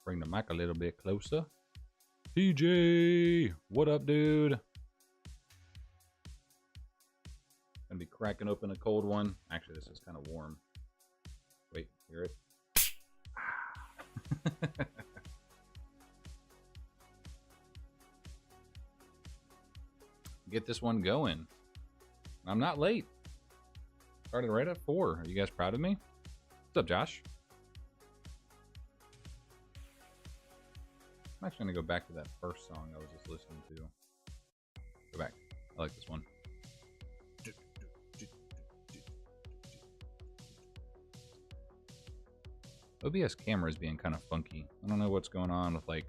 bring the mic a little bit closer. TJ, what up, dude? Gonna be cracking open a cold one. Actually, this is kind of warm. Wait, hear it? Get this one going. I'm not late. Started right at 4. Are you guys proud of me? What's up, Josh? I'm actually going to go back to that first song I was just listening to. Go back. I like this one. OBS camera is being kind of funky. I don't know what's going on with like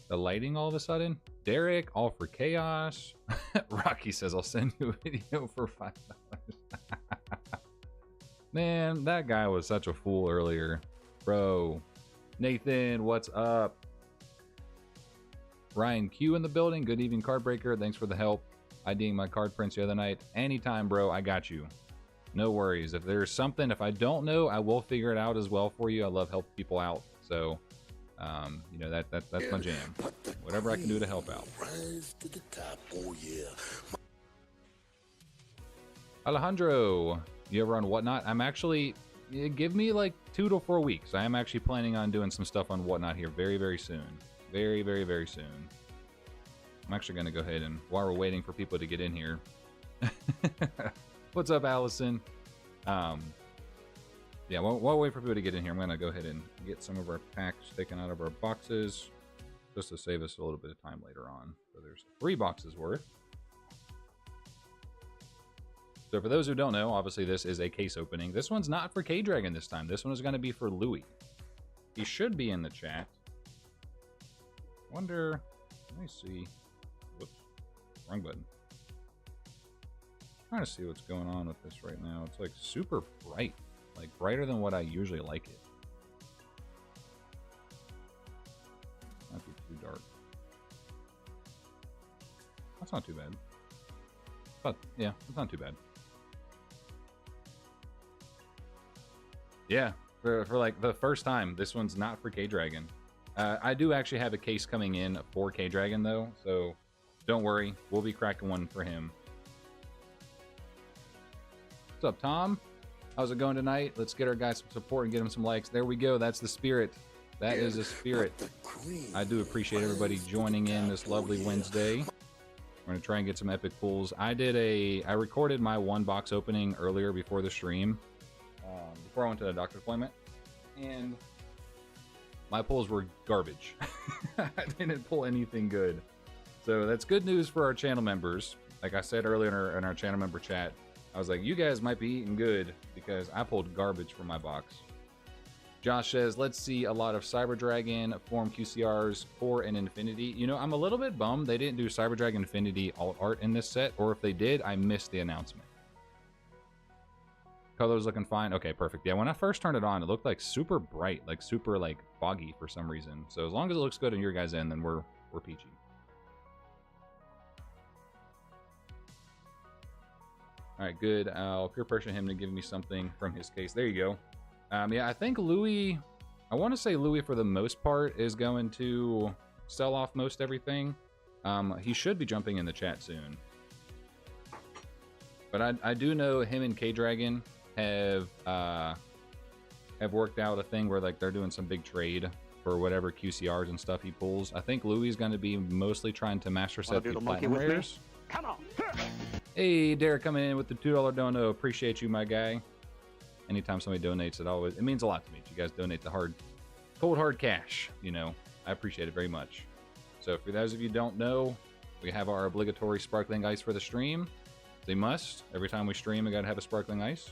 the lighting all of a sudden. Derek, all for chaos. Rocky says, I'll send you a video for $5. Man, that guy was such a fool earlier. Bro. Nathan, what's up? Ryan Q in the building. Good evening, Cardbreaker. Thanks for the help. IDing my card prints the other night. Anytime, bro. I got you. No worries. If there's something, if I don't know, I will figure it out as well for you. I love helping people out. So, you know, that's my jam. Whatever I can do to help out. Rise to the top. Oh, yeah. Alejandro, you ever on Whatnot? I'm actually, give me like 2 to 4 weeks. I am actually planning on doing some stuff on Whatnot here very, very soon. Very, very, very soon. I'm actually going to go ahead and, while we're waiting for people to get in here. What's up, Allison? Yeah, while we wait for people to get in here, I'm going to go ahead and get some of our packs taken out of our boxes, just to save us a little bit of time later on. So there's 3 boxes worth. So for those who don't know, obviously this is a case opening. This one's not for K-Dragon this time. This one is going to be for Louis. He should be in the chat. Wonder, let me see. Whoops, wrong button. Trying to see what's going on with this right now. It's like super bright, like brighter than what I usually like it. Might be too dark. That's not too bad. But yeah, it's not too bad. Yeah, for like the first time, this one's not for K-Dragon. I do actually have a case coming in for K-Dragon though, so don't worry, we'll be cracking one for him. What's up, Tom? How's it going tonight? Let's get our guys some support and get him some likes. There we go. That's the spirit. That is the spirit. I do appreciate everybody joining in this lovely Wednesday. We're gonna try and get some epic pulls. I recorded my 1 box opening earlier before the stream, before I went to the doctor's appointment, and my pulls were garbage. I didn't pull anything good. So that's good news for our channel members. Like I said earlier in our channel member chat, I was like, you guys might be eating good because I pulled garbage from my box. Josh says, let's see a lot of Cyber Dragon, Form QCRs, 4 and Infinity. You know, I'm a little bit bummed they didn't do Cyber Dragon Infinity alt art in this set, or if they did, I missed the announcement. Color's looking fine. Okay, perfect. Yeah, when I first turned it on, it looked like super bright, like super like foggy for some reason. So as long as it looks good on your guys' end, then we're peachy. All right, good. I'll peer pressure him to give me something from his case. There you go. Yeah, I think Louis, I want to say Louis for the most part is going to sell off most everything. He should be jumping in the chat soon. But I do know him and K-Dragon have worked out a thing where like they're doing some big trade for whatever QCRs and stuff he pulls. I think Louis is going to be mostly trying to master set the platinum rares. Come on. Hey, Derek coming in with the $2 dono. Appreciate you, my guy. Anytime somebody donates, it means a lot to me. You guys donate the cold hard cash. You know, I appreciate it very much. So for those of you who don't know, we have our obligatory sparkling ice for the stream. They must. Every time we stream, we gotta have a sparkling ice.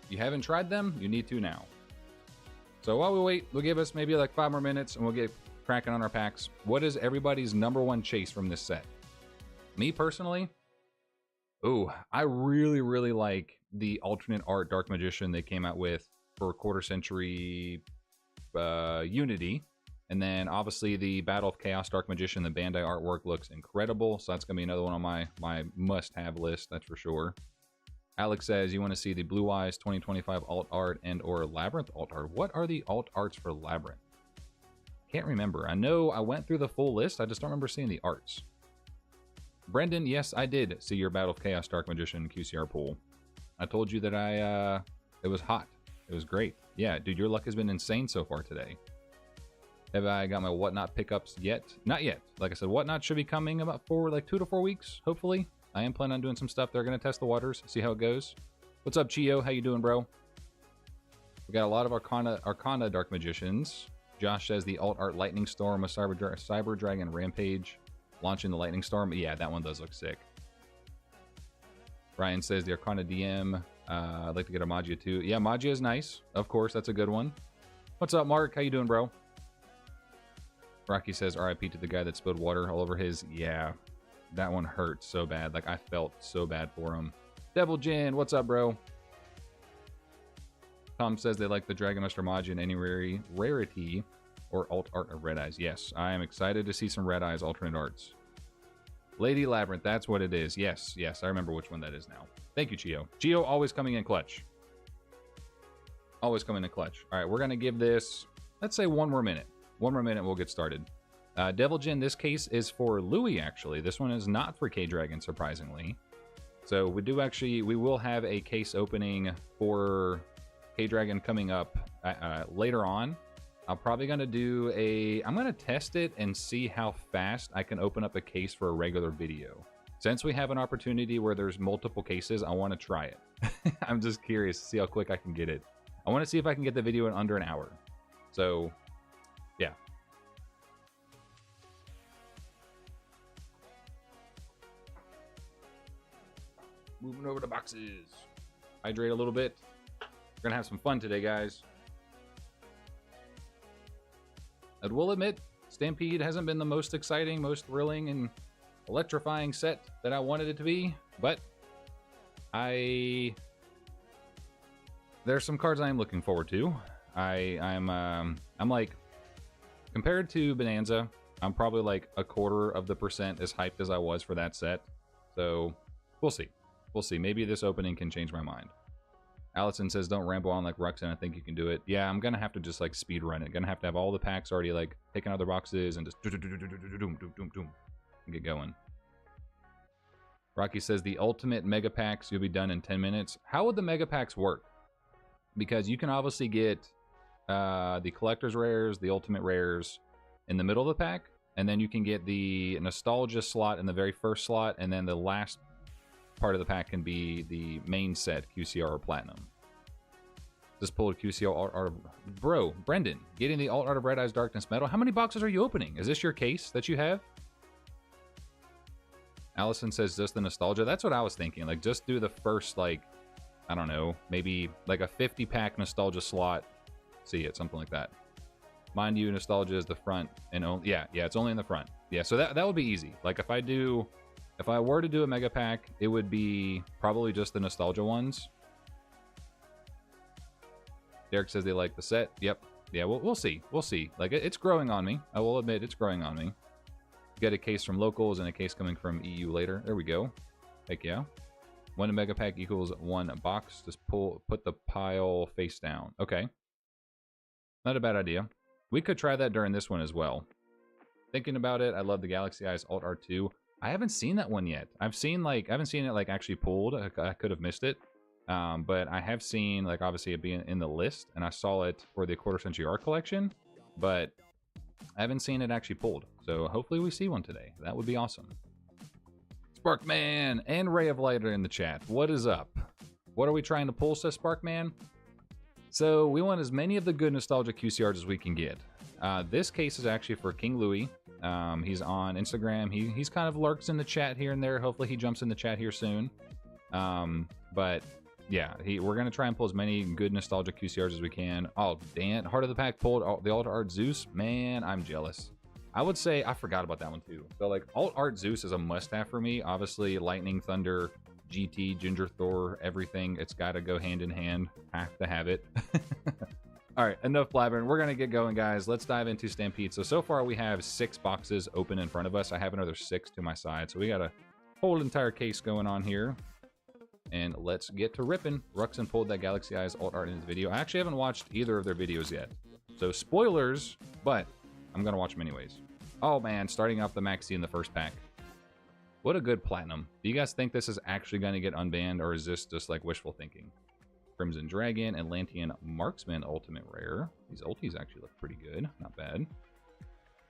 If you haven't tried them, you need to now. So while we wait, we'll give us maybe like 5 more minutes and we'll get cracking on our packs. What is everybody's #1 chase from this set? Me personally, ooh, I really, really like the alternate art Dark Magician they came out with for Quarter Century Unity. And then obviously the Battle of Chaos Dark Magician, the Bandai artwork looks incredible. So that's gonna be another one on my must-have list, that's for sure. Alex says, you want to see the Blue Eyes 2025 alt art and or Labyrinth alt art. What are the alt arts for Labyrinth? Can't remember. I know I went through the full list. I just don't remember seeing the arts. Brendan, yes, I did see your Battle of Chaos Dark Magician QCR pool. I told you that it was hot. It was great. Yeah, dude, your luck has been insane so far today. Have I got my Whatnot pickups yet? Not yet. Like I said, Whatnot should be coming about like 2 to 4 weeks, hopefully. I am planning on doing some stuff. They're going to test the waters, see how it goes. What's up, Chio? How you doing, bro? We got a lot of Arcana Dark Magicians. Josh says the alt art Lightning Storm, a Cyber Dragon Rampage. Launching the Lightning Storm. Yeah, that one does look sick. Ryan says the Arcana DM. I'd like to get a Magia too. Yeah, Magia is nice. Of course, that's a good one. What's up, Mark? How you doing, bro? Rocky says RIP to the guy that spilled water all over his. Yeah, that one hurt so bad. Like, I felt so bad for him. Devil Jin, what's up, bro? Tom says they like the Dragon Master Magia in any rarity or alt art of Red Eyes. Yes, I am excited to see some Red Eyes alternate arts. Lady Labyrinth, that's what it is. Yes, yes, I remember which one that is now. Thank you, Chio. Chio always coming in clutch. Always coming in clutch. All right, we're going to give this, let's say, one more minute. One more minute, we'll get started. Devil Jin, this case is for Louis, actually. This one is not for K-Dragon, surprisingly. So we will have a case opening for K-Dragon coming up later on. I'm probably going to do I'm going to test it and see how fast I can open up a case for a regular video. Since we have an opportunity where there's multiple cases, I want to try it. I'm just curious to see how quick I can get it. I want to see if I can get the video in under an hour. So, yeah. Moving over to boxes. Hydrate a little bit. We're going to have some fun today, guys. I will admit, Stampede hasn't been the most exciting, most thrilling, and electrifying set that I wanted it to be, but there's some cards I am looking forward to. I'm like, compared to Bonanza, I'm probably like 1/4% as hyped as I was for that set. So we'll see. We'll see. Maybe this opening can change my mind. Allison says, don't ramble on like Ruxin. I think you can do it. Yeah, I'm going to have to just like speed run it. Going to have all the packs already like taken out of their boxes and just and get going. Rocky says, the ultimate mega packs, you'll be done in 10 minutes. How would the mega packs work? Because you can obviously get the collector's rares, the ultimate rares in the middle of the pack. And then you can get the nostalgia slot in the very first slot. And then the last part of the pack can be the main set, QCR or Platinum. Just pulled QCR art. Bro, Brendan, getting the alt art of Red Eyes Darkness Metal. How many boxes are you opening? Is this your case that you have? Allison says just the nostalgia. That's what I was thinking. Like, just do the first, like, I don't know, maybe like a 50-pack nostalgia slot. See it, something like that. Mind you, nostalgia is the front and only, yeah, it's only in the front. Yeah, so that would be easy. Like, if I were to do a mega pack, it would be probably just the nostalgia ones. Derek says they like the set. Yep. Yeah, we'll see. We'll see. Like, it's growing on me. I will admit, it's growing on me. Get a case from locals and a case coming from EU later. There we go. Heck yeah. 1 mega pack equals 1 box. Just put the pile face down. Okay. Not a bad idea. We could try that during this one as well. Thinking about it, I love the Galaxy Eyes Alt R2. I haven't seen that one yet. I haven't seen it like actually pulled. I could have missed it. But I have seen, like, obviously it being in the list, and I saw it for the Quarter Century Art Collection, but I haven't seen it actually pulled. So hopefully we see one today. That would be awesome. Sparkman and Ray of Light are in the chat. What is up? What are we trying to pull, says Sparkman? So we want as many of the good nostalgia QCRs as we can get. This case is actually for King Louis. He's on Instagram. He's kind of lurks in the chat here and there. Hopefully he jumps in the chat here soon. But yeah, we're going to try and pull as many good nostalgia QCRs as we can. Oh, Dan, Heart of the Pack pulled the Alt Art Zeus. Man, I'm jealous. I would say, I forgot about that one too. So like, Alt Art Zeus is a must-have for me. Obviously, Lightning, Thunder, GT, Ginger Thor, everything. It's got to go hand in hand. Have to have it. All right, enough blabbering. We're going to get going, guys. Let's dive into Stampede. So far we have 6 boxes open in front of us. I have another 6 to my side. So we got a whole entire case going on here. And let's get to ripping. Ruxin pulled that Galaxy Eyes alt art into the video. I actually haven't watched either of their videos yet. So spoilers, but I'm going to watch them anyways. Oh man, starting off the Maxi in the first pack. What a good platinum. Do you guys think this is actually going to get unbanned, or is this just like wishful thinking? Crimson Dragon, Atlantean Marksman Ultimate Rare. These ultis actually look pretty good. Not bad.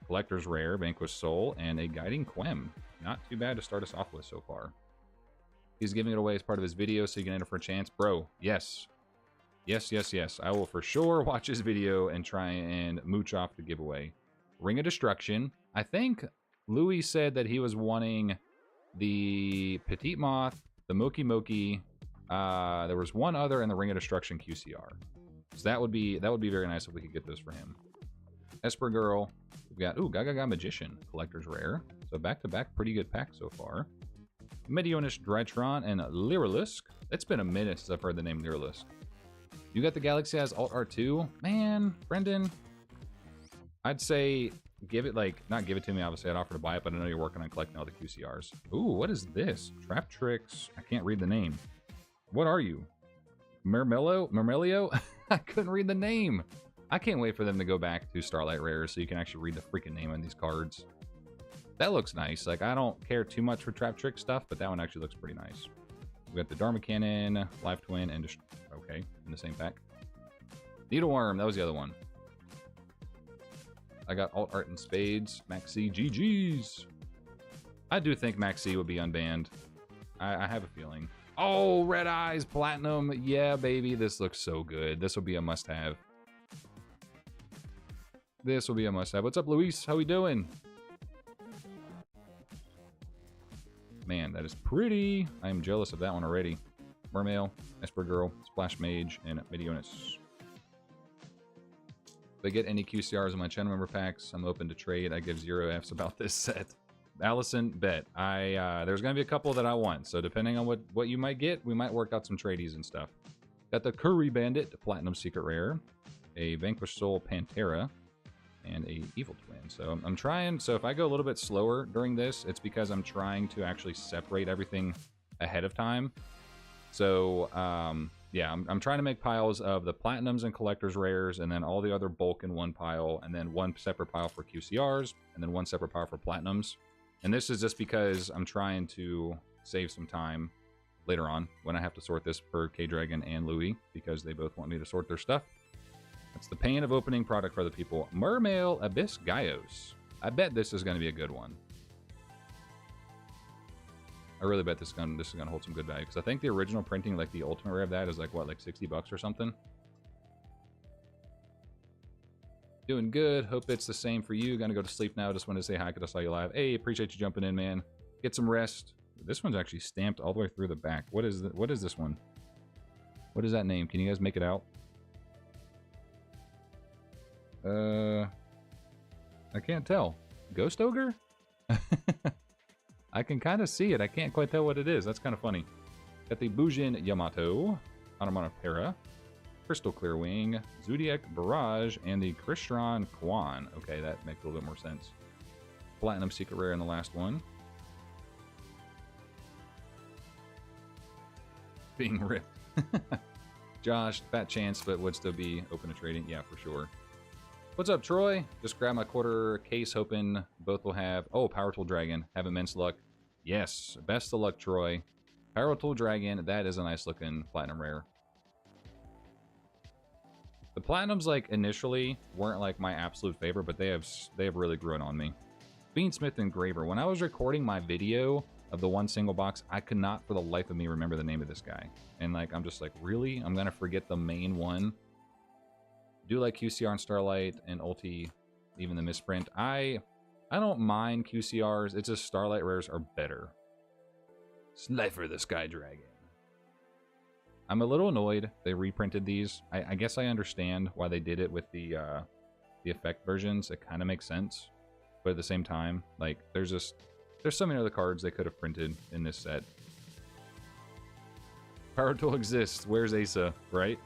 Collector's Rare, Vanquished Soul, and a Guiding Quem. Not too bad to start us off with so far. He's giving it away as part of his video, so you can enter for a chance. Bro, yes. Yes, yes, yes. I will for sure watch his video and try and mooch off the giveaway. Ring of Destruction. I think Louis said that he was wanting the Petite Moth, the Moki Moki. There was one other in the Ring of Destruction QCR. So that would be very nice if we could get those for him. Esper Girl. We've got, ooh, Gaga Magician. Collector's Rare. So back-to-back, pretty good pack so far. Medionis Drytron and Lyrilisk. It's been a minute since I've heard the name Lyrilisk. You got the Galaxy Eyes Alt R2? Man, Brendan. I'd say give it, like, not give it to me, obviously I'd offer to buy it, but I know you're working on collecting all the QCRs. Ooh, what is this? Trap Tricks. I can't read the name. What are you? Mermelio? I couldn't read the name. I can't wait for them to go back to Starlight Rares so you can actually read the freaking name on these cards. That looks nice. Like, I don't care too much for Trap Trick stuff, but that one actually looks pretty nice. We got the Dharma Cannon, Live Twin, and okay, in the same pack. Needleworm, that was the other one. I got Alt Art and Spades, Maxi, GG's. I do think Maxi would be unbanned. I have a feeling. Oh, Red Eyes, Platinum. Yeah, baby, this looks so good. This will be a must-have. This will be a must-have. What's up, Luis? How we doing? Man, that is pretty. I am jealous of that one already. Mermail, Esper Girl, Splash Mage, and Medionis. If I get any QCRs in my channel member packs, I'm open to trade. I give 0 Fs about this set. Allison, bet. There's going to be a couple that I want, so depending on what you might get, we might work out some tradies and stuff. Got the Curry Bandit, Platinum Secret Rare, a Vanquished Soul Pantera, and a Evil Twin. So I'm trying, so if I go a little bit slower during this, it's because I'm trying to actually separate everything ahead of time. So, yeah, I'm trying to make piles of the Platinums and Collector's Rares, and then all the other bulk in one pile, and then one separate pile for QCRs, and then one separate pile for Platinums. And this is just because I'm trying to save some time later on when I have to sort this for K-Dragon and Louis, because they both want me to sort their stuff. That's the pain of opening product for other people. Mermail Abyss Gaios. I bet this is going to be a good one. I really bet this is going to hold some good value, because I think the original printing, like the ultimate rare of that, is like, what, like 60 bucks or something? Doing good. Hope it's the same for you. Gonna go to sleep now. Just wanted to say hi because I saw you live. Hey, appreciate you jumping in, man. Get some rest. This one's actually stamped all the way through the back. What is this one? What is that name? Can you guys make it out? I can't tell. Ghost Ogre? I can kind of see it. I can't quite tell what it is. That's kind of funny. Got the Bujin Yamato, Onomatopoeia, Crystal Clearwing, Zodiac Barrage, and the Crystron Quan. Okay, that makes a little bit more sense. Platinum Secret Rare in the last one. Being ripped. Josh, fat chance, but would still be open to trading. Yeah, for sure. What's up, Troy? Just grab my quarter case, hoping both will have... Oh, Power Tool Dragon. Have immense luck. Yes, best of luck, Troy. Power Tool Dragon, that is a nice looking Platinum Rare. The Platinums, like, initially weren't, like, my absolute favorite, but they have really grown on me. Beansmith Engraver. When I was recording my video of the one single box, I could not for the life of me remember the name of this guy. And, like, I'm just like, really? I'm gonna forget the main one? Do like QCR and Starlight and Ulti, even the misprint. I don't mind QCRs. It's just Starlight Rares are better. Slifer the Sky Dragon. I'm a little annoyed they reprinted these. I guess I understand why they did it with the effect versions. It kind of makes sense. But at the same time, like, there's so many other cards they could have printed in this set. Power Tool exists. Where's Asa, right?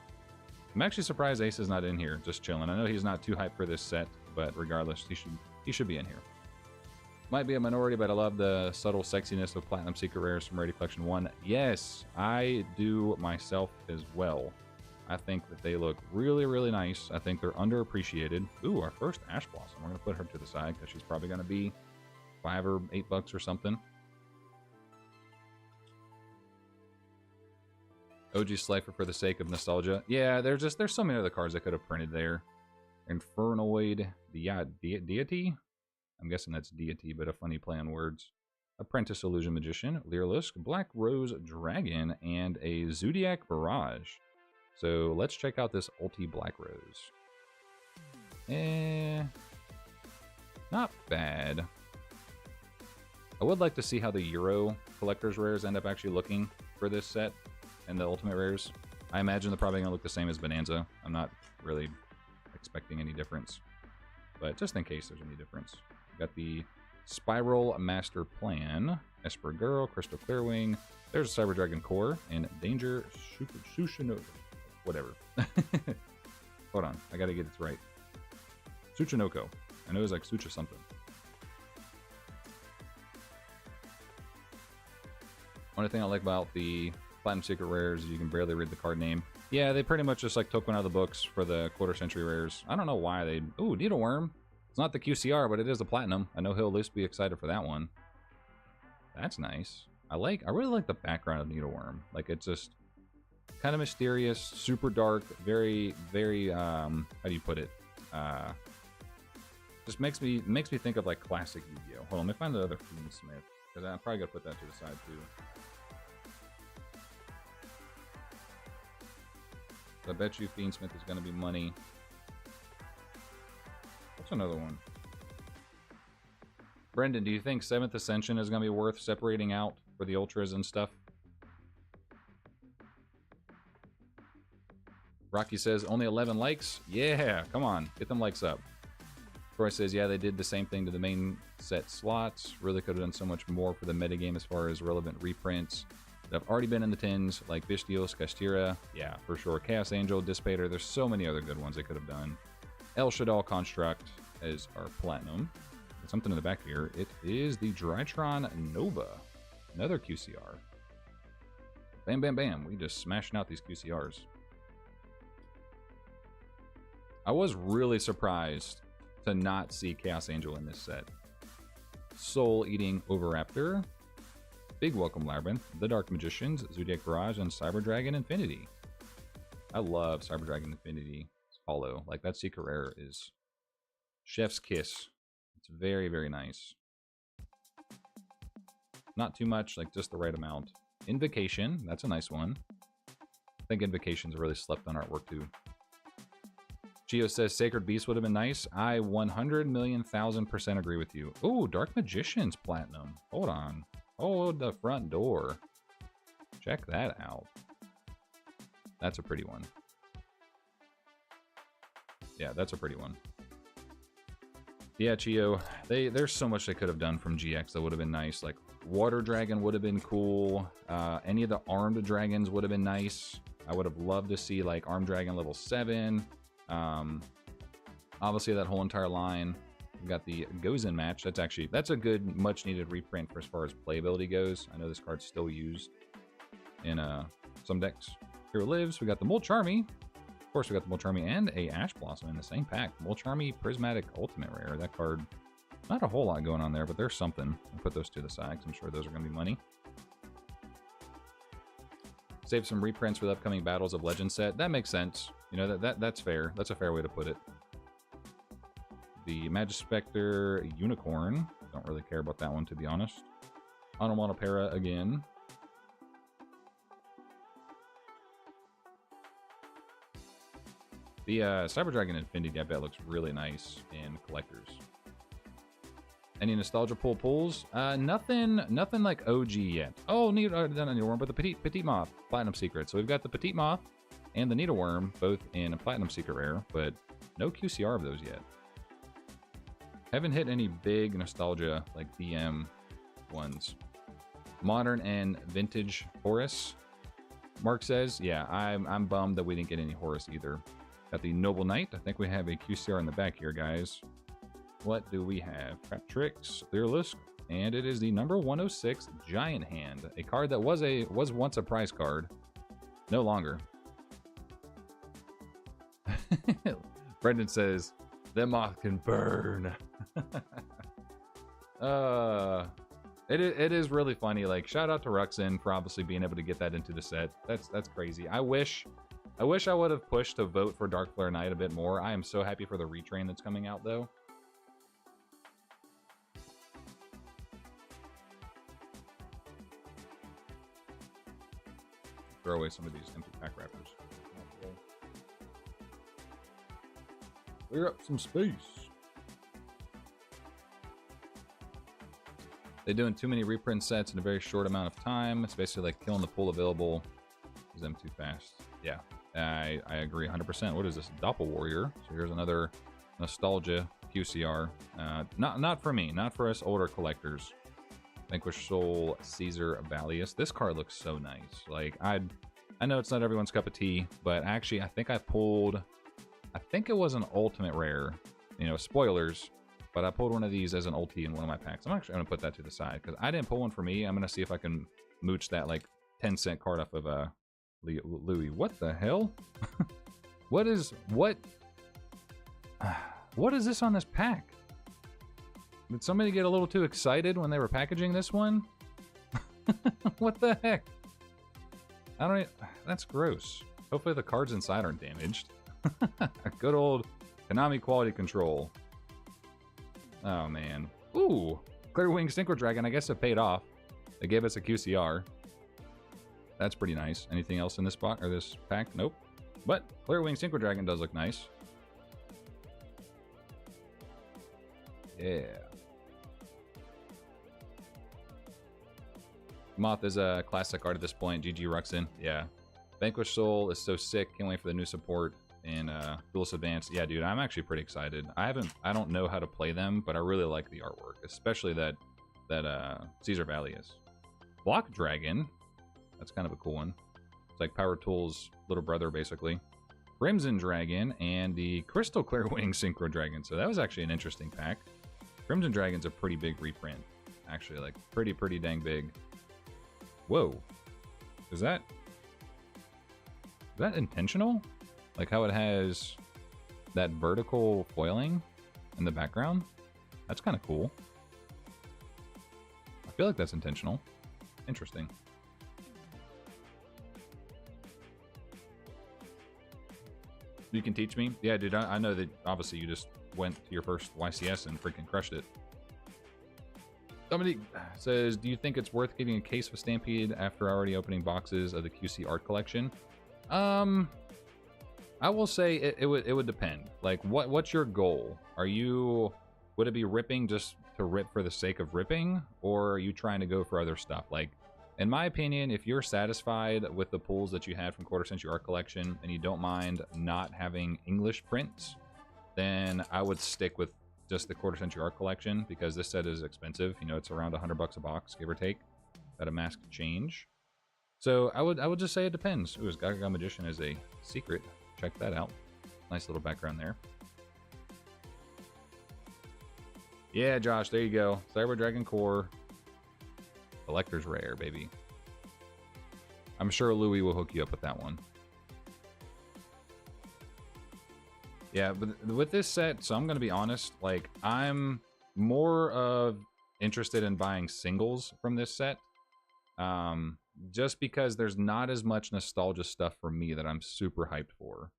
I'm actually surprised Asa's not in here, just chilling. I know he's not too hyped for this set, but regardless, he should be in here. Might be a minority, but I love the subtle sexiness of Platinum Secret Rares from Rarity Collection 1. Yes, I do myself as well. I think that they look really, really nice. I think they're underappreciated. Ooh, our first Ash Blossom. We're going to put her to the side because she's probably going to be $5 or $8 or something. OG Slifer for the sake of nostalgia. Yeah, there's so many other cards I could have printed there. Infernoid Deity? I'm guessing that's deity, but a funny play on words. Apprentice Illusion Magician, Leerlusk, Black Rose Dragon, and a Zodiac Barrage. So let's check out this Ulti Black Rose. Not bad. I would like to see how the Euro Collector's Rares end up actually looking for this set and the Ultimate Rares. I imagine they're probably going to look the same as Bonanza. I'm not really expecting any difference, but just in case there's any difference. We've got the Spiral Master Plan, Esper Girl, Crystal Clearwing, there's a Cyber Dragon Core, and Danger Tsushino. Whatever. Hold on, I gotta get this right. Tsuchinoko. I know it was like Sucha something. Only thing I like about the Platinum Secret Rares is you can barely read the card name. Yeah, they pretty much just like took one out of the books for the Quarter Century Rares. I don't know why they... Ooh, Needleworm. It's not the QCR, but it is the Platinum. I know he'll at least be excited for that one. That's nice. I really like the background of Needleworm. Like, it's just kind of mysterious, super dark, very, very, how do you put it? Just makes me think of like classic Yu-Gi-Oh! Hold on, let me find the other Fiend Smith, because I'm probably gonna put that to the side too. I bet you Fiend Smith is gonna be money. What's another one? Brendan, do you think 7th Ascension is gonna be worth separating out for the Ultras and stuff? Rocky says, only 11 likes? Yeah, come on, get them likes up. Troy says, yeah, they did the same thing to the main set slots. Really could have done so much more for the metagame as far as relevant reprints that have already been in the tins, like Vistios, Castira. Yeah, for sure. Chaos Angel, Dissipator. There's so many other good ones they could have done. El Shaddai Construct as our Platinum. There's something in the back here. It is the Drytron Nova. Another QCR. Bam, bam, bam. We just smashing out these QCRs. I was really surprised to not see Chaos Angel in this set. Soul Eating Overraptor, Big Welcome Labyrinth, The Dark Magicians, Zodiac Barrage, and Cyber Dragon Infinity. I love Cyber Dragon Infinity. It's hollow. Like, that secret rare is chef's kiss. It's very, very nice. Not too much, like just the right amount. Invocation, that's a nice one. I think Invocation's a really slept on artwork too. Gio says Sacred Beast would have been nice. I 100,000,000% agree with you. Oh, Dark Magician's Platinum. Hold on. Hold the front door. Check that out. That's a pretty one. Yeah, that's a pretty one. Yeah, Chio, there's so much they could have done from GX that would have been nice. Like, Water Dragon would have been cool. Any of the Armed Dragons would have been nice. I would have loved to see, like, Armed Dragon level 7. Obviously that whole entire line. We've got the Gozen match. That's a good, much needed reprint for as far as playability goes. I know this card's still used in some decks. Hero Lives. We got the Molcharmy. Of course, we got the Molcharmy and a Ash Blossom in the same pack. Molcharmy Prismatic Ultimate Rare. That card, not a whole lot going on there, but there's something. I'll put those to the side because I'm sure those are going to be money. Save some reprints for the upcoming Battles of Legends set. That makes sense. You know, that's fair. That's a fair way to put it. The Magispector Unicorn. Don't really care about that one, to be honest. Onomatopoeia again. The Cyber Dragon Infinity, I bet, looks really nice in collectors. Any nostalgia pulls? Nothing like OG yet. Oh, Needleworm, but the Petite Moth Platinum Secret. So we've got the Petite Moth and the Needleworm, both in a Platinum Secret Rare, but no QCR of those yet. Haven't hit any big nostalgia like BM ones. Modern and Vintage Horus. Mark says, yeah, I'm bummed that we didn't get any Horus either. Got the Noble Knight. I think we have a QCR in the back here, guys. What do we have? Crap Tricks, Fearless, and it is the number 106 Giant Hand, a card that was once a prize card, no longer. Brendan says, "That moth can burn." It is really funny. Like, shout out to Ruxin for obviously being able to get that into the set. That's crazy. I wish I would have pushed to vote for Dark Flare Knight a bit more. I am so happy for the retrain that's coming out though. Throw away some of these empty pack wrappers. Clear up some space. They're doing too many reprint sets in a very short amount of time. It's basically like killing the pool available. Is them too fast? Yeah, I agree 100%. What is this? Doppel Warrior. So here's another nostalgia QCR. Not for me. Not for us older collectors. Vanquish Soul, Caesar Valius. This card looks so nice. Like, I know it's not everyone's cup of tea, but actually I think it was an ultimate rare. You know, spoilers. But I pulled one of these as an ulti in one of my packs. I'm actually going to put that to the side because I didn't pull one for me. I'm going to see if I can mooch that like 10-cent card off of Louis. What the hell? What is this on this pack? Did somebody get a little too excited when they were packaging this one? What the heck? That's gross. Hopefully the cards inside aren't damaged. A good old Konami quality control. Oh, man. Ooh, Clear Wing Synchro Dragon. I guess it paid off. They gave us a QCR. That's pretty nice. Anything else in this box or this pack? Nope. But Clear Wing Synchro Dragon does look nice. Yeah. Moth is a classic art at this point. GG Ruxin. Yeah. Vanquish Soul is so sick. Can't wait for the new support. And Duelist Advanced. Yeah, dude, I'm actually pretty excited. I don't know how to play them, but I really like the artwork, especially that Caesar Valius. Block Dragon. That's kind of a cool one. It's like Power Tool's little brother, basically. Crimson Dragon and the Crystal Clear Wing Synchro Dragon. So that was actually an interesting pack. Crimson Dragon's a pretty big reprint. Actually, like pretty dang big. Whoa. Is that intentional? Like how it has that vertical foiling in the background. That's kind of cool. I feel like that's intentional. Interesting. You can teach me? Yeah, dude, I know that obviously you just went to your first YCS and freaking crushed it. Somebody says, do you think it's worth getting a case of Stampede after already opening boxes of the QC art collection? I will say it would depend. Like, what's your goal? Would it be ripping just to rip for the sake of ripping, or are you trying to go for other stuff? Like, in my opinion, if you're satisfied with the pulls that you had from Quarter Century Art Collection and you don't mind not having English prints, then I would stick with just the Quarter Century Art Collection because this set is expensive. You know, it's around $100 a box, give or take. Got a mask change. So I would just say it depends. Ooh, Gaga Magician is a secret. Check that out. Nice little background there. Yeah, Josh, there you go. Cyber Dragon Core. Collector's Rare, baby. I'm sure Louis will hook you up with that one. Yeah, but with this set, so I'm going to be honest, like, I'm more of interested in buying singles from this set. Just because there's not as much nostalgia stuff for me that I'm super hyped for.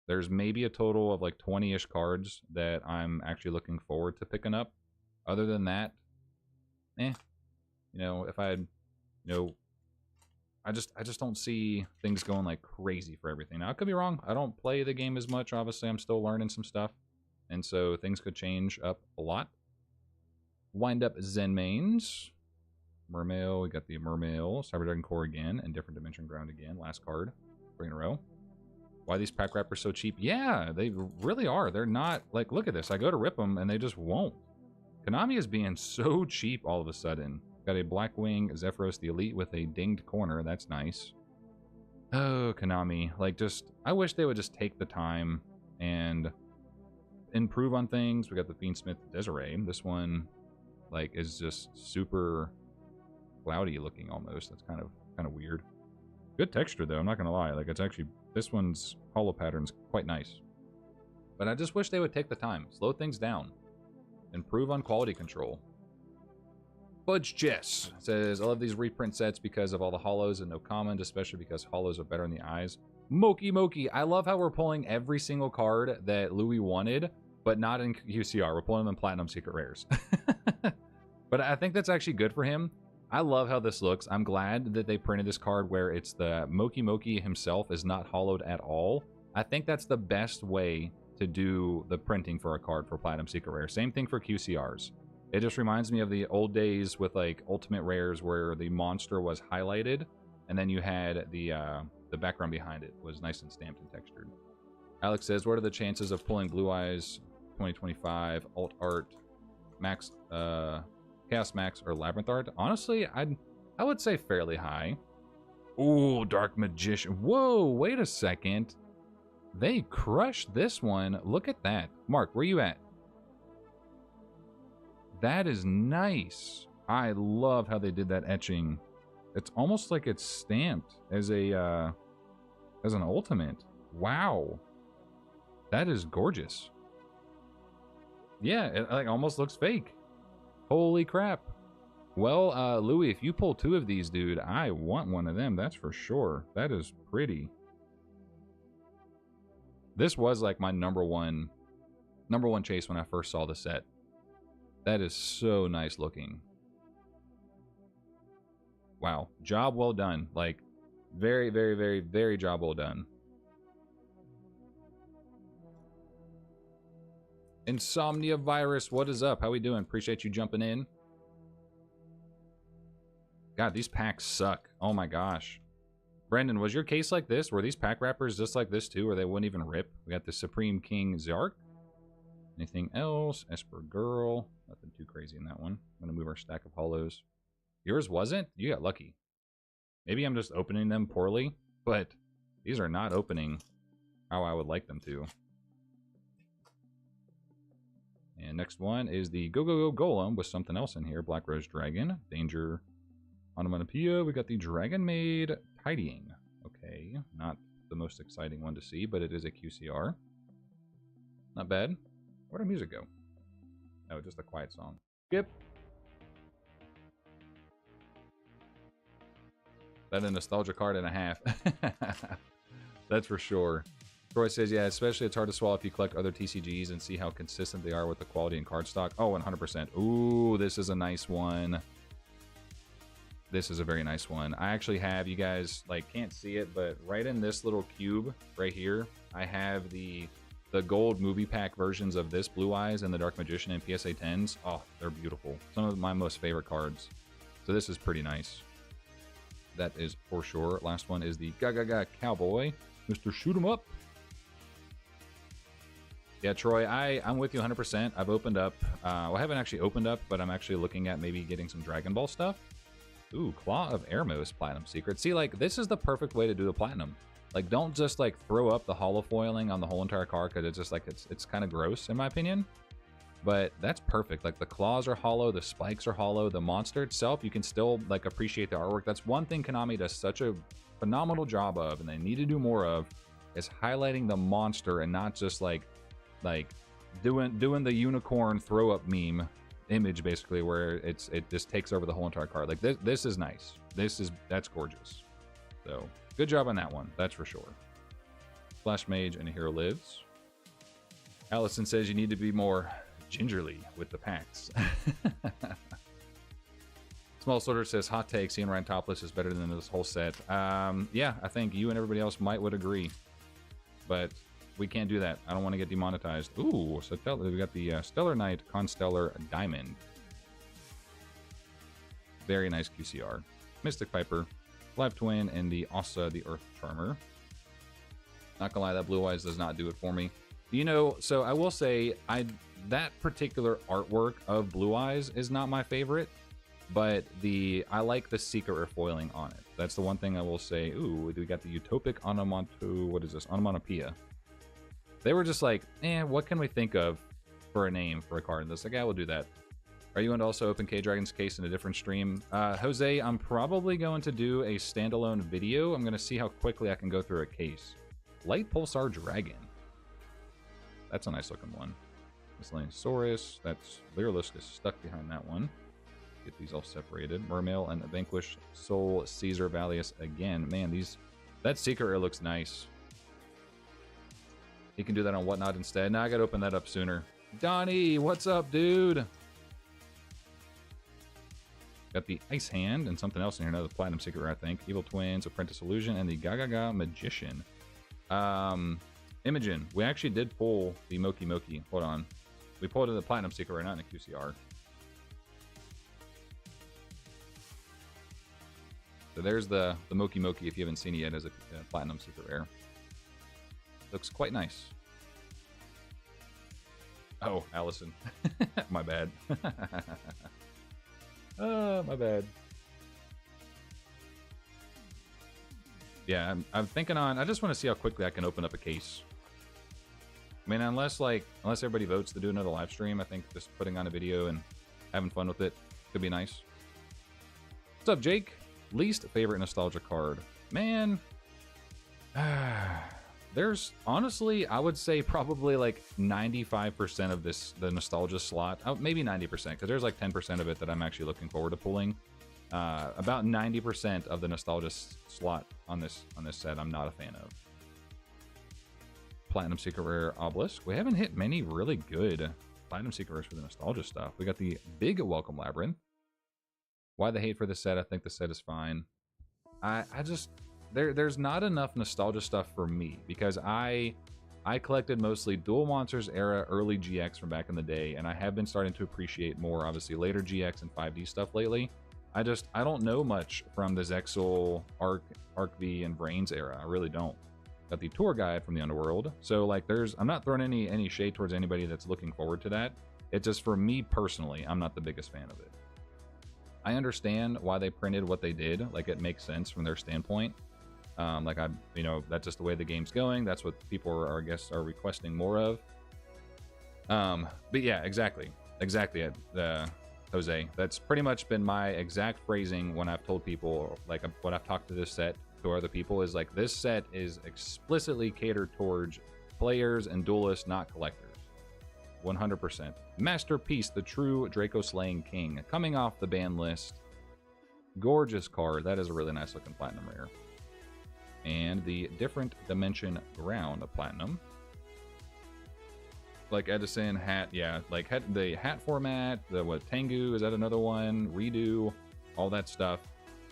There's maybe a total of like 20-ish cards that I'm actually looking forward to picking up. Other than that, you know, if I, you know, I just don't see things going like crazy for everything. Now, I could be wrong. I don't play the game as much. Obviously, I'm still learning some stuff. And so things could change up a lot. Wind up Zen Mains. Mermail, we got the Mermail, Cyber Dragon Core again, and Different Dimension Ground again. Last card, 3 in a row. Why are these pack wrappers so cheap? Yeah, they really are. They're not, like, look at this. I go to rip them, and they just won't. Konami is being so cheap all of a sudden. Got a Blackwing Zephyros the Elite with a dinged corner. That's nice. Oh, Konami. Like, just, I wish they would just take the time and improve on things. We got the Fiendsmith Desiree. This one, like, is just super cloudy looking almost. That's kind of weird. Good texture though, I'm not gonna lie. Like, it's actually, this one's hollow pattern's quite nice. But I just wish they would take the time, slow things down, improve on quality control. Fudge Jess says, I love these reprint sets because of all the hollows and no commons, especially because hollows are better in the eyes. Moki, I love how we're pulling every single card that Louis wanted, but not in QCR. We're pulling them in Platinum Secret Rares. But I think that's actually good for him. I love how this looks. I'm glad that they printed this card where it's the Moki himself is not hollowed at all. I think that's the best way to do the printing for a card for Platinum Secret Rare. Same thing for QCRs. It just reminds me of the old days with like Ultimate Rares where the monster was highlighted and then you had the background behind it was nice and stamped and textured. Alex says, what are the chances of pulling Blue Eyes 2025 Alt Art Max Chaos Max or Labyrinth Art? Honestly, I would say fairly high. Ooh, Dark Magician. Whoa, wait a second. They crushed this one. Look at that. Mark, where you at? That is nice. I love how they did that etching. It's almost like it's stamped as a as an ultimate. Wow. That is gorgeous. Yeah, it like almost looks fake. Holy crap. Well, Louis, if you pull 2 of these, dude, I want one of them, that's for sure. That is pretty. This was like my number one chase when I first saw the set. That is so nice looking. Wow, job well done. Like, very, very, very, very job well done. Insomnia Virus, what is up? How we doing? Appreciate you jumping in. God, these packs suck. Oh my gosh. Brendan, was your case like this? Were these pack wrappers just like this too, or they wouldn't even rip? We got the Supreme King Zark. Anything else? Esper Girl. Nothing too crazy in that one. I'm going to move our stack of hollows. Yours wasn't? You got lucky. Maybe I'm just opening them poorly, but these are not opening how I would like them to. And next one is the Go Golem with something else in here. Black Rose Dragon. Danger. Onomatopoeia. We got the Dragon Maid Tidying. Okay, not the most exciting one to see, but it is a QCR. Not bad. Where'd our music go? Oh, just a quiet song. Skip. That a nostalgia card and a half. That's for sure. Troy says, yeah, especially it's hard to swallow if you collect other TCGs and see how consistent they are with the quality and card stock. Oh, 100%. Ooh, this is a nice one. This is a very nice one. I actually have, you guys like can't see it, but right in this little cube right here, I have the gold movie pack versions of this Blue Eyes and the Dark Magician and PSA 10s. Oh, they're beautiful. Some of my most favorite cards. So this is pretty nice. That is for sure. Last one is the Gaga Cowboy, Mr. Shoot 'em Up. Yeah, Troy, I'm with you 100%. I've opened up, well, I haven't actually opened up, but I'm actually looking at maybe getting some Dragon Ball stuff. Ooh, Claw of Ermos Platinum Secret. See, like, this is the perfect way to do the Platinum. Like, don't just, like, throw up the hollow foiling on the whole entire card, because it's just, like, it's kind of gross, in my opinion. But that's perfect. Like, the claws are hollow, the spikes are hollow, the monster itself, you can still, like, appreciate the artwork. That's one thing Konami does such a phenomenal job of, and they need to do more of, is highlighting the monster and not just, like doing the unicorn throw-up meme image, basically, where it just takes over the whole entire card. Like, this is nice. That's gorgeous. So, good job on that one, that's for sure. Flash Mage and a Hero Lives. Allison says you need to be more gingerly with the packs. Small Sorter says, hot take, seeing Ryan topless is better than this whole set. Yeah, I think you and everybody else would agree. But we can't do that. I don't want to get demonetized. Ooh, so we got the Stellar Knight Constellar Diamond. Very nice QCR. Mystic Piper, Live Twin, and the Asa the Earth Charmer. Not gonna lie, that Blue Eyes does not do it for me. You know, so I will say, that particular artwork of Blue Eyes is not my favorite, but I like the secret refoiling on it. That's the one thing I will say. Ooh, we got the Utopic What is this? Onomatopoeia. They were just like, what can we think of for a name for a card? And it's like, yeah, we'll do that. Are you going to also open K-Dragon's case in a different stream? Jose, I'm probably going to do a standalone video. I'm going to see how quickly I can go through a case. Light Pulsar Dragon. That's a nice looking one. Miscellaneousaurus. That's Lyrilisk is stuck behind that one. Get these all separated. Mermail and Vanquish Soul Caesar Valius again. Man, that Secret Rare looks nice. He can do that on Whatnot instead. Now I gotta open that up sooner. Donnie, what's up, dude? Got the Ice Hand and something else in here. Another Platinum Secret Rare, I think. Evil Twins, Apprentice Illusion, and the Gagaga Magician. Imogen. We actually did pull the Moki Moki. Hold on. We pulled in the Platinum Secret Rare, not in a QCR. So there's the Moki Moki, if you haven't seen it yet, as a Platinum Secret Rare. Looks quite nice. Oh, Allison. My bad. Oh, my bad. Yeah, I'm thinking on... I just want to see how quickly I can open up a case. I mean, unless everybody votes to do another live stream, I think just putting on a video and having fun with it could be nice. What's up, Jake? Least favorite nostalgia card. Man. There's, honestly, I would say probably like 95% of the nostalgia slot. Oh, maybe 90%, because there's like 10% of it that I'm actually looking forward to pulling. About 90% of the nostalgia slot on this set I'm not a fan of. Platinum Secret Rare Obelisk. We haven't hit many really good Platinum Secret Rares for the nostalgia stuff. We got the big Welcome Labyrinth. Why the hate for this set? I think the set is fine. I just... There's not enough nostalgia stuff for me, because I collected mostly Duel Monsters era early GX from back in the day, and I have been starting to appreciate more, obviously, later GX and 5D stuff lately. I don't know much from the Zexal, Arc V, and Brains era. I really don't. Got the tour guide from the Underworld. So, like, I'm not throwing any shade towards anybody that's looking forward to that. It's just, for me personally, I'm not the biggest fan of it. I understand why they printed what they did. Like, it makes sense from their standpoint. That's just the way the game's going. That's what people are, I guess, are requesting more of. But yeah, exactly, Jose. That's pretty much been my exact phrasing when I've told people, like, when I've talked to this set to other people, is like, this set is explicitly catered towards players and duelists, not collectors. 100%. Masterpiece, the true Draco Slaying King, coming off the ban list. Gorgeous card. That is a really nice looking platinum rare. And the Different Dimension Ground Platinum. Like Edison, hat, yeah, like the hat format, Tengu, is that another one? Redo, all that stuff.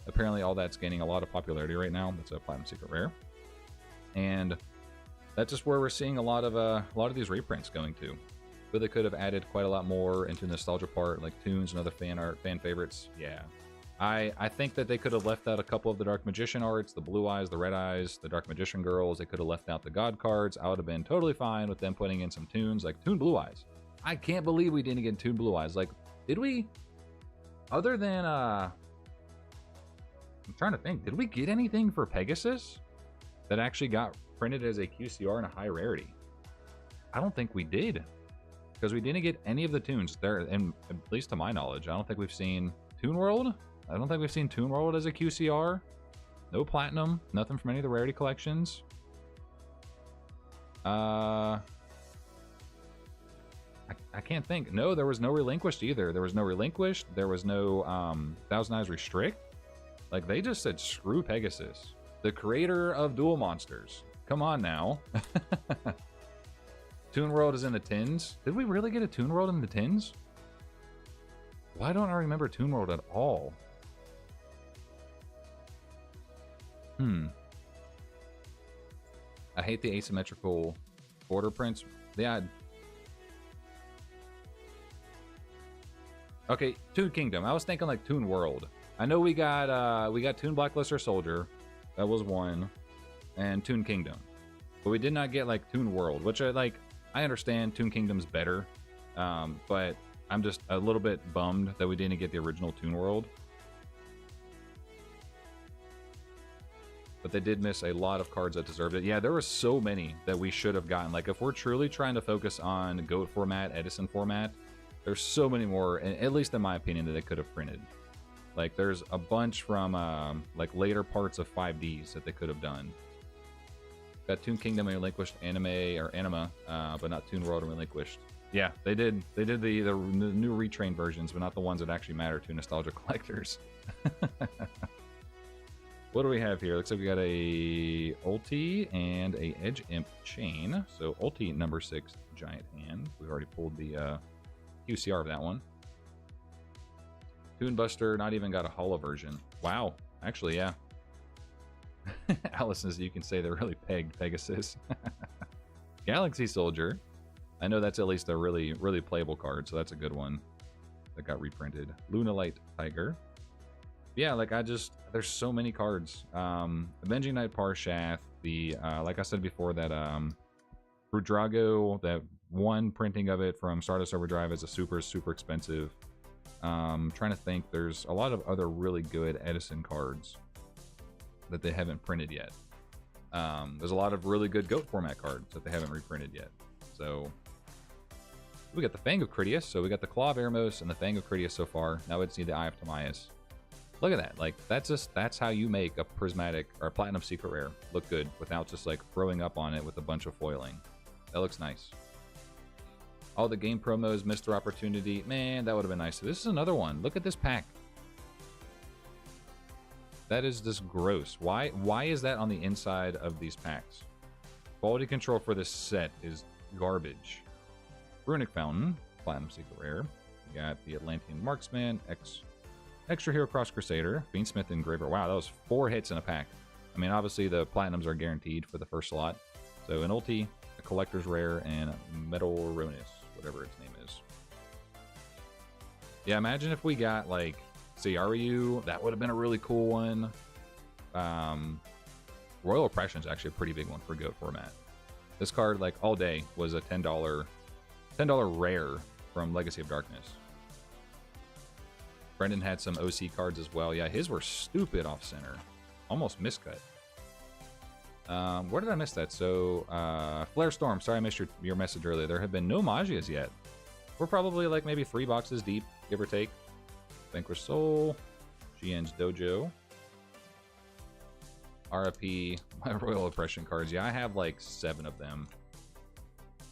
Apparently all that's gaining a lot of popularity right now. That's a Platinum Secret Rare. And that's just where we're seeing a lot of these reprints going to. But they could have added quite a lot more into the nostalgia part, like tunes and other fan favorites. Yeah. I think that they could have left out a couple of the Dark Magician arts, the Blue Eyes, the Red Eyes, the Dark Magician girls. They could have left out the God cards. I would have been totally fine with them putting in some tunes, like Toon Blue Eyes. I can't believe we didn't get Toon Blue Eyes. Like, did we? Other than, I'm trying to think. Did we get anything for Pegasus that actually got printed as a QCR and a high rarity? I don't think we did, because we didn't get any of the tunes there, and at least to my knowledge, I don't think we've seen Toon World. I don't think we've seen Toon World as a QCR. No Platinum. Nothing from any of the Rarity collections. I can't think. No, there was no Relinquished either. There was no Relinquished. There was no Thousand Eyes Restrict. Like, they just said, screw Pegasus. The creator of Duel Monsters. Come on now. Toon World is in the tins. Did we really get a Toon World in the tins? Why don't I remember Toon World at all? I hate the asymmetrical border prints. Yeah. Okay, Toon Kingdom. I was thinking like Toon World. I know we got Toon Blackluster Soldier. That was one. And Toon Kingdom. But we did not get like Toon World, which I understand Toon Kingdom's better. But I'm just a little bit bummed that we didn't get the original Toon World. but they did miss a lot of cards that deserved it. Yeah, there were so many that we should have gotten. Like, if we're truly trying to focus on GOAT format, Edison format, there's so many more, at least in my opinion, that they could have printed. Like, there's a bunch from, like, later parts of 5Ds that they could have done. Got Toon Kingdom and Relinquished Anima, but not Toon World and Relinquished. Yeah, they did the new retrained versions, but not the ones that actually matter to nostalgia collectors. What do we have here? Looks like we got a Ulti and a Edge Imp chain. So Ulti number 6 giant hand. We've already pulled the QCR of that one. Toon Buster, not even got a holo version. Wow, actually, yeah. Alice says you can say they're really pegged Pegasus. Galaxy Soldier. I know that's at least a really, really playable card, so that's a good one that got reprinted. Lunalight Tiger. Yeah, like there's so many cards. Avenging Knight Parshath, the, like I said before, that Rudrago, that one printing of it from Stardust Overdrive is a super, super expensive. Trying to think, there's a lot of other really good Edison cards that they haven't printed yet. There's a lot of really good GOAT format cards that they haven't reprinted yet. So we got the Fang of Critias, so we got the Claw of Eremos and the Fang of Critias so far. Now we just need the Eye of Timaeus. Look at that. Like, that's how you make a prismatic or a platinum secret rare look good without just like throwing up on it with a bunch of foiling. That looks nice. All the game promos missed their opportunity. Man, that would have been nice. So this is another one. Look at this pack. That is just gross. Why is that on the inside of these packs? Quality control for this set is garbage. Runic Fountain, Platinum Secret Rare. We got the Atlantean Marksman, Extra Hero Cross Crusader, Fiendsmith Engraver. Wow, that was 4 hits in a pack. I mean, obviously the Platinums are guaranteed for the first slot. So an Ulti, a Collector's Rare, and Metal Ronis, whatever its name is. Yeah, imagine if we got, like, CRU. That would have been a really cool one. Royal Oppression is actually a pretty big one for GOAT format. This card, like, all day was a $10 rare from Legacy of Darkness. Brendan had some OC cards as well. Yeah, his were stupid off center. Almost miscut. Where did I miss that? So, Flare Storm. Sorry I missed your message earlier. There have been no Magias yet. We're probably like maybe 3 boxes deep, give or take. Vanquish Soul. GN's Dojo. RIP. My Royal Oppression cards. Yeah, I have like 7 of them.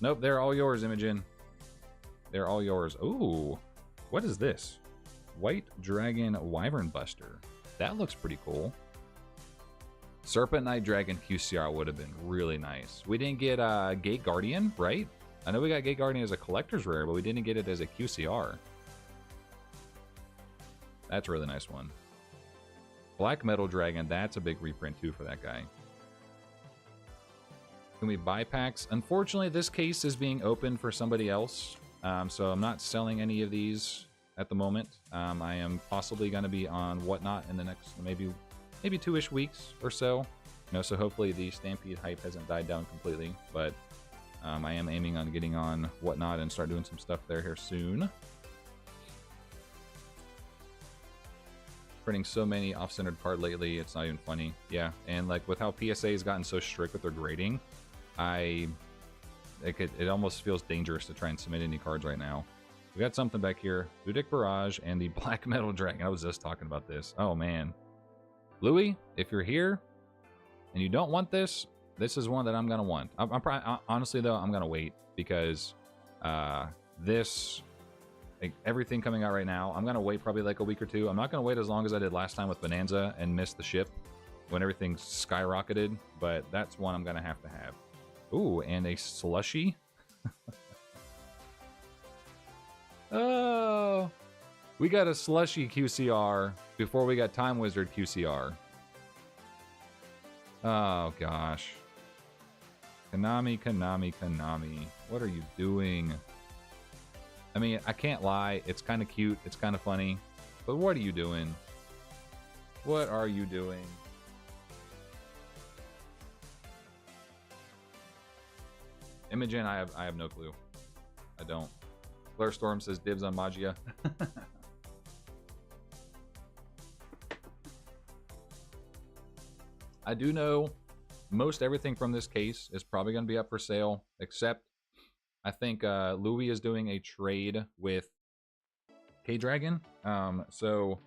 Nope, they're all yours, Imogen. They're all yours. Ooh, what is this? White Dragon Wyvern Buster. That looks pretty cool. Serpent Knight Dragon QCR would have been really nice. We didn't get Gate Guardian, right? I know we got Gate Guardian as a collector's rare, but we didn't get it as a QCR. That's a really nice one. Black Metal Dragon, that's a big reprint too for that guy. Can we buy packs? Unfortunately, this case is being opened for somebody else, so I'm not selling any of these at the moment. I am possibly going to be on Whatnot in the next maybe 2-ish weeks or so. You know, so hopefully the Stampede hype hasn't died down completely, but I am aiming on getting on Whatnot and start doing some stuff there here soon. Printing so many off-centered card lately, it's not even funny. Yeah, and like with how PSA has gotten so strict with their grading, it almost feels dangerous to try and submit any cards right now. We got something back here. Ludic Barrage and the Black Metal Dragon. I was just talking about this. Oh, man. Louis, if you're here and you don't want this, this is one that I'm going to want. Honestly, though, I'm going to wait because this, like, everything coming out right now, I'm going to wait probably like a week or 2. I'm not going to wait as long as I did last time with Bonanza and missed the ship when everything skyrocketed, but that's one I'm going to have. Ooh, and a Slushy. Oh, we got a Slushy QCR before we got Time Wizard QCR. Oh, gosh. Konami. What are you doing? I mean, I can't lie. It's kind of cute. It's kind of funny. But what are you doing? What are you doing? Imogen, I have no clue. I don't. Flare Storm says dibs on Magia. I do know most everything from this case is probably going to be up for sale, except I think Louis is doing a trade with K-Dragon. So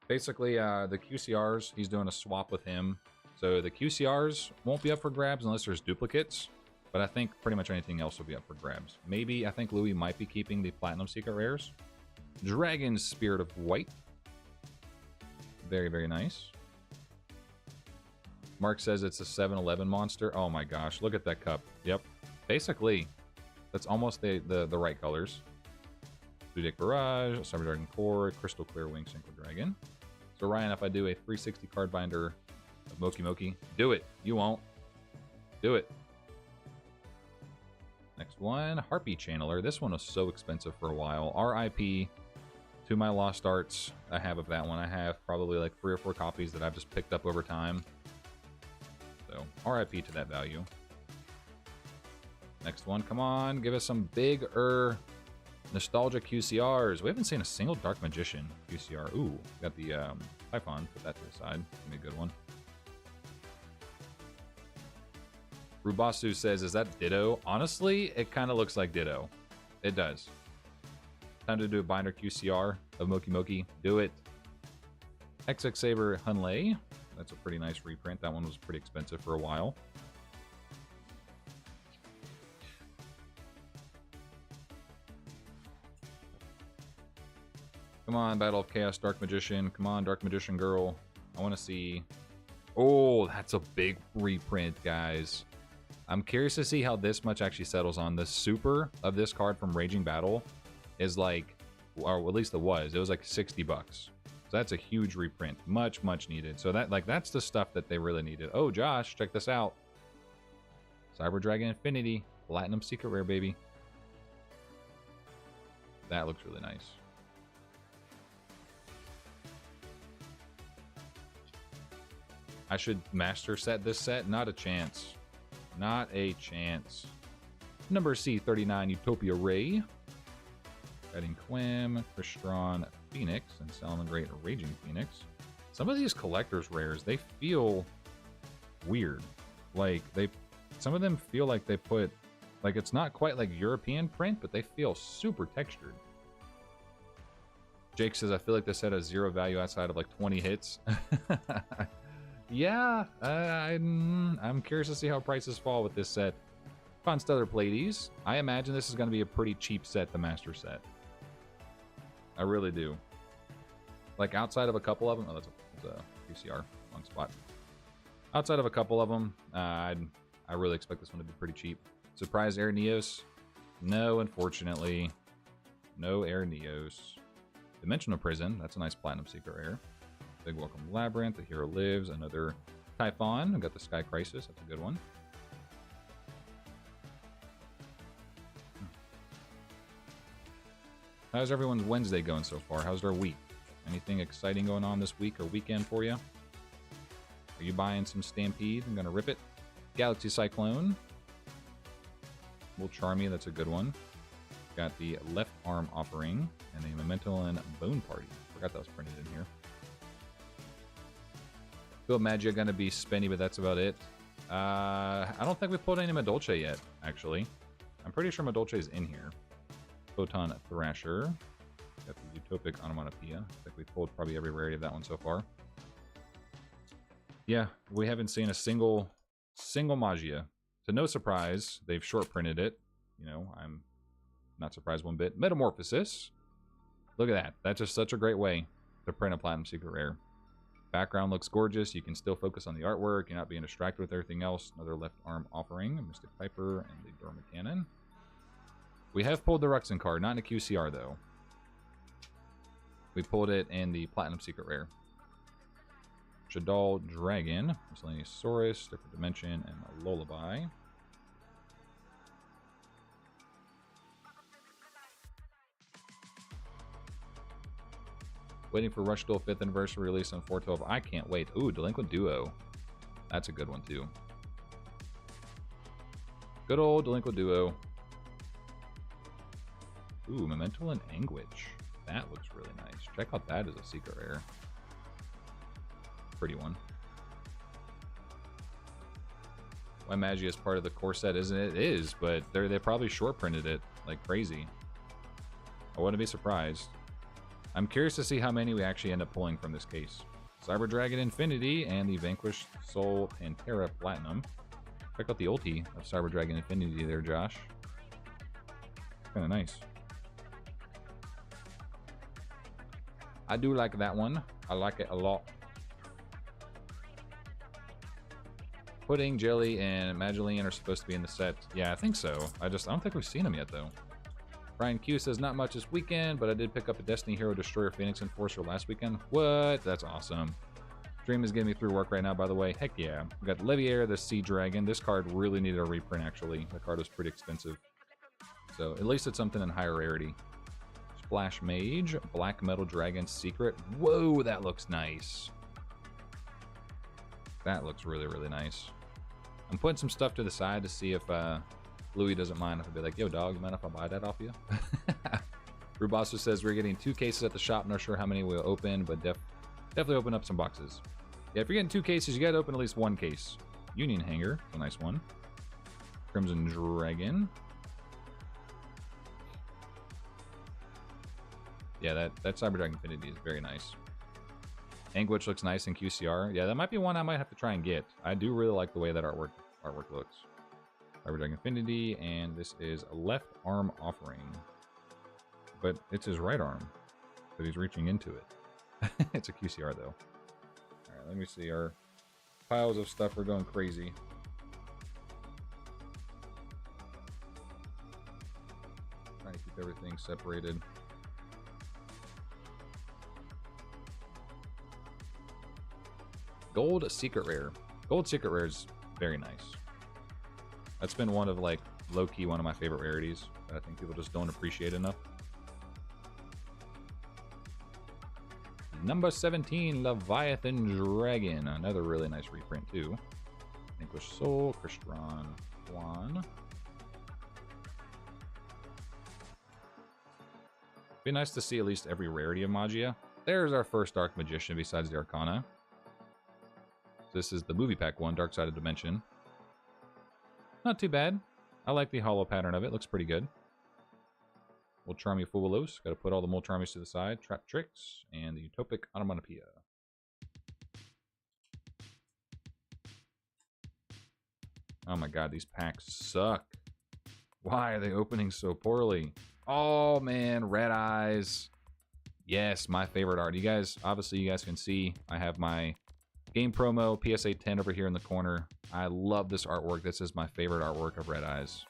basically the QCRs, he's doing a swap with him. So the QCRs won't be up for grabs unless there's duplicates, but I think pretty much anything else will be up for grabs. Maybe, I think Louis might be keeping the Platinum Secret Rares. Dragon Spirit of White. Very, very nice. Mark says it's a 7-Eleven monster. Oh my gosh, look at that cup. Yep. Basically, that's almost the right colors. Blue Dick Barrage, Cyber Dragon Core, Crystal Clear Wing Synchro Dragon. So Ryan, if I do a 360 card binder of Moki Moki, do it. You won't. Do it. Next one, Harpy Channeler. This one was so expensive for a while. RIP to my Lost Arts. I have of that one. I have probably like 3 or 4 copies that I've just picked up over time. So RIP to that value. Next one, come on, give us some big nostalgia QCRs. We haven't seen a single Dark Magician QCR. Ooh, got the Typhon. Put that to the side. Give me a good one. Rubasu says, is that Ditto? Honestly, it kind of looks like Ditto. It does. Time to do a binder QCR of Moki Moki. Do it. XX Saber Hunlei. That's a pretty nice reprint. That one was pretty expensive for a while. Come on, Battle of Chaos, Dark Magician. Come on, Dark Magician girl. I want to see... Oh, that's a big reprint, guys. I'm curious to see how this much actually settles on. The super of this card from Raging Battle is like... Or at least it was like 60 bucks. So that's a huge reprint. Much, much needed. So that's the stuff that they really needed. Oh, Josh, check this out. Cyber Dragon Infinity. Platinum Secret Rare, baby. That looks really nice. I should master set this set? Not a chance. Not a chance. Number C39, Utopia Ray. Guiding Quim, Crystron Phoenix, and Salmon Great Raging Phoenix. Some of these collector's rares, they feel weird. Like, some of them feel like they put... Like, it's not quite like European print, but they feel super textured. Jake says, I feel like this set has 0 value outside of like 20 hits. Yeah, I'm curious to see how prices fall with this set. Constellar Pleiades. I imagine this is going to be a pretty cheap set, the Master Set. I really do. Like, outside of a couple of them... Oh, that's a QCR. Wrong spot. Outside of a couple of them, I really expect this one to be pretty cheap. Surprise Air Neos? No, unfortunately. No Air Neos. Dimensional Prison. That's a nice Platinum Secret Rare. Big Welcome Labyrinth, The Hero Lives, another Typhon. I got the Sky Crisis, that's a good one. How's everyone's Wednesday going so far? How's their week? Anything exciting going on this week or weekend for you? Are you buying some Stampede? I'm gonna rip it. Galaxy Cyclone. Will Charmy, that's a good one. Got the Left Arm Offering and a Memento and Bone Party. Forgot that was printed in here. Feel Magia gonna be spenny, but that's about it. I don't think we pulled any Madolche yet, actually. I'm pretty sure Madolche is in here. Photon Thrasher. Got the Utopic Onomatopoeia. I think we pulled probably every rarity of that one so far. Yeah, we haven't seen a single Magia. To no surprise, they've short printed it. You know, I'm not surprised one bit. Metamorphosis. Look at that. That's just such a great way to print a Platinum Secret Rare. Background looks gorgeous. You can still focus on the artwork. You're not being distracted with everything else. Another Left Arm Offering, Mystic Piper, and the Dorma Cannon. We have pulled the Ruxin card, not in a QCR though. We pulled it in the Platinum Secret Rare. Shadal Dragon, Miscellaneous Saurus, Different Dimension, and a Lullaby. Waiting for Rush Duel 5th Anniversary release on 412. I can't wait. Ooh, Delinquent Duo. That's a good one, too. Good old Delinquent Duo. Ooh, Memento and Anguish. That looks really nice. Check out that as a secret rare. Pretty one. why Magia is part of the core set, isn't it? It is, but they probably short printed it like crazy. I wouldn't be surprised. I'm curious to see how many we actually end up pulling from this case. Cyber Dragon Infinity and the Vanquished Soul Pantera Platinum. Check out the ulti of Cyber Dragon Infinity there, Josh. Kind of nice. I do like that one. I like it a lot. Pudding, Jelly, and Mageline are supposed to be in the set. Yeah, I think so. I don't think we've seen them yet, though. Brian Q says, not much this weekend, but I did pick up a Destiny Hero Destroyer Phoenix Enforcer last weekend. What? That's awesome. Dream is getting me through work right now, by the way. Heck yeah. We got Leviair, the Sea Dragon. This card really needed a reprint, actually. The card was pretty expensive. So at least it's something in higher rarity. Splash Mage, Black Metal Dragon Secret. Whoa, that looks nice. That looks really, really nice. I'm putting some stuff to the side to see if Louis doesn't mind if I be like, yo, dog, you mind if I buy that off you? Rubasso says we're getting 2 cases at the shop. Not sure how many we'll open, but definitely open up some boxes. Yeah, if you're getting 2 cases, you got to open at least 1 case. Union Hanger, a nice one. Crimson Dragon. Yeah, that Cyber Dragon Infinity is very nice. Anguish looks nice in QCR. Yeah, that might be one I might have to try and get. I do really like the way that artwork looks. Cyber Dragon Infinity, and this is a left arm offering. But it's his right arm, but he's reaching into it. It's a QCR, though. All right, let me see. Our piles of stuff are going crazy. Trying to keep everything separated. Gold Secret Rare. Gold Secret Rare is very nice. That's been one of, like, low-key one of my favorite rarities that I think people just don't appreciate enough. Number 17, Leviathan Dragon. Another really nice reprint, too. Vanquished Soul, Crystron Juan. Be nice to see at least every rarity of Magia. There's our first Dark Magician besides the Arcana. This is the movie pack one, Dark Side of Dimension. Not too bad. I like the hollow pattern of it. Looks pretty good. Molcharmy Fubulos. Got to put all the Molcharmies to the side. Trap Tricks. And the Utopic Onomatopoeia. Oh my god, these packs suck. Why are they opening so poorly? Oh man, Red Eyes. Yes, my favorite art. You guys, obviously you guys can see I have my game promo PSA 10 over here in the corner. I love this artwork. This is my favorite artwork of Red Eyes.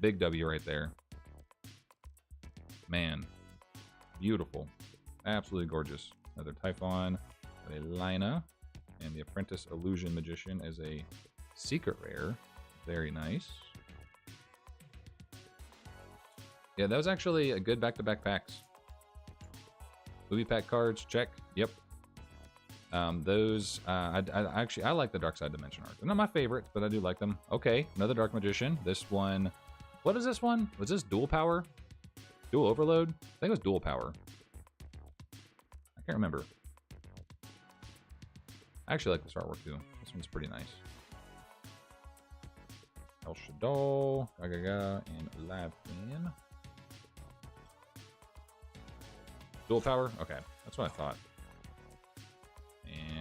Big W right there. Man, beautiful. Absolutely gorgeous. Another Typhon, a Lina, and the Apprentice Illusion Magician as a secret rare. Very nice. Yeah, that was actually a good back-to-back packs. Movie pack cards, check. Yep. Those, I like the Dark Side Dimension art. They're not my favorites, but I do like them. Okay, another Dark Magician. This one, what is this one? Was this dual power? Dual overload? I think it was dual power. I can't remember. I actually like this artwork too. This one's pretty nice. El Shaddai, Gagaga, and Lavin. Dual power? Okay, that's what I thought.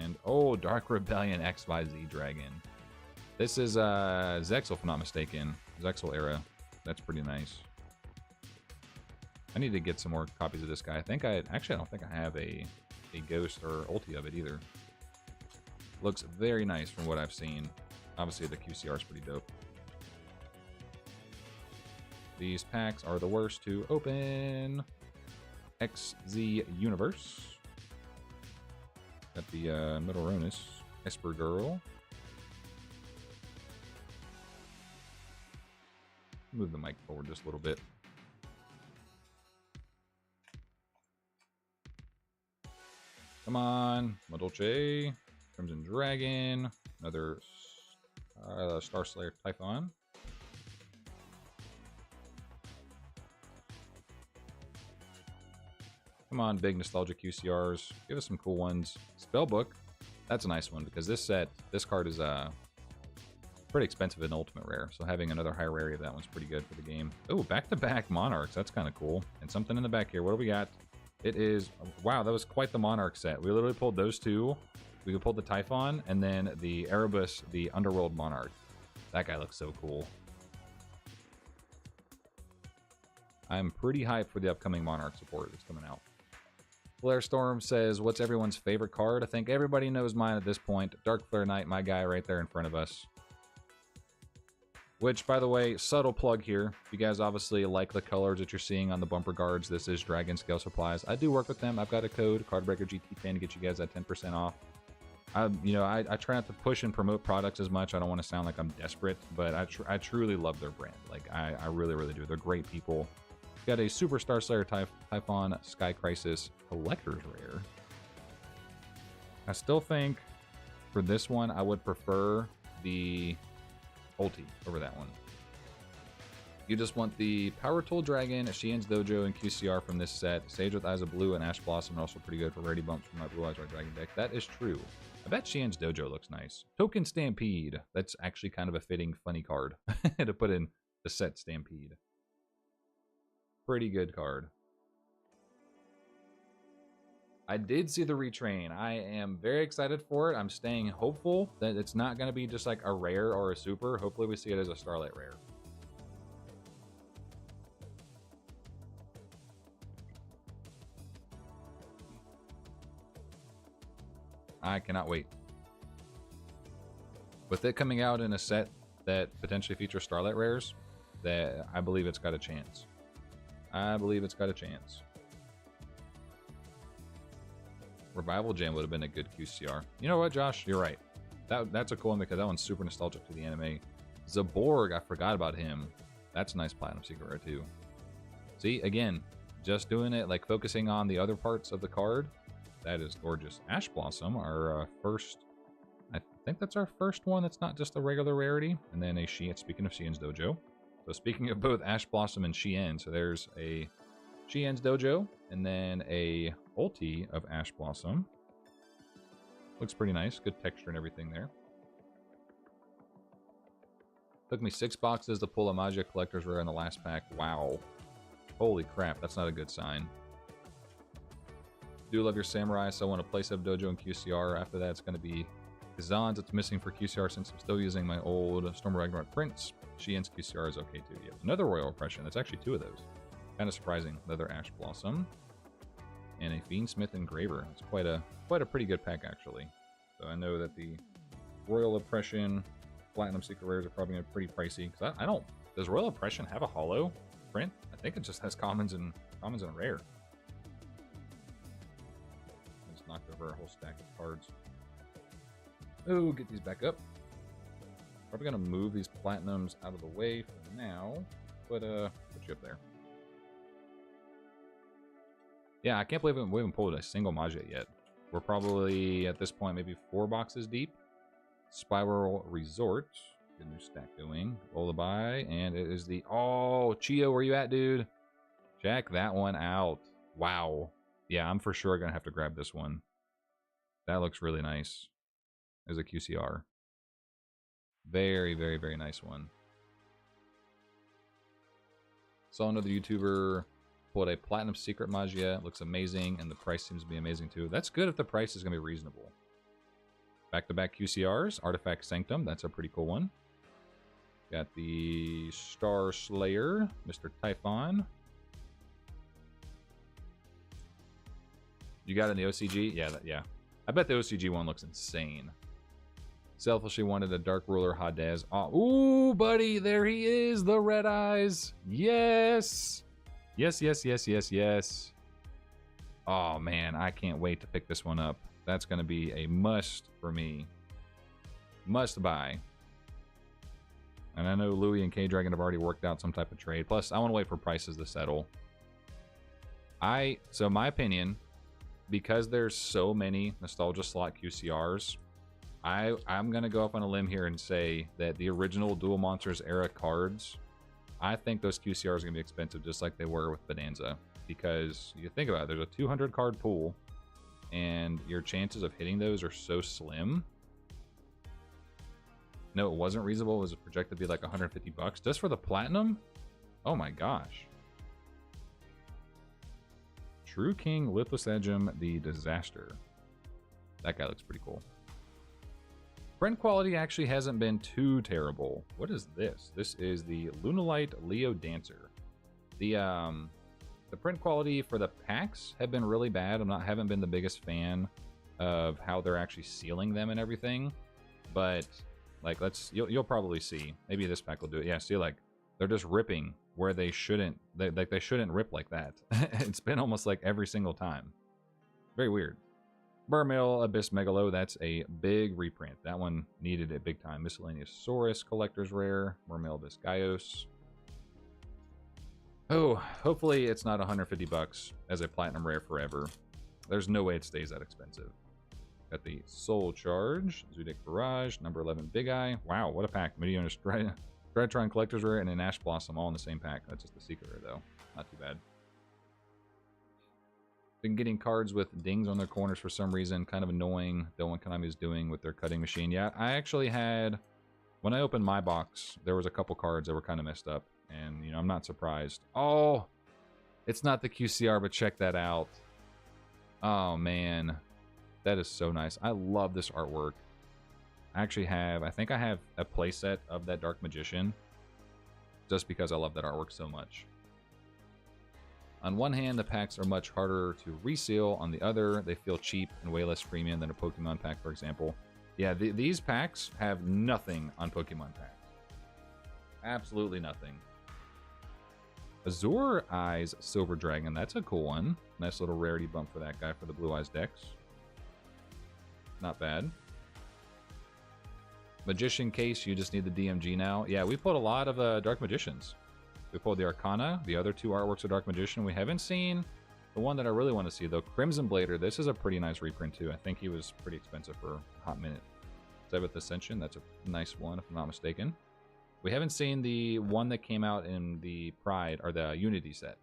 And, oh, Dark Rebellion XYZ Dragon. This is Zexal, if I'm not mistaken. Zexal era. That's pretty nice. I need to get some more copies of this guy. I don't think I have a ghost or ulti of it either. Looks very nice from what I've seen. Obviously, the QCR is pretty dope. These packs are the worst to open. XZ Universe. Got the Middleronus Esper Girl. Move the mic forward just a little bit. Come on, Madolche, Crimson Dragon, another Star Slayer Typhon. Come on, big nostalgic QCRs. Give us some cool ones. Spellbook, that's a nice one because this card is pretty pretty expensive in Ultimate Rare, so having another high rarity of that one's pretty good for the game. Oh, back-to-back Monarchs. That's kind of cool. And something in the back here. What do we got? It is... Wow, that was quite the Monarch set. We literally pulled those two. We pulled the Typhon, and then the Erebus, the Underworld Monarch. That guy looks so cool. I'm pretty hyped for the upcoming Monarch support that's coming out. Flare Storm says, what's everyone's favorite card? I think everybody knows mine at this point. Dark Flare Knight, my guy right there in front of us. Which, by the way, subtle plug here. You guys obviously like the colors that you're seeing on the bumper guards. This is Dragon Scale Supplies. I do work with them. I've got a code, CardBreakerGT10, to get you guys that 10% off. I try not to push and promote products as much. I don't want to sound like I'm desperate, but I truly love their brand. Like, I really, really do. They're great people. Got a Superstar Slayer Typhon Sky Crisis Collector's Rare. I still think for this one, I would prefer the ulti over that one. You just want the Power Tool Dragon, Shien's Dojo, and QCR from this set. Sage with Eyes of Blue and Ash Blossom are also pretty good for rarity bumps from my Blue Eyes Red Dragon deck. That is true. I bet Shien's Dojo looks nice. Token Stampede. That's actually kind of a fitting, funny card to put in the set Stampede. Pretty good card. I did see the retrain. I am very excited for it. I'm staying hopeful that it's not going to be just like a rare or a super. Hopefully we see it as a Starlight rare. I cannot wait. With it coming out in a set that potentially features Starlight rares, that I believe it's got a chance. I believe it's got a chance. Revival Gem would have been a good QCR. You know what, Josh? You're right. That's a cool one because that one's super nostalgic to the anime. Zaborg, I forgot about him. That's a nice Platinum Secret Rare too. See, again, just doing it, like focusing on the other parts of the card. That is gorgeous. Ash Blossom, our first... I think that's our first one that's not just a regular rarity. And then a Shien, speaking of Shien's Dojo. So speaking of both Ash Blossom and Shien, so there's a Shien's Dojo, and then a ulti of Ash Blossom. Looks pretty nice, good texture and everything there. Took me 6 boxes to pull a Magia Collector's Rare in the last pack. Wow. Holy crap, that's not a good sign. Do love your Samurai, so I want to place up Dojo and QCR. After that, it's going to be Kazan's. It's missing for QCR since I'm still using my old Storm Ragnarok Prince. Shien's QCR is okay too. Yeah, another Royal Oppression. That's actually 2 of those. Kind of surprising. Another Ash Blossom. And a Fiendsmith Engraver. It's quite a pretty good pack actually. So I know that the Royal Oppression Platinum Secret Rares are probably going to be pretty pricey. Because I don't... Does Royal Oppression have a holo print? I think it just has commons and rare. I just knocked over a whole stack of cards. Oh, get these back up. Probably going to move these platinums out of the way for now, but put you up there. Yeah, I can't believe we haven't pulled a single Magia yet. We're probably, at this point, maybe 4 boxes deep. Spiral Resort. Get a new stack going. Lullaby, and it is the... Oh, Chio, where you at, dude? Check that one out. Wow. Yeah, I'm for sure going to have to grab this one. That looks really nice. As a QCR. Very, very, very nice one. Saw another YouTuber pulled a Platinum Secret Magia. Looks amazing, and the price seems to be amazing too. That's good if the price is going to be reasonable. Back-to-back QCRs. Artifact Sanctum. That's a pretty cool one. Got the Star Slayer. Mr. Typhon. You got it in the OCG? Yeah, yeah. I bet the OCG one looks insane. Selfishly wanted a Dark Ruler Hadez. Oh, ooh, buddy, there he is, the red eyes. Yes. Yes, yes, yes, yes, yes. Oh, man, I can't wait to pick this one up. That's going to be a must for me. Must buy. And I know Louie and K-Dragon have already worked out some type of trade. Plus, I want to wait for prices to settle. So my opinion, because there's so many Nostalgia Slot QCRs, I'm going to go up on a limb here and say that the original Duel Monsters era cards, I think those QCRs are going to be expensive just like they were with Bonanza. Because you think about it, there's a 200 card pool, and your chances of hitting those are so slim. No, it wasn't reasonable. It was projected to be like 150 bucks just for the platinum. Oh my gosh. True King Lithosegem the Disaster. That guy looks pretty cool. Print quality actually hasn't been too terrible. What is this? This is the Lunalite Leo Dancer. The print quality for the packs have been really bad. Haven't been the biggest fan of how they're actually sealing them and everything. But like, you'll probably see. Maybe this pack will do it. Yeah, see, like they're just ripping where they shouldn't. They shouldn't rip like that. It's been almost like every single time. Very weird. Burmill Abyss Megalo, that's a big reprint. That one needed it big time. Miscellaneous Saurus Collector's Rare. Burmill Abyss Gaios. Oh, hopefully it's not 150 bucks as a Platinum Rare forever. There's no way it stays that expensive. Got the Soul Charge, Zodiac Barrage, number 11 Big Eye. Wow, what a pack. Meteor Dreadtron Collector's Rare and an Ash Blossom all in the same pack. That's just the secret rare though. Not too bad. Been getting cards with dings on their corners for some reason. Kind of annoying. The one Konami is doing with their cutting machine. Yeah, I actually had... When I opened my box, there was a couple cards that were kind of messed up. And, you know, I'm not surprised. Oh! It's not the QCR, but check that out. Oh, man. That is so nice. I love this artwork. I actually have... I think I have a playset of that Dark Magician. Just because I love that artwork so much. On one hand, the packs are much harder to reseal. On the other, they feel cheap and way less premium than a Pokemon pack, for example. Yeah, these packs have nothing on Pokemon packs. Absolutely nothing. Azure Eyes Silver Dragon. That's a cool one. Nice little rarity bump for that guy for the Blue Eyes decks. Not bad. Magician case, you just need the DMG now. Yeah, we pulled a lot of Dark Magicians. We pulled the Arcana, the other two artworks of Dark Magician. We haven't seen the one that I really want to see, though. Crimson Blader. This is a pretty nice reprint, too. I think he was pretty expensive for a hot minute. Seventh Ascension. That's a nice one, if I'm not mistaken. We haven't seen the one that came out in the Pride, or the Unity set.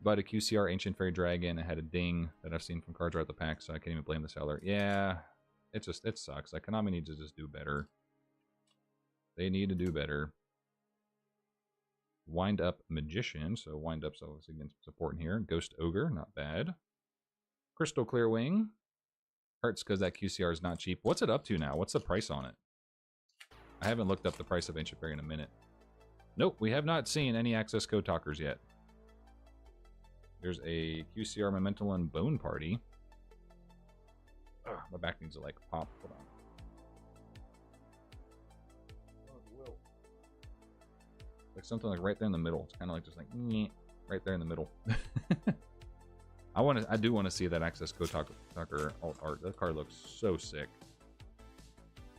But a QCR Ancient Fairy Dragon. It had a ding that I've seen from cards right at the pack, so I can't even blame the seller. Yeah, it sucks. Like, Konami needs to just do better. They need to do better. Wind Up Magician, so Wind Up's obviously against support in here. Ghost Ogre, not bad. Crystal Clear Wing. Hurts because that QCR is not cheap. What's it up to now? What's the price on it? I haven't looked up the price of Ancient Fairy in a minute. Nope, we have not seen any access code talkers yet. There's a QCR Memento and Bone Party. Ugh, my back needs to like pop. Hold on. Like something like right there in the middle. It's kind of like just like right there in the middle. I do want to see that access code talker alt art. That card looks so sick.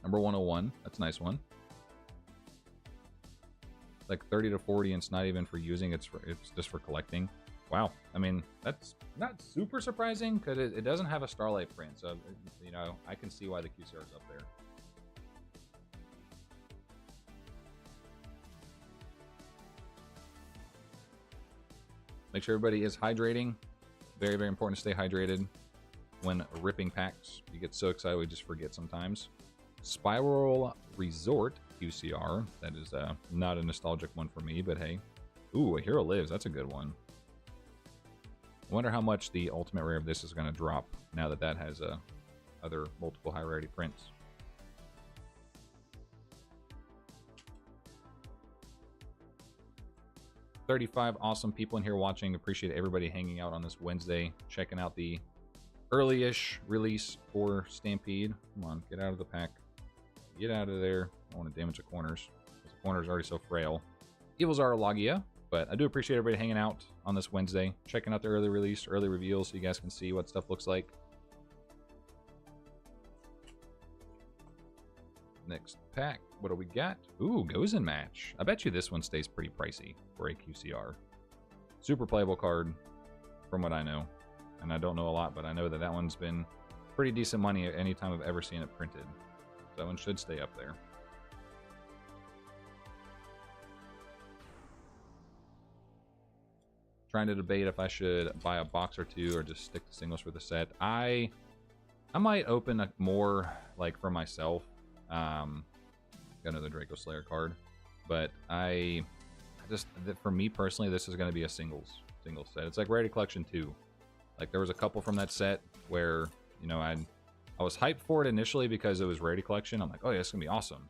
Number 101. That's a nice one. Like 30 to 40, and it's not even for using. It's just for collecting. Wow. I mean, that's not super surprising because it doesn't have a Starlight print. So you know, I can see why the QCR is up there. Make sure everybody is hydrating. Very, very important to stay hydrated when ripping packs. You get so excited we just forget sometimes. Spiral Resort QCR. That is not a nostalgic one for me, but hey. Ooh, A Hero Lives. That's a good one. I wonder how much the ultimate rare of this is going to drop now that that has other multiple high rarity prints. $35 awesome people in here watching. Appreciate everybody hanging out on this Wednesday, checking out the early-ish release for Stampede. Come on, get out of the pack. Get out of there. I don't want to damage the corners. The corners are already so frail. Evil's Logia, but I do appreciate everybody hanging out on this Wednesday, checking out the early release, early reveals, so you guys can see what stuff looks like. Next pack. What do we got? Ooh, Gozen Match. I bet you this one stays pretty pricey for a QCR. Super playable card, from what I know. And I don't know a lot, but I know that that one's been pretty decent money anytime I've ever seen it printed. So that one should stay up there. Trying to debate if I should buy a box or two or just stick to singles for the set. I might open more like for myself. Got another Draco Slayer card. But for me personally, this is going to be a singles set. It's like Rarity Collection 2. Like, there was a couple from that set where, you know, I was hyped for it initially because it was Rarity Collection. I'm like, oh yeah, it's going to be awesome.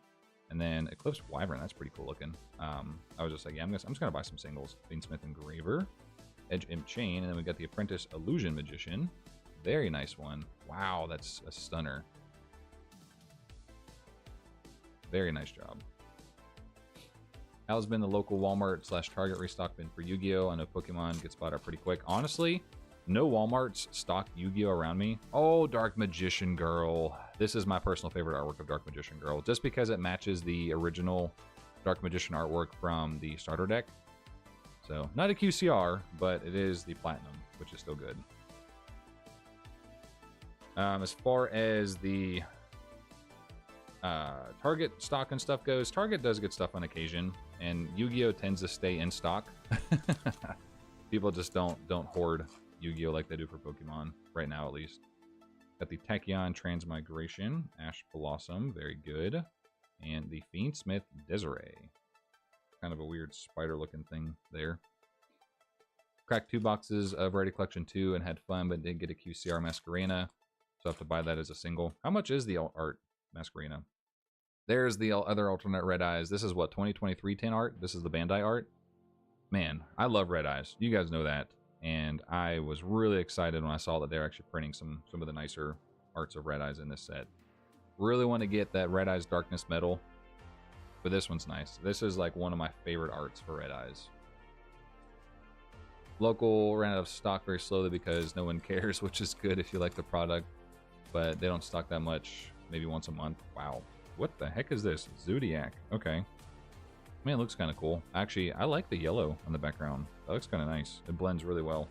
And then Eclipse Wyvern, that's pretty cool looking. I was just like, yeah, I'm just going to buy some singles. Fiendsmith Engraver, Edge Imp Chain, and then we got the Apprentice Illusion Magician. Very nice one. Wow, that's a stunner. Very nice job. How's been the local Walmart / Target restock been for Yu-Gi-Oh? I know Pokemon gets bought up pretty quick. Honestly, no Walmarts stock Yu-Gi-Oh around me. Oh, Dark Magician Girl. This is my personal favorite artwork of Dark Magician Girl, just because it matches the original Dark Magician artwork from the starter deck. So, not a QCR, but it is the Platinum, which is still good. As far as the Target stock and stuff goes, Target does get stuff on occasion, and Yu-Gi-Oh tends to stay in stock. People just don't hoard Yu-Gi-Oh like they do for Pokemon right now, at least. Got the Tachyon Transmigration, Ash Blossom, very good, and the Fiendsmith Desiree. Kind of a weird spider-looking thing there. Cracked 2 boxes of Rarity Collection 2 and had fun, but did get a QCR Masquerena, so I have to buy that as a single. How much is the art Masquerena? There's the other alternate Red Eyes. This is what, 2023 tin art? This is the Bandai art. Man, I love Red Eyes. You guys know that. And I was really excited when I saw that they're actually printing some of the nicer arts of Red Eyes in this set. Really want to get that Red Eyes Darkness Metal, but this one's nice. This is like one of my favorite arts for Red Eyes. Local ran out of stock very slowly because no one cares, which is good if you like the product, but they don't stock that much, maybe once a month. Wow. What the heck is this? Zodiac. Okay. Man, it looks kind of cool. Actually, I like the yellow on the background. That looks kind of nice. It blends really well.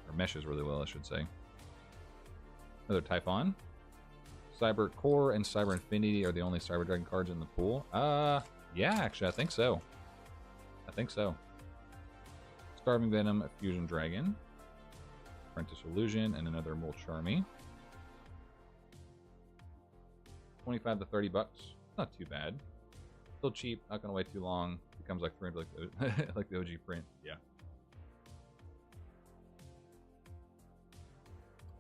Or meshes really well, I should say. Another Typhon. Cyber Core and Cyber Infinity are the only Cyber Dragon cards in the pool. Yeah, actually, I think so. I think so. Starving Venom, Fusion Dragon. Apprentice Illusion, and another Molcharmy. 25 to 30 bucks. Not too bad. Still cheap, not gonna wait too long. Becomes like 300 like the OG print. Yeah.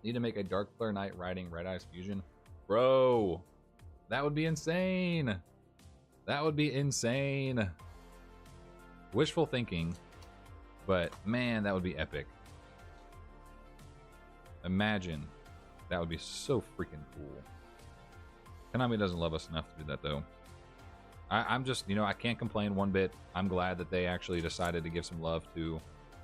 Need to make a Dark Flare Knight riding Red Eyes Fusion. Bro, that would be insane. That would be insane. Wishful thinking, but man, that would be epic. Imagine. That would be so freaking cool. Konami doesn't love us enough to do that, though. I'm just, you know, I can't complain one bit. I'm glad that they actually decided to give some love to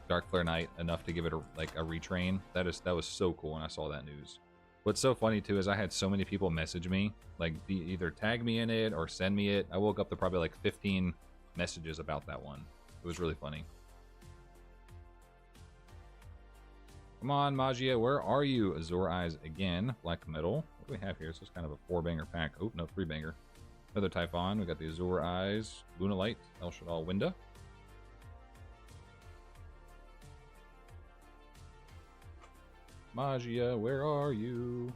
Dark Flare Knight enough to give it a retrain. That was so cool when I saw that news. What's so funny too is I had so many people message me, like either tag me in it or send me it. I woke up to probably like 15 messages about that one. It was really funny. Come on, Magia, where are you? Azure Eyes again. Black Metal. What do we have here? This is kind of a 4-banger pack. Oh, no, 3-banger. Another Typhon. We got the Azure Eyes, Lunalight, El Shaddai Winda. Magia, where are you?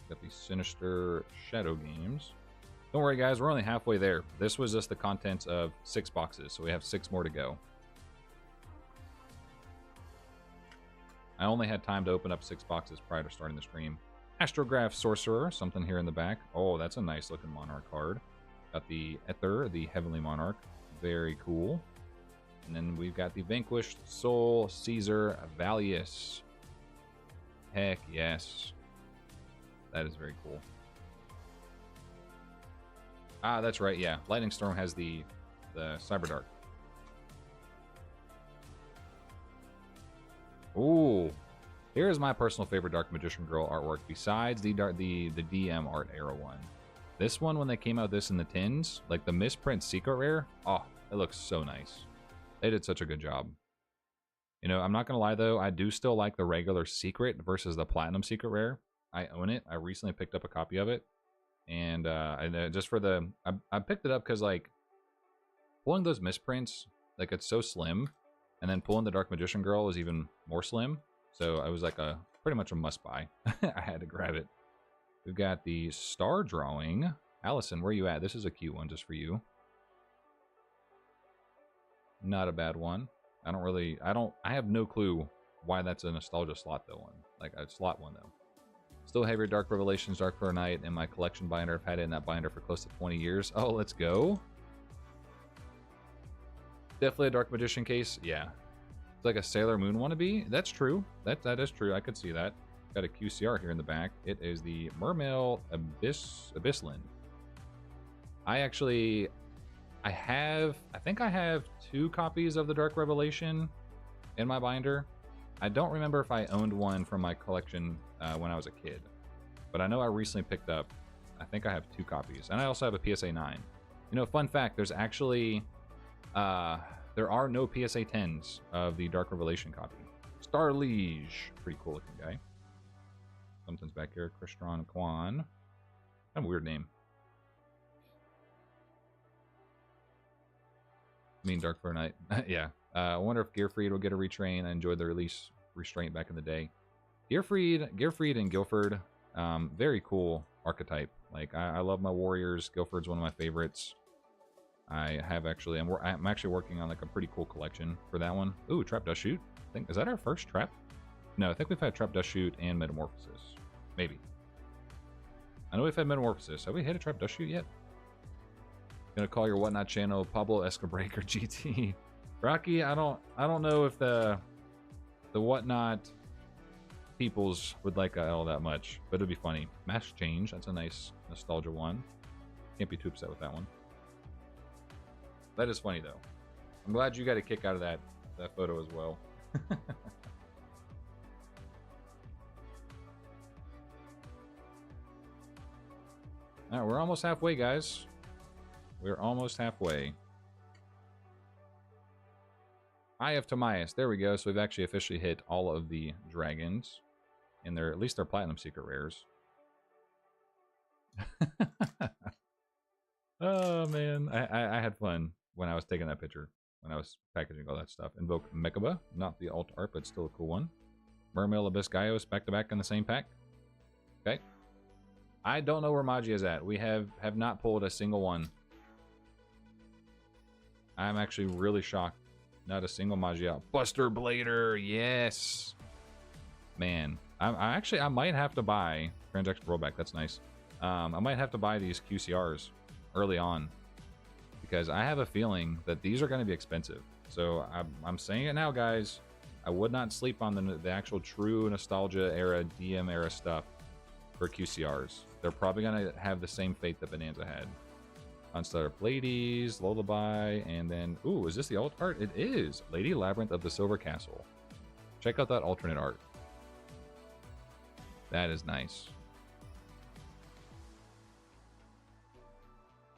Got the Sinister Shadow Games. Don't worry, guys. We're only halfway there. This was just the contents of 6 boxes, so we have 6 more to go. I only had time to open up 6 boxes prior to starting the stream. Astrograph Sorcerer, something here in the back. Oh, that's a nice looking Monarch card. Got the Ether, the Heavenly Monarch. Very cool. And then we've got the Vanquished Soul, Caesar, Valius. Heck yes. That is very cool. Ah, that's right, yeah. Lightning Storm has the Cyberdark. Ooh. Here's my personal favorite Dark Magician Girl artwork besides the DM Art Era one. This one, when they came out this in the tins, like the misprint Secret Rare, oh, it looks so nice. They did such a good job. You know, I'm not gonna lie though, I do still like the regular Secret versus the Platinum Secret Rare. I own it. I recently picked up a copy of it, and just for the, I picked it up because like pulling those misprints, like it's so slim, and then pulling the Dark Magician Girl is even more slim. So I was like pretty much a must buy. I had to grab it. We've got the Star Drawing, Allison, where you at? This is a cute one just for you. Not a bad one. I have no clue why that's a nostalgia slot though one. Like a slot one though. Still have your Dark Revelations, Dark for a Night in my collection binder. I've had it in that binder for close to 20 years. Oh, let's go. Definitely a Dark Magician case. Yeah. It's like a Sailor Moon wannabe. That's true. That is true. I could see that. Got a QCR here in the back. It is the Mermail Abyssland. I think I have 2 copies of the Dark Revelation in my binder. I don't remember if I owned one from my collection when I was a kid, but I know I recently picked up, I think I have 2 copies, and I also have a PSA 9. You know, fun fact, there's actually, there are no PSA 10s of the Dark Revelation copy. Star Liege, pretty cool looking guy. Something's back here, Christian Kwan. Kind of a weird name. I mean, Dark for a Night. Yeah. I wonder if Gearfried will get a retrain. I enjoyed the release restraint back in the day. Gearfried and Guilford, very cool archetype. Like I love my warriors. Guilford's one of my favorites. I'm actually working on like a pretty cool collection for that one. Ooh, Trap Dust Shoot. Is that our first trap? No, I think we've had Trap Dust Shoot and Metamorphosis. Maybe. I know we've had Metamorphosis. Have we hit a Trap Dust Shoot yet? Gonna call your Whatnot channel Pablo CardBreakerGT. Rocky, I don't know if the Whatnot peoples would like all that much, but it'd be funny. Mask Change, that's a nice nostalgia one. Can't be too upset with that one. That is funny though. I'm glad you got a kick out of that photo as well. All right, we're almost halfway, guys. We're almost halfway. Eye of Timaeus. There we go. So we've actually officially hit all of the dragons. And at least they're platinum secret rares. Oh, man. I had fun when I was taking that picture. When I was packaging all that stuff. Invoke Mechaba. Not the alt art, but still a cool one. Mermail Abyss Gaios back-to-back in the same pack. Okay. I don't know where Magi is at. We have not pulled a single one. I'm actually really shocked. Not a single Magi out. Buster Blader, yes. Man, I might have to buy transaction rollback. That's nice. I might have to buy these QCRs early on because I have a feeling that these are going to be expensive. So I'm saying it now, guys. I would not sleep on the actual true nostalgia era, DM era stuff for QCRs. They're probably going to have the same fate that Bonanza had. Unstutter Ladies, Lullaby, and then, ooh, is this the alt art? It is. Lady Labyrinth of the Silver Castle. Check out that alternate art. That is nice.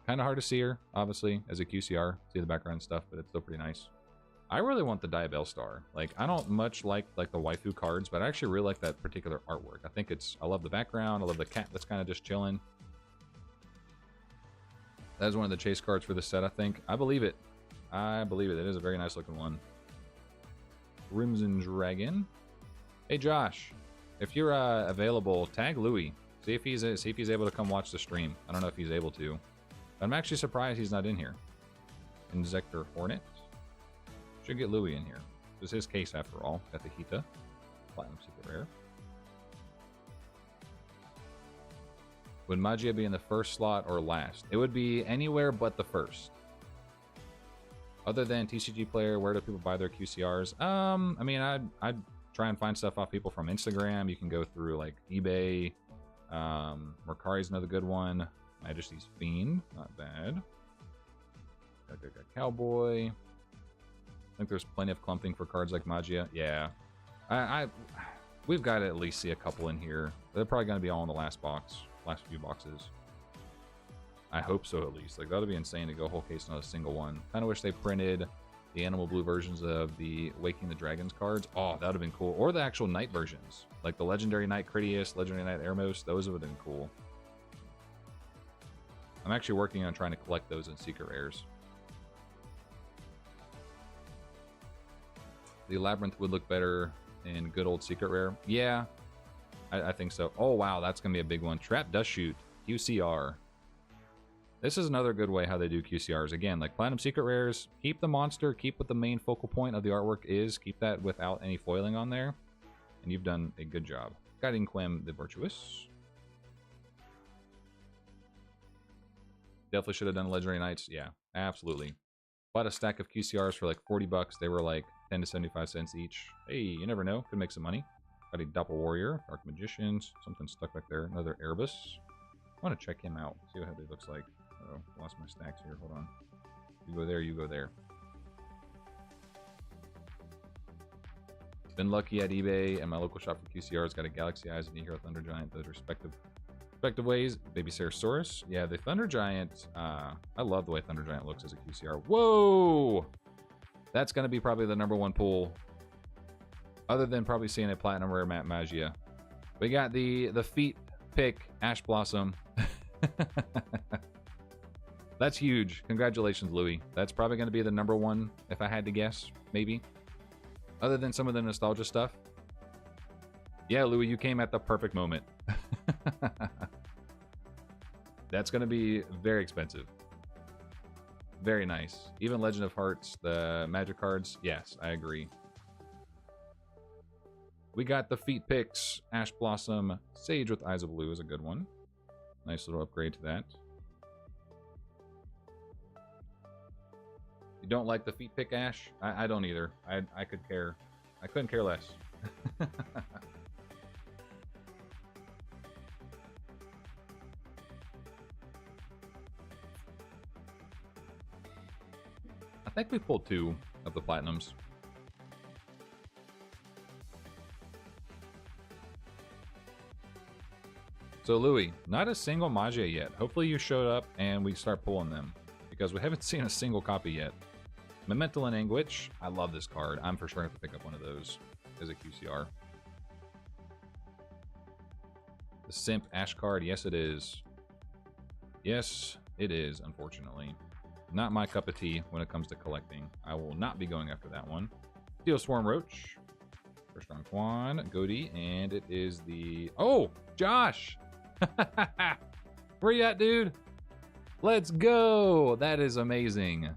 Kind of hard to see her, obviously, as a QCR. See the background and stuff, but it's still pretty nice. I really want the Diabell Star. Like, I don't much like the waifu cards, but I actually really like that particular artwork. I love the background. I love the cat that's kind of just chilling. That is one of the chase cards for this set, I think. I believe it. I believe it. It is a very nice looking one. Crimson Dragon. Hey, Josh. If you're available, tag Louie. See if he's able to come watch the stream. I don't know if he's able to. I'm actually surprised he's not in here. Inzector Hornet. Should get Louie in here. This is his case after all. Got the Hita. Platinum Secret Rare. Would Magia be in the first slot or last? It would be anywhere but the first. Other than TCG Player, where do people buy their QCRs? I mean, I'd try and find stuff off people from Instagram. You can go through like eBay. Mercari's another good one. Majesty's Fiend, not bad. Got Cowboy. I think there's plenty of clumping for cards like Magia. Yeah, we've got to at least see a couple in here. They're probably going to be all in the last few boxes. I hope so, at least. Like, that would be insane to go whole case on a single one. Kind of wish they printed the Animal Blue versions of the Waking the Dragons cards. Oh, that would have been cool. Or the actual Knight versions. Like the Legendary Knight Critias, Legendary Knight Eremos. Those would have been cool. I'm actually working on trying to collect those in Secret Rares. The Labyrinth would look better in good old Secret Rare. Yeah, I think so. Oh, wow, that's going to be a big one. Trap Dust Shoot, QCR. This is another good way how they do QCRs. Again, like Platinum Secret Rares, keep the monster, keep what the main focal point of the artwork is, keep that without any foiling on there, and you've done a good job. Guiding Quim the Virtuous. Definitely should have done Legendary Knights. Yeah, absolutely. Bought a stack of QCRs for like 40 bucks. They were like 10 to 75 cents each. Hey, you never know. Could make some money. Got a Doppel Warrior, Dark Magicians, something stuck back there. Another Erebus. I want to check him out. See how he looks like. Oh, lost my stacks here. Hold on. You go there, you go there. Been lucky at eBay and my local shop for QCRs. Got a Galaxy Eyes and a Hero Thunder Giant. Those respective ways. Baby Ceratosaurus. Yeah, the Thunder Giant. I love the way Thunder Giant looks as a QCR. Whoa! That's going to be probably the #1 pull. Other than probably seeing a Platinum Rare Matte Magia. We got the feet pick Ash Blossom. That's huge. Congratulations, Louis. That's probably going to be the #1 if I had to guess, maybe. Other than some of the nostalgia stuff. Yeah, Louis, you came at the perfect moment. That's going to be very expensive. Very nice. Even Legend of Hearts, the magic cards. Yes, I agree. We got the feet picks. Ash Blossom. Sage with Eyes of Blue is a good one. Nice little upgrade to that. You don't like the feet pick, Ash? I don't either. I could care. I couldn't care less. I think we pulled 2 of the Platinums. So Louis, not a single Magia yet. Hopefully you showed up and we start pulling them, because we haven't seen a single copy yet. Memento and Anguish. I love this card. I'm for sure going to pick up one of those as a QCR. The Simp Ash card. Yes, it is. Yes, it is, unfortunately. Not my cup of tea when it comes to collecting. I will not be going after that one. Steel Swarm Roach. First on Quan, Goaty, and it is the... Oh, Josh! Where you at, dude? Let's go! That is amazing.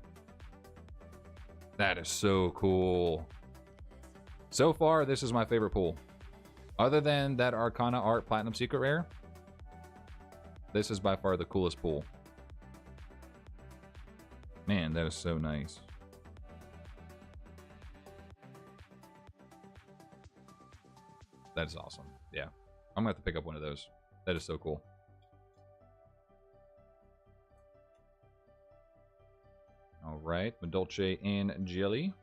That is so cool. So far, this is my favorite pull. Other than that Arcana Art Platinum Secret Rare, this is by far the coolest pull. Man, that is so nice. That is awesome. Yeah. I'm going to have to pick up one of those. That is so cool. All right. Madolce and Jelly.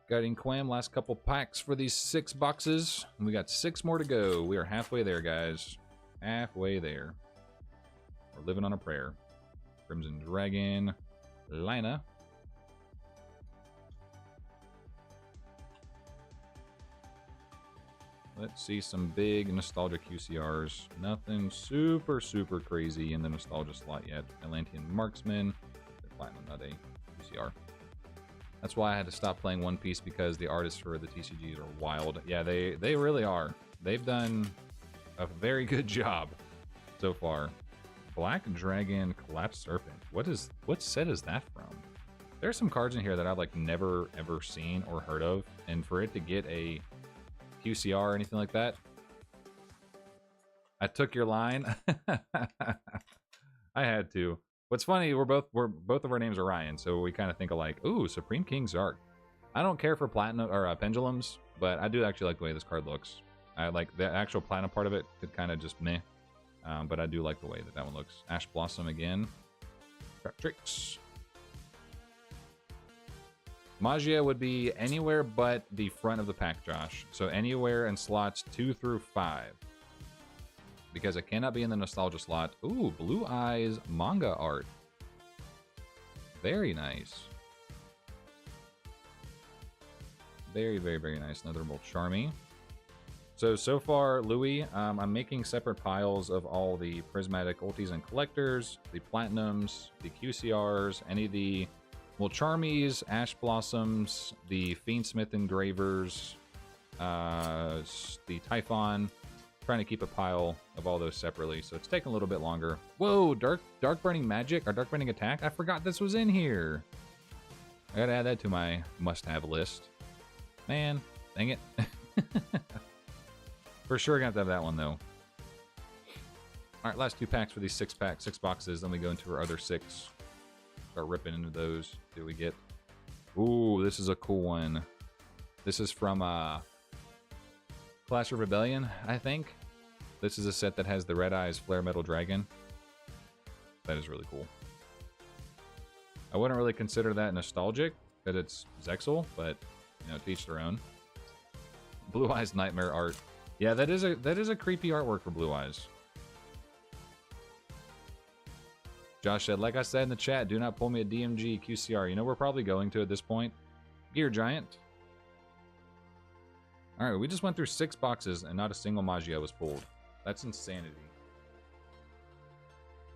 Guiding Quam. Last couple packs for these 6 boxes. And we got 6 more to go. We are halfway there, guys. Halfway there. We're living on a prayer. Crimson Dragon. Lina. Let's see some big nostalgia QCRs. Nothing super, super crazy in the nostalgia slot yet. Atlantean Marksman. They're Platinum, not a QCR. That's why I had to stop playing One Piece, because the artists for the TCGs are wild. Yeah, they really are. They've done a very good job so far. Black Dragon Collapsed Serpent. What set is that from? There's some cards in here that I've like never ever seen or heard of, and for it to get a QCR or anything like that, I took your line. I had to. What's funny, we're both of our names are Ryan, so we kind of think alike. Ooh, Supreme King Zark. I don't care for platinum or pendulums, but I do actually like the way this card looks. I like the actual platinum part of it. Could kind of just meh, but I do like the way that one looks. Ash Blossom again. Trap Tricks. Magia would be anywhere but the front of the pack, Josh. So anywhere in slots 2 through 5. Because it cannot be in the nostalgia slot. Ooh, Blue Eyes manga art. Very nice. Very, very, very nice. Another little Charmy. So far, Louis, I'm making separate piles of all the prismatic ultis and collectors, the platinums, the QCRs, any of the Charmies, Ash Blossoms, the Fiendsmith engravers, the Typhon, trying to keep a pile of all those separately, so it's taking a little bit longer. Whoa, dark burning magic, or dark burning attack? I forgot this was in here. I gotta add that to my must-have list. Man, dang it. For sure gonna have to have that one, though. Alright, last 2 packs for these 6 boxes, then we go into our other 6. Start ripping into those, see what we get. Ooh, this is a cool one. This is from Clash of Rebellion, I think. This is a set that has the Red Eyes Flare Metal Dragon. That is really cool. I wouldn't really consider that nostalgic, that it's Zexal, but, you know, to each their own. Blue Eyes Nightmare art. Yeah, that is a creepy artwork for Blue Eyes. Josh said, like I said in the chat, do not pull me a DMG QCR. You know we're probably going to at this point. Gear Giant. Alright, we just went through 6 boxes and not a single Magia was pulled. That's insanity.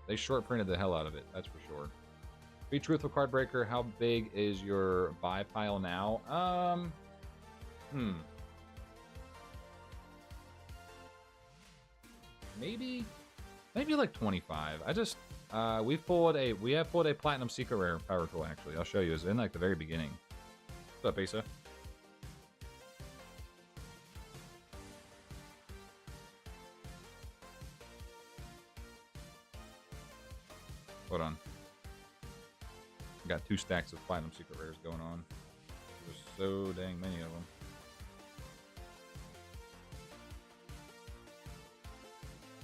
They short printed the hell out of it, that's for sure. Be truthful, Card Breaker, how big is your buy pile now? Maybe like 25. We have pulled a Platinum Secret Rare Power Tool, actually. I'll show you. It's in like the very beginning. What's up, Asa? Hold on. I got 2 stacks of Platinum Secret Rares going on. There's so dang many of them.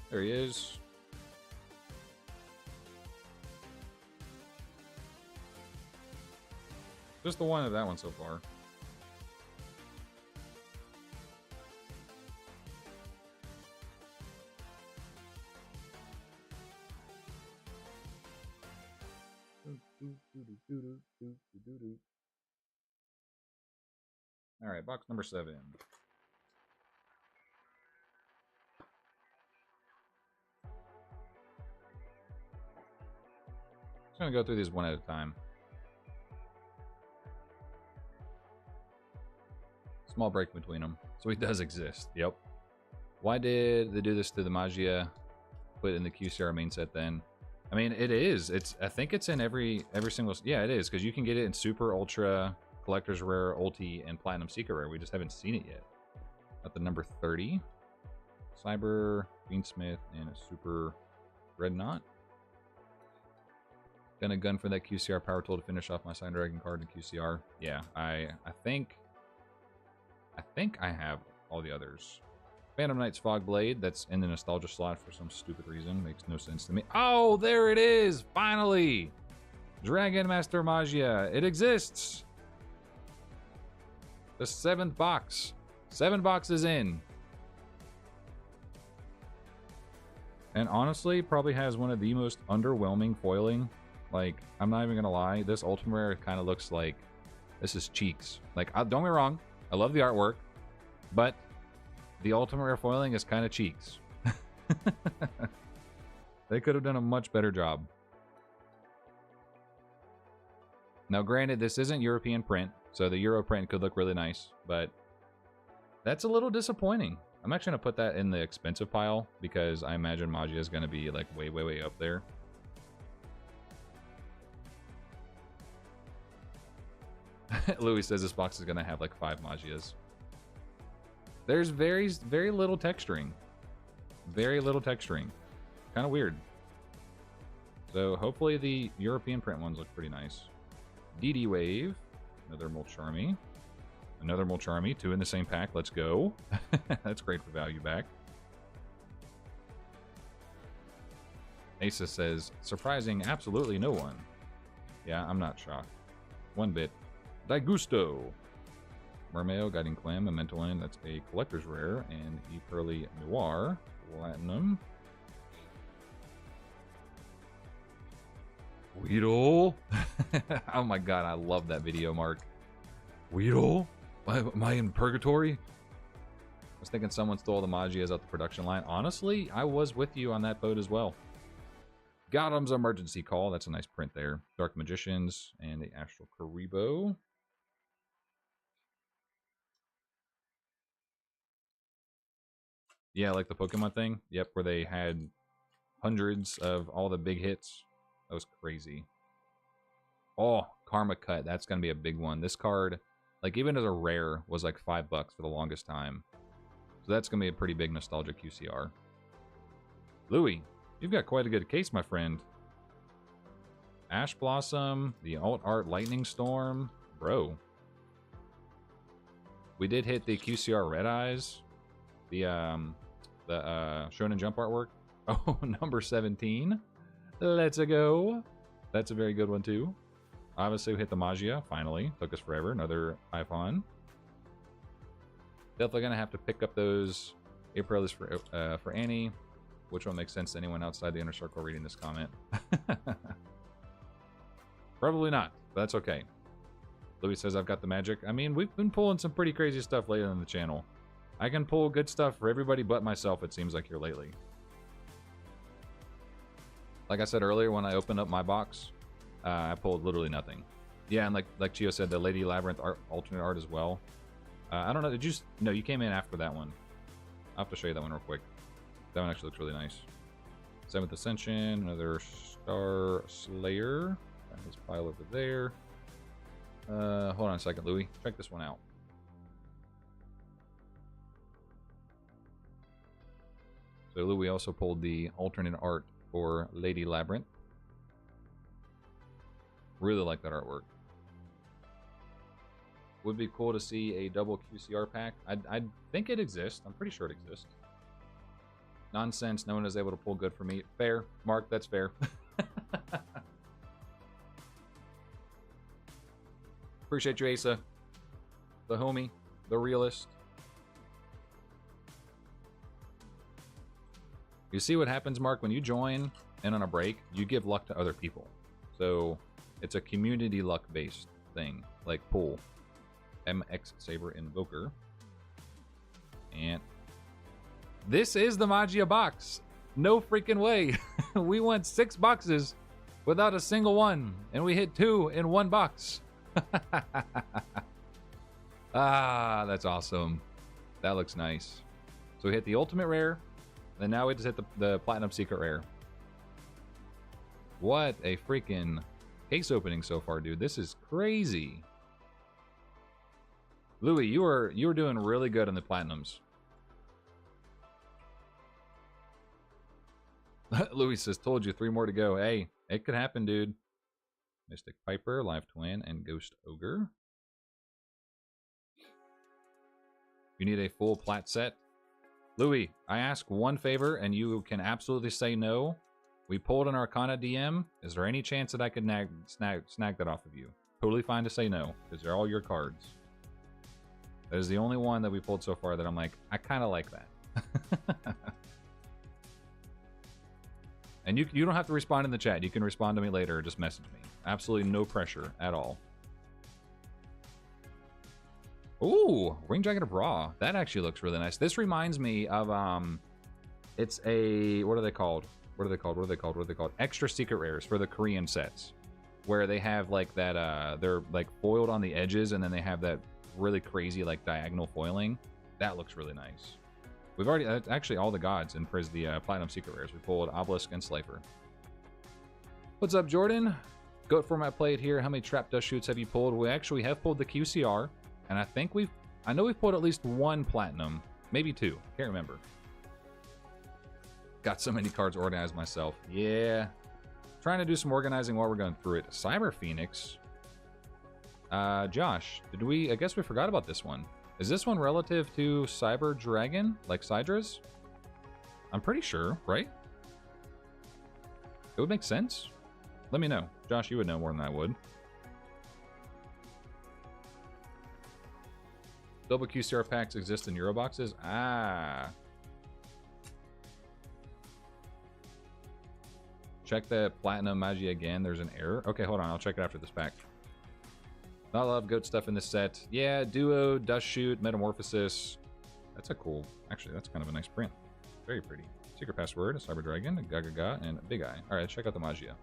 There he is. Just the one of that one so far. All right, box number 7. Just gonna go through these one at a time. Small break between them, so he does exist. Yep. Why did they do this to the Magia? Put it in the QCR main set then. I mean, it is. I think it's in every single. Yeah, it is, because you can get it in Super, Ultra, Collector's Rare, Ulti, and Platinum Secret Rare. We just haven't seen it yet. At the number 30, Cyber, Greensmith, and a Super Dreadnought. Gonna gun for that QCR Power Tool to finish off my Sign Dragon card in QCR. Yeah, I think I have all the others. Phantom Knight's Fog Blade, that's in the nostalgia slot for some stupid reason. Makes no sense to me. Oh, there it is! Finally! Dragon Master Magia. It exists! The 7th box. 7 boxes in. And honestly, probably has one of the most underwhelming foiling. Like, I'm not even gonna lie. This Ultimate Rare kind of looks like... This is cheeks. Like, don't get me wrong. I love the artwork. But... the Ultimate Rare foiling is kind of cheeks. They could have done a much better job. Now, granted, this isn't European print, so the Euro print could look really nice, but that's a little disappointing. I'm actually going to put that in the expensive pile, because I imagine Magia is going to be like way, way, way up there. Louis says this box is going to have like 5 Magias. There's very, very little texturing. Very little texturing. Kind of weird. So hopefully the European print ones look pretty nice. DD Wave. Another Molcharmy. Another Molcharmy. 2 in the same pack. Let's go. That's great for value back. Asa says, surprising absolutely no one. Yeah, I'm not shocked. One bit. Daigusto. Mermail, Guiding Clam, Memento End, that's a Collector's Rare, and E-Pearly Noir, Platinum. Weedle! Oh my god, I love that video, Mark. Weedle? Am I in purgatory? I was thinking someone stole the Magias out the production line. Honestly, I was with you on that boat as well. Gotham's Emergency Call, that's a nice print there. Dark Magicians, and the Astral Karibo. Yeah, like the Pokemon thing. Yep, where they had hundreds of all the big hits. That was crazy. Oh, Karma Cut. That's going to be a big one. This card, like even as a rare, was like $5 for the longest time. So that's going to be a pretty big nostalgic QCR. Louis, you've got quite a good case, my friend. Ash Blossom, the Alt Art Lightning Storm. Bro. We did hit the QCR Red Eyes. The Shonen Jump artwork. Oh, number 17. Let's go. That's a very good one, too. Obviously, we hit the Magia, finally. Took us forever. Another Icon. Definitely going to have to pick up those Aprilis for Annie, which one makes sense to anyone outside the inner circle reading this comment. Probably not, but that's okay. Louis says, I've got the magic. I mean, we've been pulling some pretty crazy stuff lately on the channel. I can pull good stuff for everybody but myself, it seems like here lately. Like I said earlier, when I opened up my box, I pulled literally nothing. Yeah, and like Chio said, the Lady Labyrinth alternate art as well. I don't know, did you... No, you came in after that one. I'll have to show you that one real quick. That one actually looks really nice. Seventh Ascension, another Star Slayer. Got his pile over there. Hold on a second, Louis. Check this one out. So Louis also pulled the alternate art for Lady Labyrinth. Really like that artwork. Would be cool to see a double QCR pack. I think it exists. I'm pretty sure it exists. Nonsense. No one is able to pull good for me. Fair. Mark, that's fair. Appreciate you, Asa. The homie. The realist. You see what happens, Mark? When you join in on a break, you give luck to other people. So it's a community luck-based thing. Like pull. MX Saber Invoker. And this is the Magia box. No freaking way. We went 6 boxes without a single one. And we hit 2 in 1 box. Ah, that's awesome. That looks nice. So we hit the ultimate rare. And now we just hit the platinum secret rare. What a freaking case opening so far, dude. This is crazy. Louis, you were doing really good on the platinums. Louis says, told you 3 more to go. Hey, it could happen, dude. Mystic Piper, Live Twin, and Ghost Ogre. You need a full plat set. Louis, I ask one favor, and you can absolutely say no. We pulled an Arcana DM. Is there any chance that I could snag that off of you? Totally fine to say no, because they're all your cards. That is the only one that we pulled so far that I'm like, I kind of like that. And you don't have to respond in the chat. You can respond to me later or just message me. Absolutely no pressure at all. Ooh, Ring Jacket of Ra. That actually looks really nice. This reminds me of, it's a, what are they called? What are they called? Extra secret rares for the Korean sets. Where they have like that, they're like foiled on the edges and then they have that really crazy like diagonal foiling. That looks really nice. We've already, actually all the gods in the Platinum Secret Rares. We pulled Obelisk and Slifer. What's up, Jordan? Goat format played here. How many Trap Dust Shoots have you pulled? We actually have pulled the QCR. And I know we've pulled at least 1 Platinum. Maybe 2. Can't remember. Got so many cards organized myself. Yeah. Trying to do some organizing while we're going through it. Cyber Phoenix. Josh, I guess we forgot about this one. Is this one relative to Cyber Dragon, like Sydra's? I'm pretty sure, right? It would make sense. Let me know. Josh, you would know more than I would. Double QCR packs exist in Euro boxes? Ah. Check the Platinum Magia again. There's an error. Okay, hold on. I'll check it after this pack. Not a lot of goat stuff in this set. Yeah, Duo, Dust Shoot, Metamorphosis. That's a cool... Actually, that's kind of a nice print. Very pretty. Secret Password, a Cyber Dragon, a Gagaga, and a Big Eye. Alright, check out the Magia.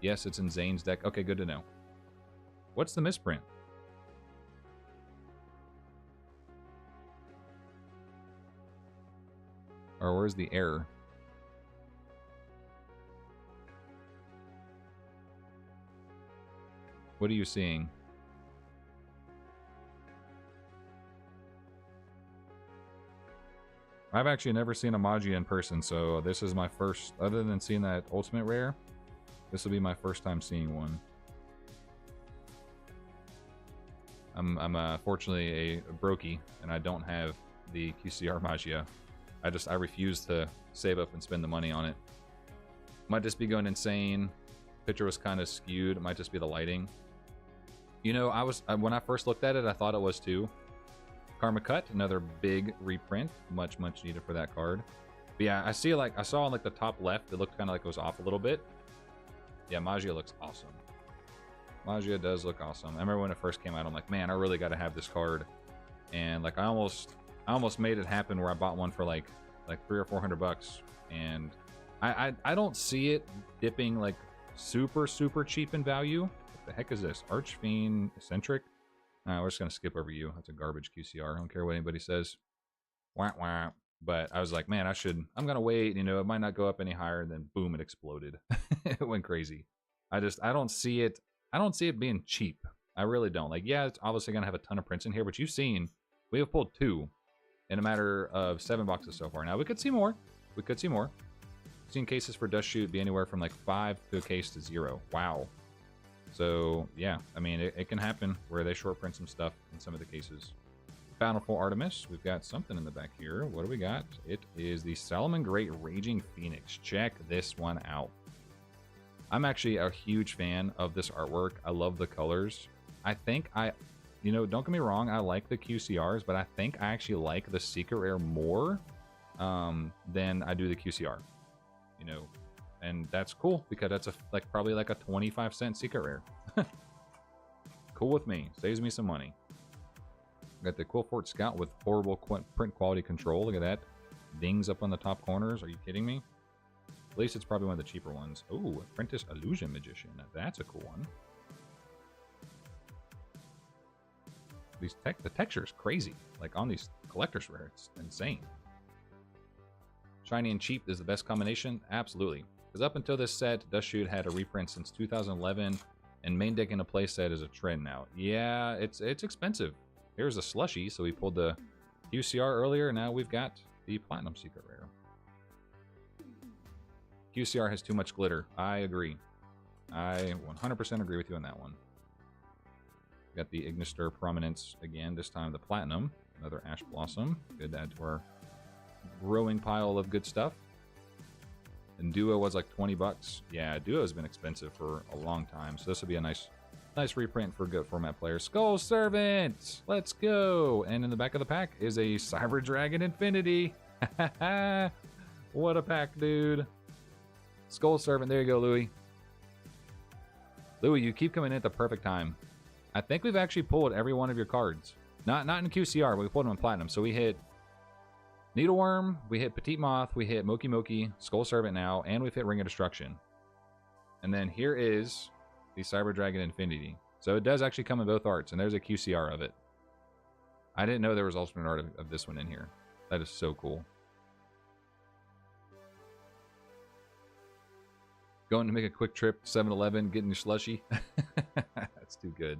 Yes, it's in Zane's deck. Okay, good to know. What's the misprint? Or where's the error? What are you seeing? I've actually never seen a Magia in person, so this is my first, other than seeing that ultimate rare, this will be my first time seeing one. I'm fortunately a brokey, and I don't have the QCR Magia. I refuse to save up and spend the money on it. Might just be going insane. Picture was kind of skewed. It might just be the lighting. You know, when I first looked at it, I thought it was too. Karma Cut, another big reprint, much needed for that card. But yeah, I saw on like the top left, it looked kind of like it was off a little bit. Yeah, Magia looks awesome. Magia does look awesome. I remember when it first came out, I'm like, man, I really got to have this card. And like I almost made it happen where I bought one for like $300 or $400, and I don't see it dipping like super cheap in value. What the heck is this? Archfiend Eccentric? We're just gonna skip over you. That's a garbage QCR. I don't care what anybody says. Wah wah. But I was like, man, I'm gonna wait. You know, it might not go up any higher. And then boom, it exploded. It went crazy. I don't see it. I don't see it being cheap. I really don't. Like, yeah, it's obviously gonna have a ton of prints in here, but you've seen we have pulled 2 in a matter of 7 boxes so far. Now we could see more. We could see more. I've seen cases for Dust Shoot be anywhere from like 5 to a case to 0. Wow. So yeah, I mean, it can happen where they short print some stuff in some of the cases. Bountiful Artemis, we've got something in the back here. What do we got? It is the Salomon Great Raging Phoenix. Check this one out. I'm actually a huge fan of this artwork. I love the colors. I think you know, don't get me wrong, I like the QCRs, but I think I actually like the Secret Rare more than I do the QCR. You know, and that's cool because that's probably like a 25-cent Secret Rare. Cool with me. Saves me some money. Got the Quillfort Scout with horrible print quality control. Look at that. Dings up on the top corners. Are you kidding me? At least it's probably one of the cheaper ones. Oh, Apprentice Illusion Magician. That's a cool one. The texture is crazy. Like on these collector's rare, it's insane. Shiny and cheap is the best combination? Absolutely. Because up until this set, Dust Shoot had a reprint since 2011, and main deck in a playset is a trend now. Yeah, it's expensive. Here's a Slushy, so we pulled the QCR earlier, now we've got the Platinum Secret Rare. QCR has too much glitter. I agree. I 100% agree with you on that one. Got the Ignister Prominence again, this time the Platinum. Another Ash Blossom. Good to add to our growing pile of good stuff. And Duo was like 20 bucks. Yeah, Duo has been expensive for a long time, so this will be a nice reprint for good format players. Skull Servant! Let's go! And in the back of the pack is a Cyber Dragon Infinity. What a pack, dude. Skull Servant, there you go, Louie. Louie, you keep coming in at the perfect time. I think we've actually pulled every one of your cards. Not in QCR, but we pulled them in Platinum. So we hit Needleworm, we hit Petite Moth, we hit Moki Moki, Skull Servant now, and we've hit Ring of Destruction. And then here is the Cyber Dragon Infinity. So it does actually come in both arts, and there's a QCR of it. I didn't know there was alternate art of this one in here. That is so cool. Going to make a quick trip, 7-Eleven, getting your slushy. That's too good.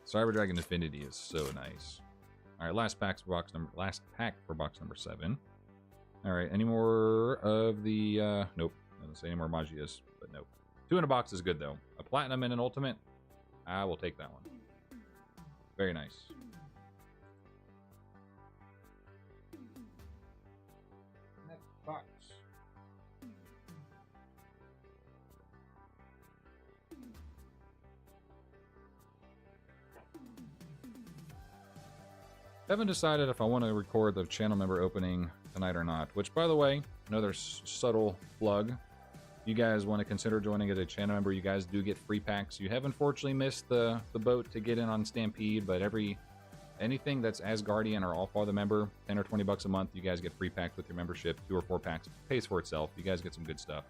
Cyber Dragon Infinity is so nice. All right, last pack for box number 7. All right, any more of the nope. I don't say any more Magias, but nope. 2 in a box is good though. A Platinum and an Ultimate, I will take that one. Very nice. Next box. Haven't decided if I want to record the channel member opening tonight or not, which, by the way, another subtle plug. You guys want to consider joining as a channel member, you guys do get free packs. You have unfortunately missed the boat to get in on Stampede, but anything that's Asgardian or All-Father member, 10 or 20 bucks a month, you guys get free packs with your membership. 2 or 4 packs. Pays for itself. You guys get some good stuff.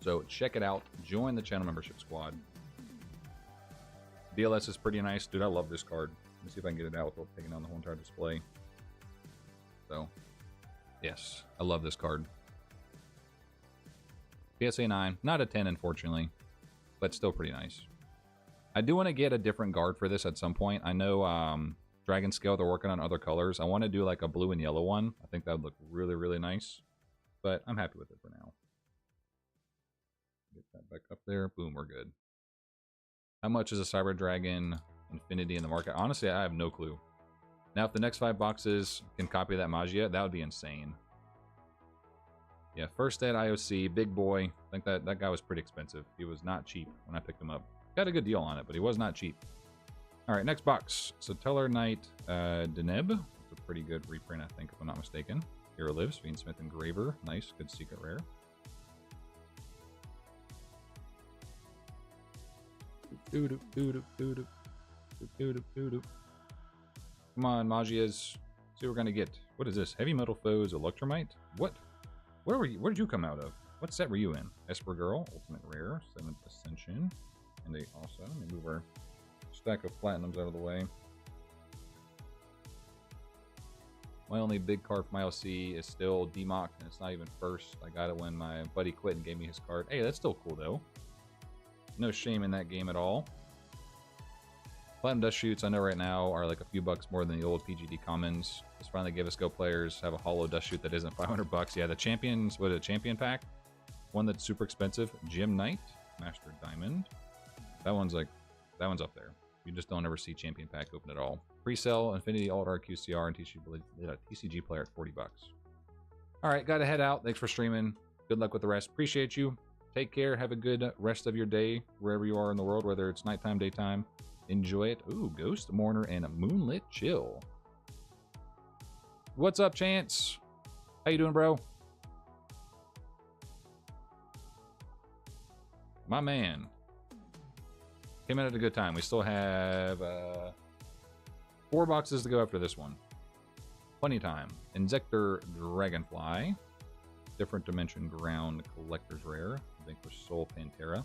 So check it out. Join the channel membership squad. DLS is pretty nice. Dude, I love this card. me see if I can get it out without taking down the whole entire display. So, yes, I love this card. PSA 9, not a 10, unfortunately, but still pretty nice. I do want to get a different guard for this at some point. I know Dragon Scale, they're working on other colors. I want to do like a blue and yellow one. I think that would look really, really nice. But I'm happy with it for now. Get that back up there. Boom, we're good. How much is a Cyber Dragon Infinity in the market? Honestly, I have no clue. Now, if the next 5 boxes can copy that Magia, that would be insane. Yeah, first at IOC, big boy. I think that guy was pretty expensive. He was not cheap when I picked him up. Got a good deal on it, but he was not cheap. All right, next box. So Teller Knight Deneb. It's a pretty good reprint, I think, if I'm not mistaken. Hero Lives, Fiend Smith Engraver. Nice, good secret rare. Come on, Magias. See what we're gonna get. What is this? Heavy Metal Foes Electromite? What? Where were you? Where did you come out of? What set were you in? Esper Girl, Ultimate Rare, 7th Ascension. And they also, let me move our stack of platinums out of the way. My only big card from ILC is still DMOC, and it's not even first. I got it when my buddy quit and gave me his card. Hey, that's still cool though. No shame in that game at all. Platinum Dust Shoots, I know right now, are like a few bucks more than the old PGD Commons. Just finally give us Go players have a hollow Dust Shoot that isn't 500 bucks. Yeah, the Champions, what is it, Champion Pack? One that's super expensive. Gem Knight, Master Diamond. That one's up there. You just don't ever see Champion Pack open at all. Pre-sell, Infinity Alt Art QCR, and TCG player at 40 bucks. All right, gotta head out. Thanks for streaming. Good luck with the rest. Appreciate you. Take care. Have a good rest of your day, wherever you are in the world, whether it's nighttime, daytime. Enjoy it. Ooh, Ghost Mourner and a Moonlit Chill. What's up, Chance? How you doing, bro? My man. Came in at a good time. We still have 4 boxes to go after this one. Plenty of time. Inzektor Dragonfly. Different Dimension Ground Collector's Rare. I think for Soul Pantera.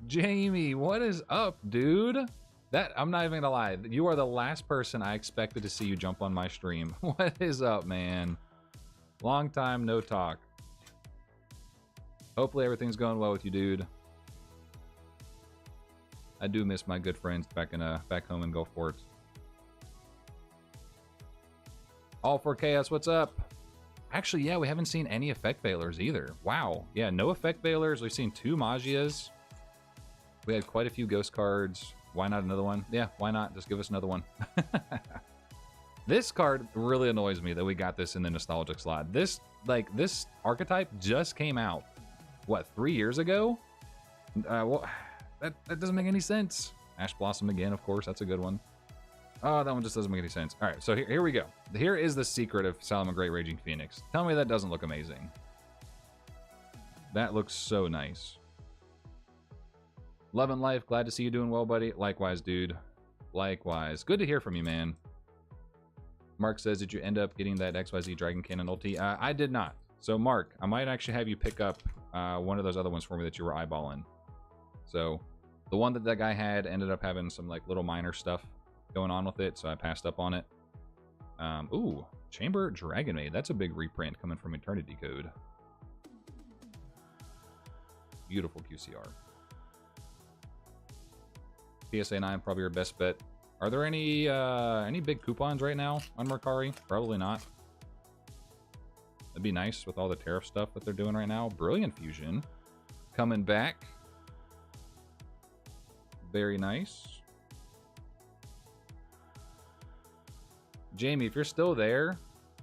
Jamie, what is up, dude? I'm not even gonna lie. You are the last person I expected to see you jump on my stream. What is up, man? Long time no talk. Hopefully everything's going well with you, dude. I do miss my good friends back home in Gulfport. All for Chaos, what's up? Actually, yeah, we haven't seen any effect veilers either. Wow. Yeah, no effect veilers. We've seen 2 Magias. We had quite a few ghost cards. Why not another one? Yeah, why not? Just give us another one. This card really annoys me that we got this in the nostalgic slot. This archetype just came out, what, 3 years ago? Well, that doesn't make any sense. Ash Blossom again, of course. That's a good one. Oh, that one just doesn't make any sense. All right, so here we go. Here is the secret of Salamangreat Great Raging Phoenix. Tell me that doesn't look amazing. That looks so nice. Love and life. Glad to see you doing well, buddy. Likewise, dude. Likewise. Good to hear from you, man. Mark says, did you end up getting that XYZ Dragon Cannon ulti? I did not. So, Mark, I might actually have you pick up one of those other ones for me that you were eyeballing. So, the one that guy had ended up having some like little minor stuff going on with it, so I passed up on it. Ooh, Chamber Dragon Maid. That's a big reprint coming from Eternity Code. Beautiful QCR. PSA 9, probably your best bet. Are there any big coupons right now on Mercari? Probably not. That'd be nice with all the tariff stuff that they're doing right now. Brilliant Fusion coming back. Very nice. Jamie, if you're still there,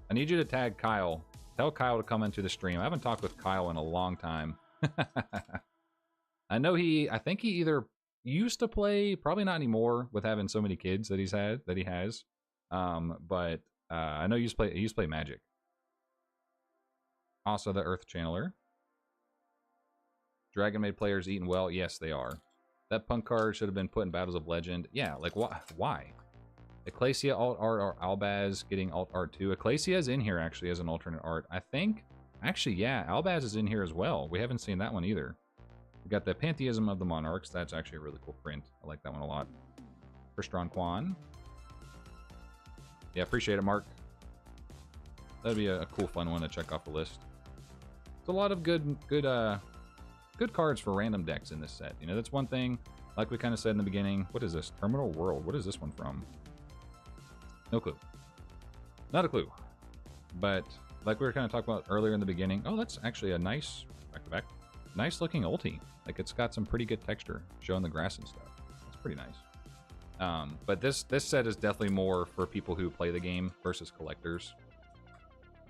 I need you to tag Kyle. Tell Kyle to come into the stream. I haven't talked with Kyle in a long time. I know I think he either used to play, probably not anymore with having so many kids that he has. But I know he used to play Magic. Also the Earth Channeler. Dragon Maid players eating well. Yes, they are. That punk card should have been put in Battles of Legend. Yeah, like why? Ecclesia alt art or Albaz getting alt art too. Ecclesia is in here actually as an alternate art. I think, actually, yeah, Albaz is in here as well. We haven't seen that one either. We got the Pantheism of the Monarchs. That's actually a really cool print. I like that one a lot. Crystron Quan. Yeah, appreciate it, Mark. That'd be a cool, fun one to check off the list. It's a lot of good cards for random decks in this set. You know, that's one thing, like we kind of said in the beginning. What is this? Terminal World. What is this one from? No clue. Not a clue. But like we were kind of talking about earlier in the beginning. Oh, that's actually a nice, back-to-back, nice looking ulti. Like, it's got some pretty good texture showing the grass and stuff. It's pretty nice. But this set is definitely more for people who play the game versus collectors.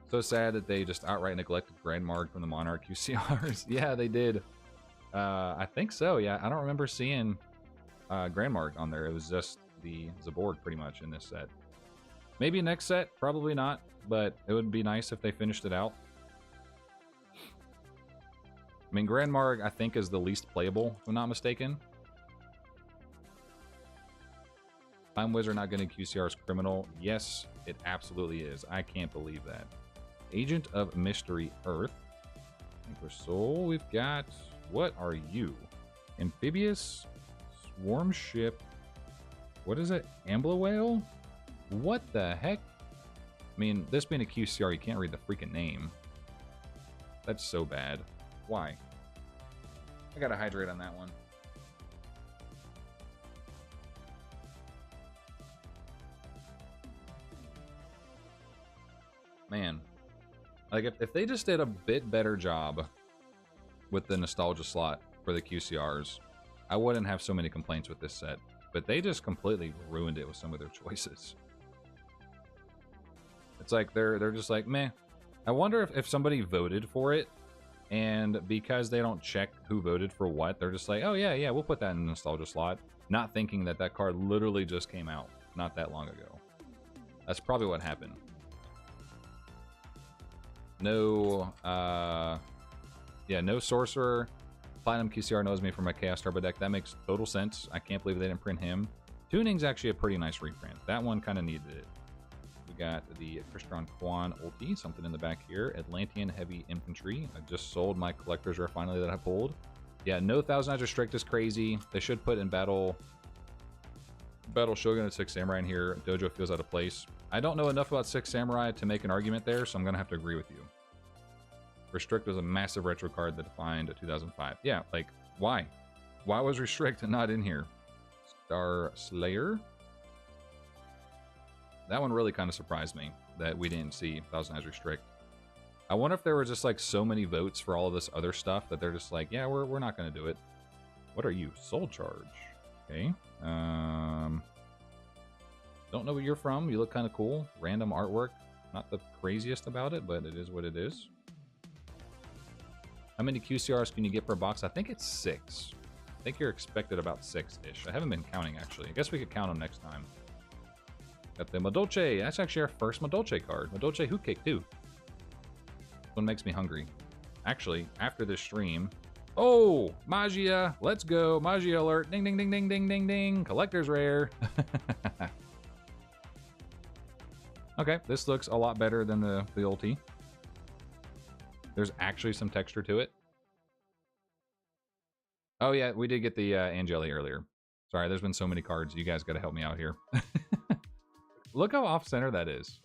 So sad that they just outright neglected Grandmark from the Monarch QCRs. Yeah, they did. I think so, yeah. I don't remember seeing Grandmark on there. It was just the Zabord pretty much in this set. Maybe next set, probably not, but it would be nice if they finished it out. I mean, Grandmark, I think, is the least playable, if I'm not mistaken. Time Wizard not getting QCR's criminal. Yes, it absolutely is. I can't believe that. Agent of Mystery Earth. Anchor Soul. We've got... What are you? Amphibious Swarm Ship. What is it? Ambler Whale? What the heck? I mean, this being a QCR, you can't read the freaking name. That's so bad. Why? I gotta hydrate on that one. Man. Like, if they just did a bit better job with the nostalgia slot for the QCRs, I wouldn't have so many complaints with this set. But they just completely ruined it with some of their choices. It's like they're just like, meh. I wonder if somebody voted for it, and because they don't check who voted for what, they're just like, oh yeah, we'll put that in the nostalgia slot, not thinking that that card literally just came out not that long ago. That's probably what happened. No, no Sorcerer. Platinum QCR knows me from my Chaos Turbo deck. That makes total sense. I can't believe they didn't print him. Tuning's actually a pretty nice reprint. That one kind of needed it. We got the Crystron Quan ulti, something in the back here. Atlantean Heavy Infantry. I just sold my Collector's Rare finally that I pulled. Yeah, no Thousand Eyes Restrict is crazy. They should put in Battle Shogun and Six Samurai in here. Dojo feels out of place. I don't know enough about Six Samurai to make an argument there, so I'm going to have to agree with you. Restrict was a massive retro card that defined 2005. Yeah, like, why? Why was Restrict not in here? Star Slayer? That one really kind of surprised me that we didn't see Thousand Eyes Restrict. I wonder if there were just like so many votes for all of this other stuff that they're just like, yeah, we're not going to do it. What are you? Soul Charge. Okay. Don't know where you're from. You look kind of cool. Random artwork. Not the craziest about it, but it is what it is. How many QCRs can you get per box? I think it's 6. I think you're expected about 6-ish. I haven't been counting, actually. I guess we could count them next time. Got the Madolche. That's actually our first Madolche card. Madolche Hoot Cake, too. This one makes me hungry. Actually, after this stream... Oh! Magia! Let's go! Magia alert! Ding, ding, ding, ding, ding, ding, ding! Collector's Rare! Okay, this looks a lot better than the ulti. There's actually some texture to it. Oh yeah, we did get the Angeli earlier. Sorry, there's been so many cards. You guys got to help me out here. Look how off-center that is.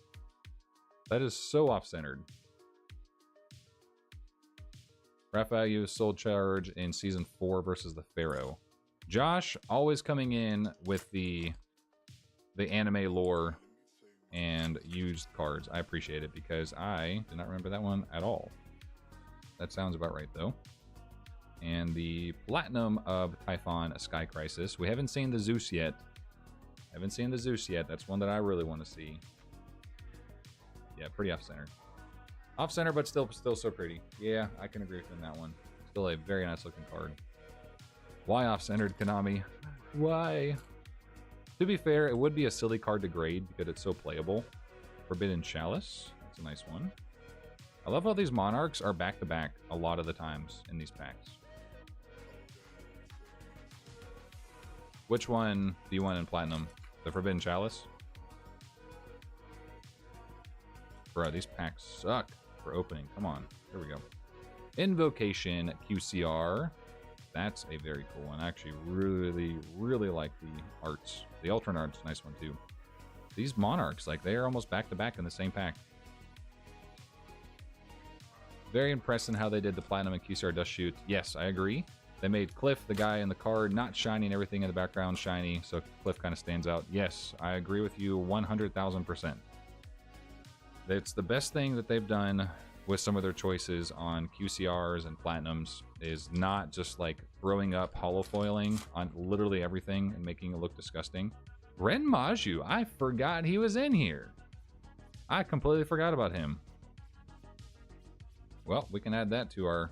That is so off-centered. Raphael used Soul Charge in Season 4 versus the Pharaoh. Josh always coming in with the anime lore and used cards. I appreciate it because I did not remember that one at all. That sounds about right, though. And the Platinum of Typhon Sky Crisis. We haven't seen the Zeus yet. That's one that I really want to see. Yeah, pretty off-center. Off-center, but still so pretty. Yeah, I can agree with you on that one. Still a very nice-looking card. Why off-centered, Konami? Why? To be fair, it would be a silly card to grade because it's so playable. Forbidden Chalice. That's a nice one. I love how these Monarchs are back-to-back a lot of the times in these packs. Which one do you want in Platinum? The Forbidden Chalice? Bro, these packs suck for opening. Come on. Here we go. Invocation QCR. That's a very cool one. I actually really like the arts. The alternate art's a nice one too. These monarchs, like, they are almost back to back in the same pack. Very impressed in how they did the platinum and QCR dust shoot. Yes, I agree. They made Cliff, the guy in the card, not shiny and everything in the background shiny, so Cliff kind of stands out. Yes, I agree with you 100,000%. It's the best thing that they've done with some of their choices on QCRs and platinums, is not just like throwing up holo foiling on literally everything and making it look disgusting. Ren Maju, I forgot he was in here. I completely forgot about him. Well, we can add that to our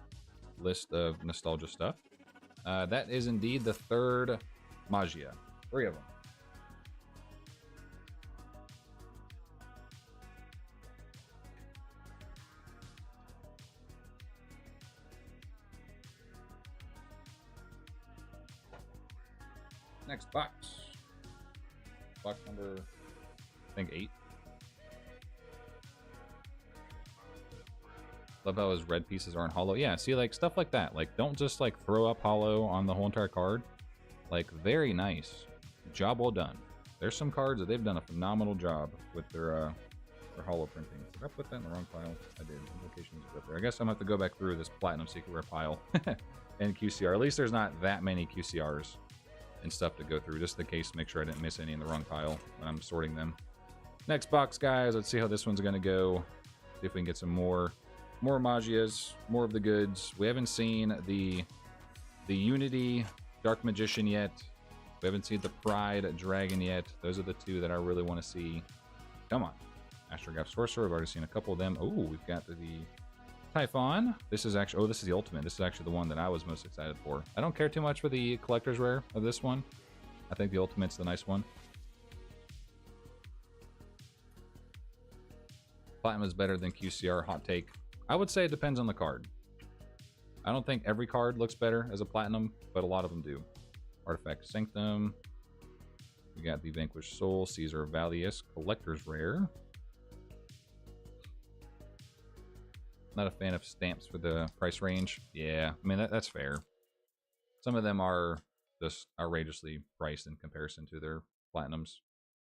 list of nostalgia stuff. That is indeed the third Magia. 3 of them. Next box. Box number, I think, 8. Love how his red pieces aren't hollow. Yeah, see, like, stuff like that. Like, don't just, like, throw up hollow on the whole entire card. Like, very nice. Job well done. There's some cards that they've done a phenomenal job with their hollow printing. Did I put that in the wrong pile? I did. Implications is up there. I guess I'm going to have to go back through this Platinum Secret Rare pile and QCR. At least there's not that many QCRs and stuff to go through, just in case to make sure I didn't miss any in the wrong pile when I'm sorting them. Next box, guys. Let's see how this one's going to go. See if we can get some more Magias, more of the goods. We haven't seen the Unity Dark Magician yet. We haven't seen the Pride Dragon yet. Those are the 2 that I really want to see. Come on. Astrograph Sorcerer. I've already seen a couple of them. Oh, we've got the Typhon. This is actually, oh, this is the ultimate. This is actually the one that I was most excited for. I don't care too much for the collector's rare of this one. I think the ultimate's the nice one. Platinum is better than QCR. Hot take. I would say it depends on the card. I don't think every card looks better as a platinum, but a lot of them do. Artifact Sanctum. We got the Vanquished Soul, Caesar Valius, Collector's Rare. Not a fan of stamps for the price range. Yeah, I mean, that's fair. Some of them are just outrageously priced in comparison to their platinums.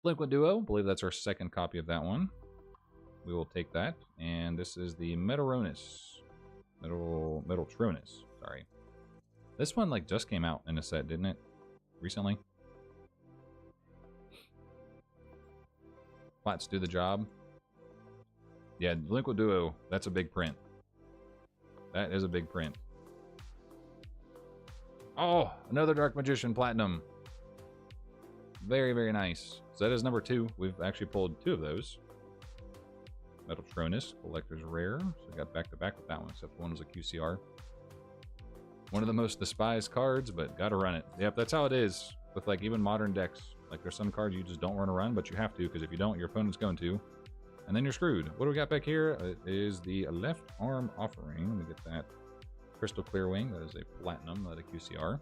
Liquid Duo, I believe that's our second copy of that one. We will take that. And this is the Metaltronus. Metaltronus, sorry. This one, like, just came out in a set, didn't it? Recently. Plats do the job. Yeah, Liquid Duo, that's a big print. That is a big print. Oh, another Dark Magician Platinum. Very, very nice. So that is number 2. We've actually pulled 2 of those. Metaltronus, Collector's Rare. So we got back-to-back with that one, except one was a QCR. One of the most despised cards, but gotta run it. Yep, that's how it is with, like, even modern decks. Like, there's some cards you just don't want to run, but you have to, because if you don't, your opponent's going to. And then you're screwed. What do we got back here? It is the Left Arm Offering. Let me get that. Crystal Clear Wing. That is a Platinum, not a QCR.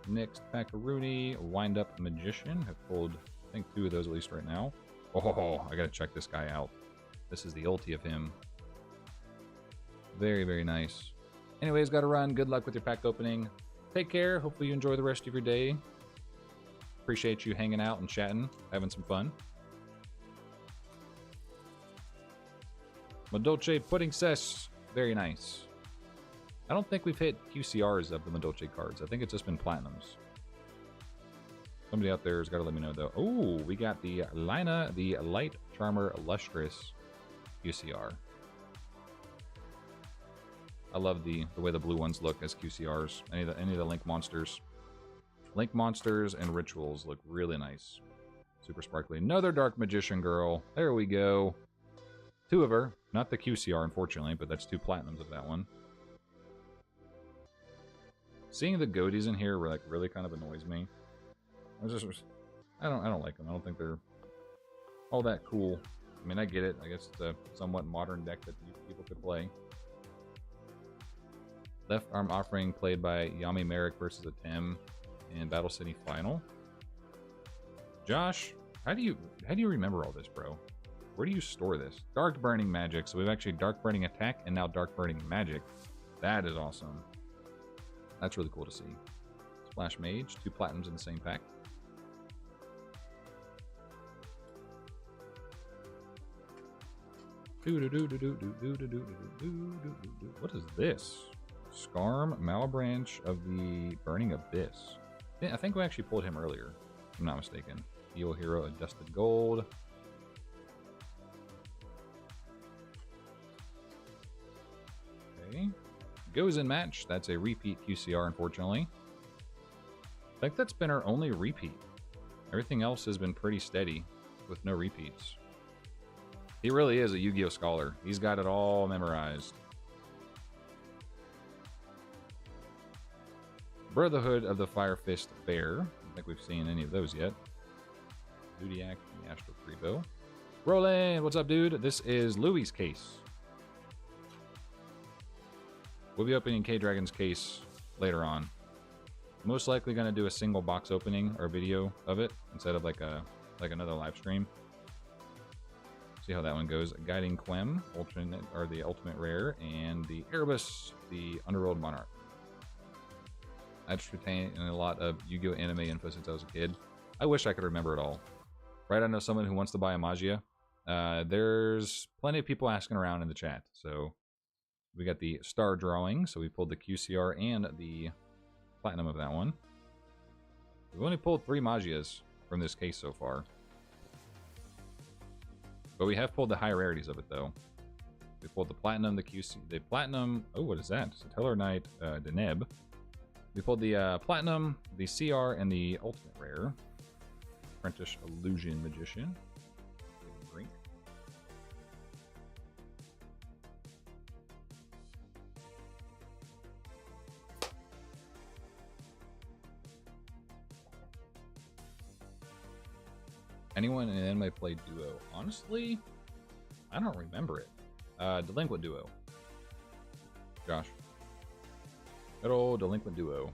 Next, Packaroonie, Wind Up Magician. I've pulled, I think, 2 of those at least right now. Oh, I gotta check this guy out. This is the ulti of him. Very, very nice. Anyways, gotta run. Good luck with your pack opening. Take care. Hopefully you enjoy the rest of your day. Appreciate you hanging out and chatting, having some fun. Madolce Pudding Cess. Very nice. I don't think we've hit QCRs of the Madolce cards. I think it's just been Platinums. Somebody out there has got to let me know, though. Oh, we got the Lina, the Light Charmer Lustrous QCR. I love the way the blue ones look as QCRs. Any of the Link monsters. Link monsters and rituals look really nice. Super sparkly. Another Dark Magician girl. There we go. 2 of her. Not the QCR, unfortunately, but that's 2 Platinums of that one. Seeing the goatees in here like really kind of annoys me. I don't like them. I don't think they're all that cool. I mean, I get it. I guess it's a somewhat modern deck that people could play. Left Arm Offering played by Yami Merrick versus a Tim in Battle City Final. Josh, how do you remember all this, bro? Where do you store this? Dark Burning Magic. So we've actually Dark Burning Attack and now Dark Burning Magic. That is awesome. That's really cool to see. Splash Mage, 2 Platinums in the same pack. What is this? Skarm, Malebranche of the Burning Abyss. I think we actually pulled him earlier, if I'm not mistaken. Evil Hero, Adjusted Gold. Okay. Goes in match. That's a repeat QCR, unfortunately. I think that's been our only repeat. Everything else has been pretty steady with no repeats. He really is a Yu-Gi-Oh scholar. He's got it all memorized. Brotherhood of the Fire Fist Bear. I don't think we've seen any of those yet. Zodiac and the Astral Freebo. Roland, what's up, dude? This is Louie's case. We'll be opening K-Dragon's case later on. Most likely going to do a single box opening or video of it instead of like another live stream. See how that one goes. Guiding Quem, alternate or the ultimate rare, and the Erebus, the Underworld Monarch. I just retain a lot of Yu-Gi-Oh anime info since I was a kid. I wish I could remember it all. Right, I know someone who wants to buy a Magia. There's plenty of people asking around in the chat. So we got the star drawing. So we pulled the QCR and the platinum of that one. We've only pulled 3 Magias from this case so far. But we have pulled the high rarities of it, though. We pulled the platinum, the QC, the platinum. Oh, what is that? Satellar Knight, Deneb. We pulled the platinum, the CR, and the ultimate rare. Apprentice Illusion Magician. Drink. Anyone in anime play Duo? Honestly, I don't remember it. Delinquent Duo. Josh. Good old Delinquent Duo.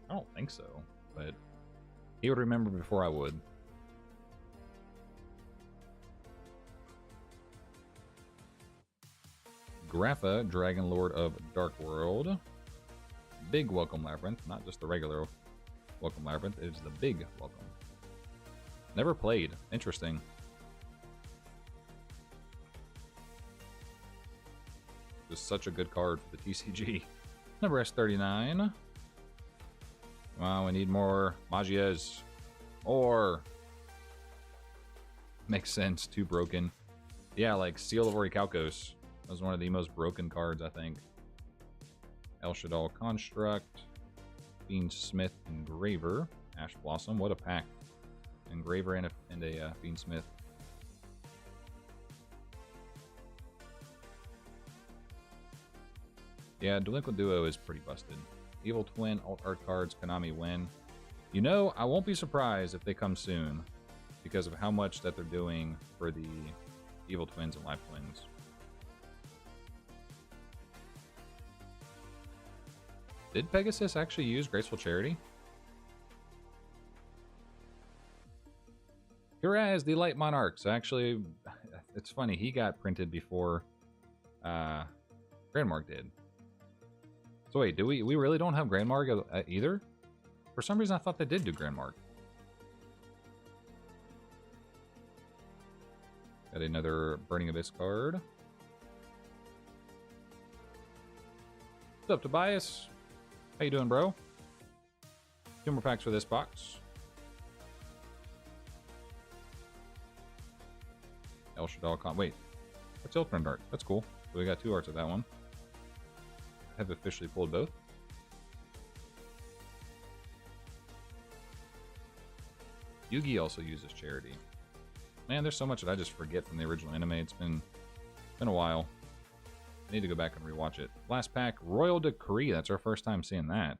I don't think so, but he would remember before I would. Grapha, Dragon Lord of Dark World. Big Welcome Labyrinth, not just the regular Welcome Labyrinth, it is the big Welcome. Never played. Interesting. Just such a good card for the TCG. Number S39. Wow, we need more Magias. Or makes sense, 2 broken. Yeah, like Seal of Orichalcos. That was one of the most broken cards, I think. El Shaddai Construct, Fiend Smith Engraver, Ash Blossom. What a pack! Engraver and a Fiend Smith. Yeah, Delinquent Duo is pretty busted. Evil Twin, Alt Art cards, Konami win. You know, I won't be surprised if they come soon because of how much that they're doing for the Evil Twins and Live Twins. Did Pegasus actually use Graceful Charity? Whereas the Light Monarchs, actually, it's funny, he got printed before Grandmark did. So wait, we really don't have Grandmark either? For some reason I thought they did do Grandmark. Got another Burning Abyss card. What's up, Tobias? How you doing, bro? 2 more packs for this box. El Shaddai Wait, that's Ultimate Art. That's cool. So we got 2 arts of that one. Have officially pulled both. Yugi also uses Charity. Man, there's so much that I just forget from the original anime. It's been a while. I need to go back and rewatch it. Last pack, Royal Decree. That's our first time seeing that.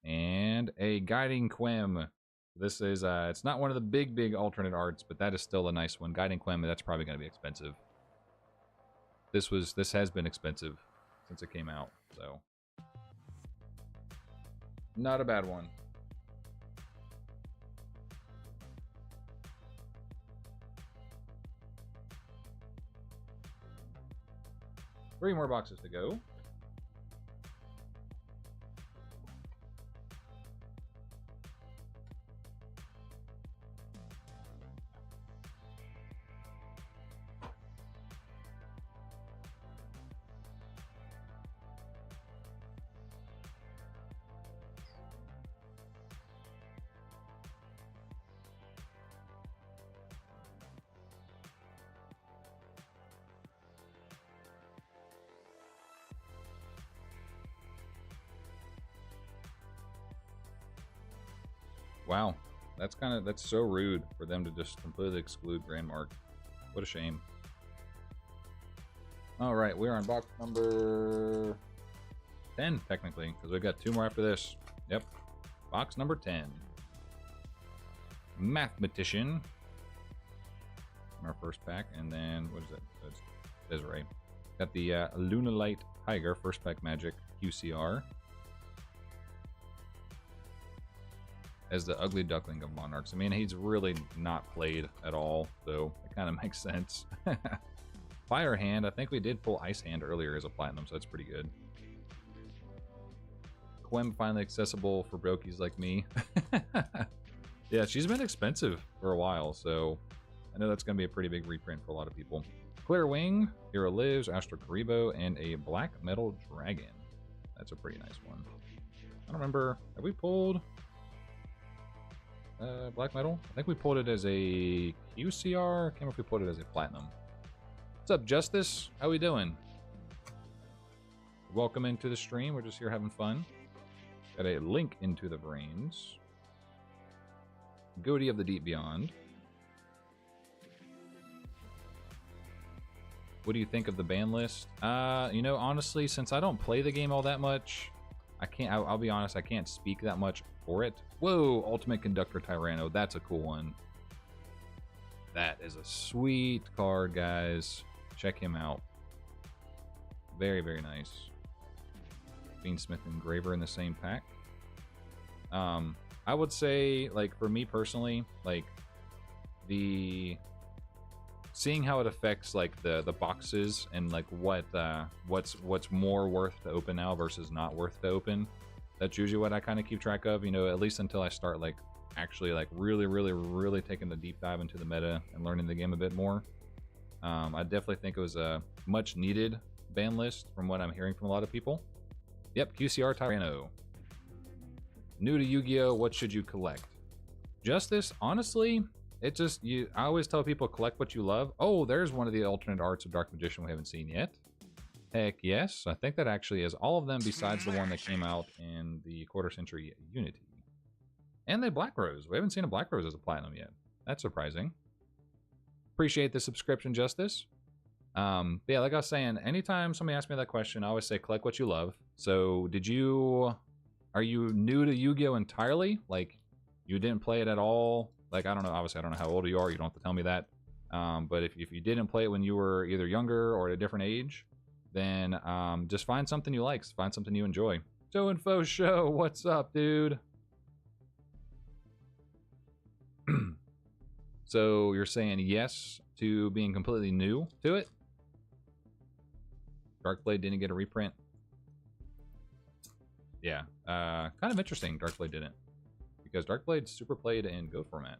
And a Guiding Quem. This is, it's not one of the big alternate arts, but that is still a nice one. Guiding Quem, that's probably going to be expensive. This has been expensive since it came out, so. Not a bad one. 3 more boxes to go. Wow, that's so rude for them to just completely exclude Grandmark. What a shame. All right, we're on box number 10 technically, because we've got 2 more after this. Yep, box number 10. Mathematician. Our first pack, and then what is that? That's Desiree. Got the Lunalite Tiger first pack Magic QCR. As the ugly duckling of Monarchs. I mean, he's really not played at all, so it kind of makes sense. Fire Hand, I think we did pull Ice Hand earlier as a platinum, so that's pretty good. Quem finally accessible for brokies like me. Yeah, she's been expensive for a while, so I know that's going to be a pretty big reprint for a lot of people. Clear Wing, Hero Lives, Astro Karibo, and a Black Metal Dragon. That's a pretty nice one. I don't remember, have we pulled Black Metal? I think we pulled it as a QCR. I can't remember if we pulled it as a Platinum. What's up, Justice? How we doing? Welcome into the stream. We're just here having fun. Got a Link into the Brains. Goatee of the Deep Beyond. What do you think of the ban list? You know, honestly, since I don't play the game all that much, I'll be honest, I can't speak that much for it. Whoa, Ultimate Conductor Tyranno. That's a cool one. That is a sweet card, guys. Check him out. Very, very nice. Beansmith Engraver in the same pack. I would say, like, for me personally, like, seeing how it affects, like, the boxes and, like, what's more worth to open now versus not worth to open. That's usually what I kind of keep track of, you know, at least until I start, like, actually, like, really taking the deep dive into the meta and learning the game a bit more. I definitely think it was a much needed ban list from what I'm hearing from a lot of people. Yep, QCR Tyranno. New to Yu-Gi-Oh! What should you collect? Justice, honestly, it just, I always tell people collect what you love. Oh, there's one of the alternate arts of Dark Magician we haven't seen yet. Heck yes, I think that actually is all of them besides the one that came out in the Quarter Century Unity. And the Black Rose. We haven't seen a Black Rose as a platinum yet. That's surprising. Appreciate the subscription, Justice. Yeah, like I was saying, anytime somebody asks me that question, I always say collect what you love. So, are you new to Yu-Gi-Oh! Entirely? Like, you didn't play it at all? Like, I don't know, obviously I don't know how old you are, you don't have to tell me that. But if you didn't play it when you were either younger or at a different age, then just find something you like, find something you enjoy. Joe and Fo Show, what's up, dude? So you're saying yes to being completely new to it? Darkblade didn't get a reprint? Yeah, kind of interesting Darkblade didn't. Because Darkblade's super played in Go format.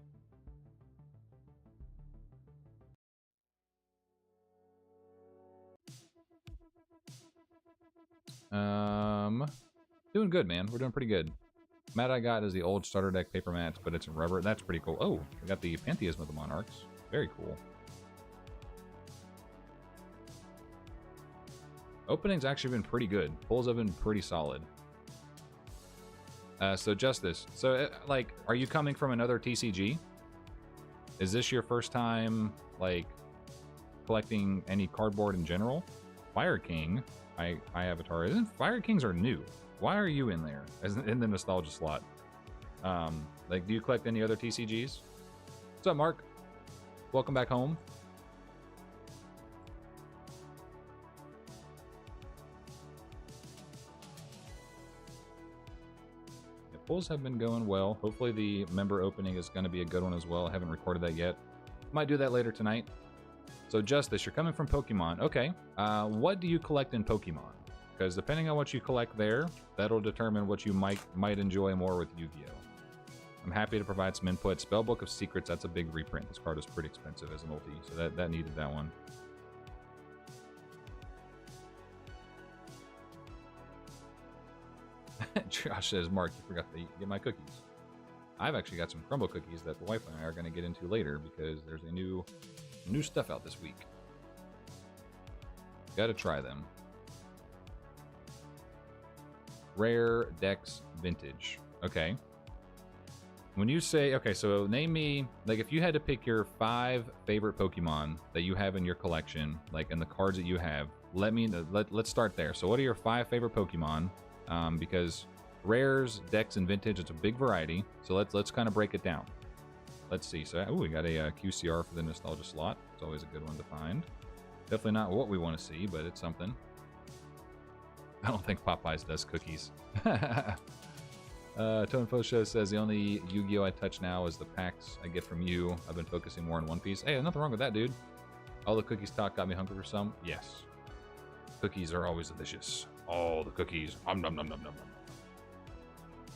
Doing good, man. We're doing pretty good. Mat I got is the old starter deck paper mats, but it's in rubber. That's pretty cool. Oh, we got the Pantheism of the Monarchs. Very cool. Opening's actually been pretty good. Pulls have been pretty solid. So Justice. So, like, are you coming from another TCG? Is this your first time, like, collecting any cardboard in general? Fire King, I Avatar. Isn't Fire Kings are new? Why are you in there as in the nostalgia slot? Like, do you collect any other TCGs? What's up, Mark? Welcome back home. The pulls have been going well. Hopefully the member opening is going to be a good one as well. I haven't recorded that yet. Might do that later tonight. So Justice, you're coming from Pokemon. Okay. What do you collect in Pokemon? Because depending on what you collect there, that'll determine what you might enjoy more with Yu-Gi-Oh! I'm happy to provide some input. Spellbook of Secrets, that's a big reprint. This card is pretty expensive as an ulti, so that needed that one. Josh says, Mark, you forgot to get my cookies. I've actually got some crumble cookies that the wife and I are going to get into later because there's a new stuff out this week. Gotta try them. Rare Dex Vintage. Okay. When you say, okay, so name me, like if you had to pick your 5 favorite Pokemon that you have in your collection, like in the cards that you have, let's start there. So what are your 5 favorite Pokemon? Because rares, Dex, and Vintage, it's a big variety. So let's kind of break it down. Let's see. So we got a QCR for the nostalgia slot. It's always a good one to find. Definitely not what we want to see, but it's something. I don't think Popeyes does cookies. Tone Fosho says the only Yu-Gi-Oh! I touch now is the packs I get from you. I've been focusing more on One Piece. Hey, nothing wrong with that, dude. All the cookies talk got me hungry for some. Yes. Cookies are always delicious. All the cookies. Nom nom nom nom nom.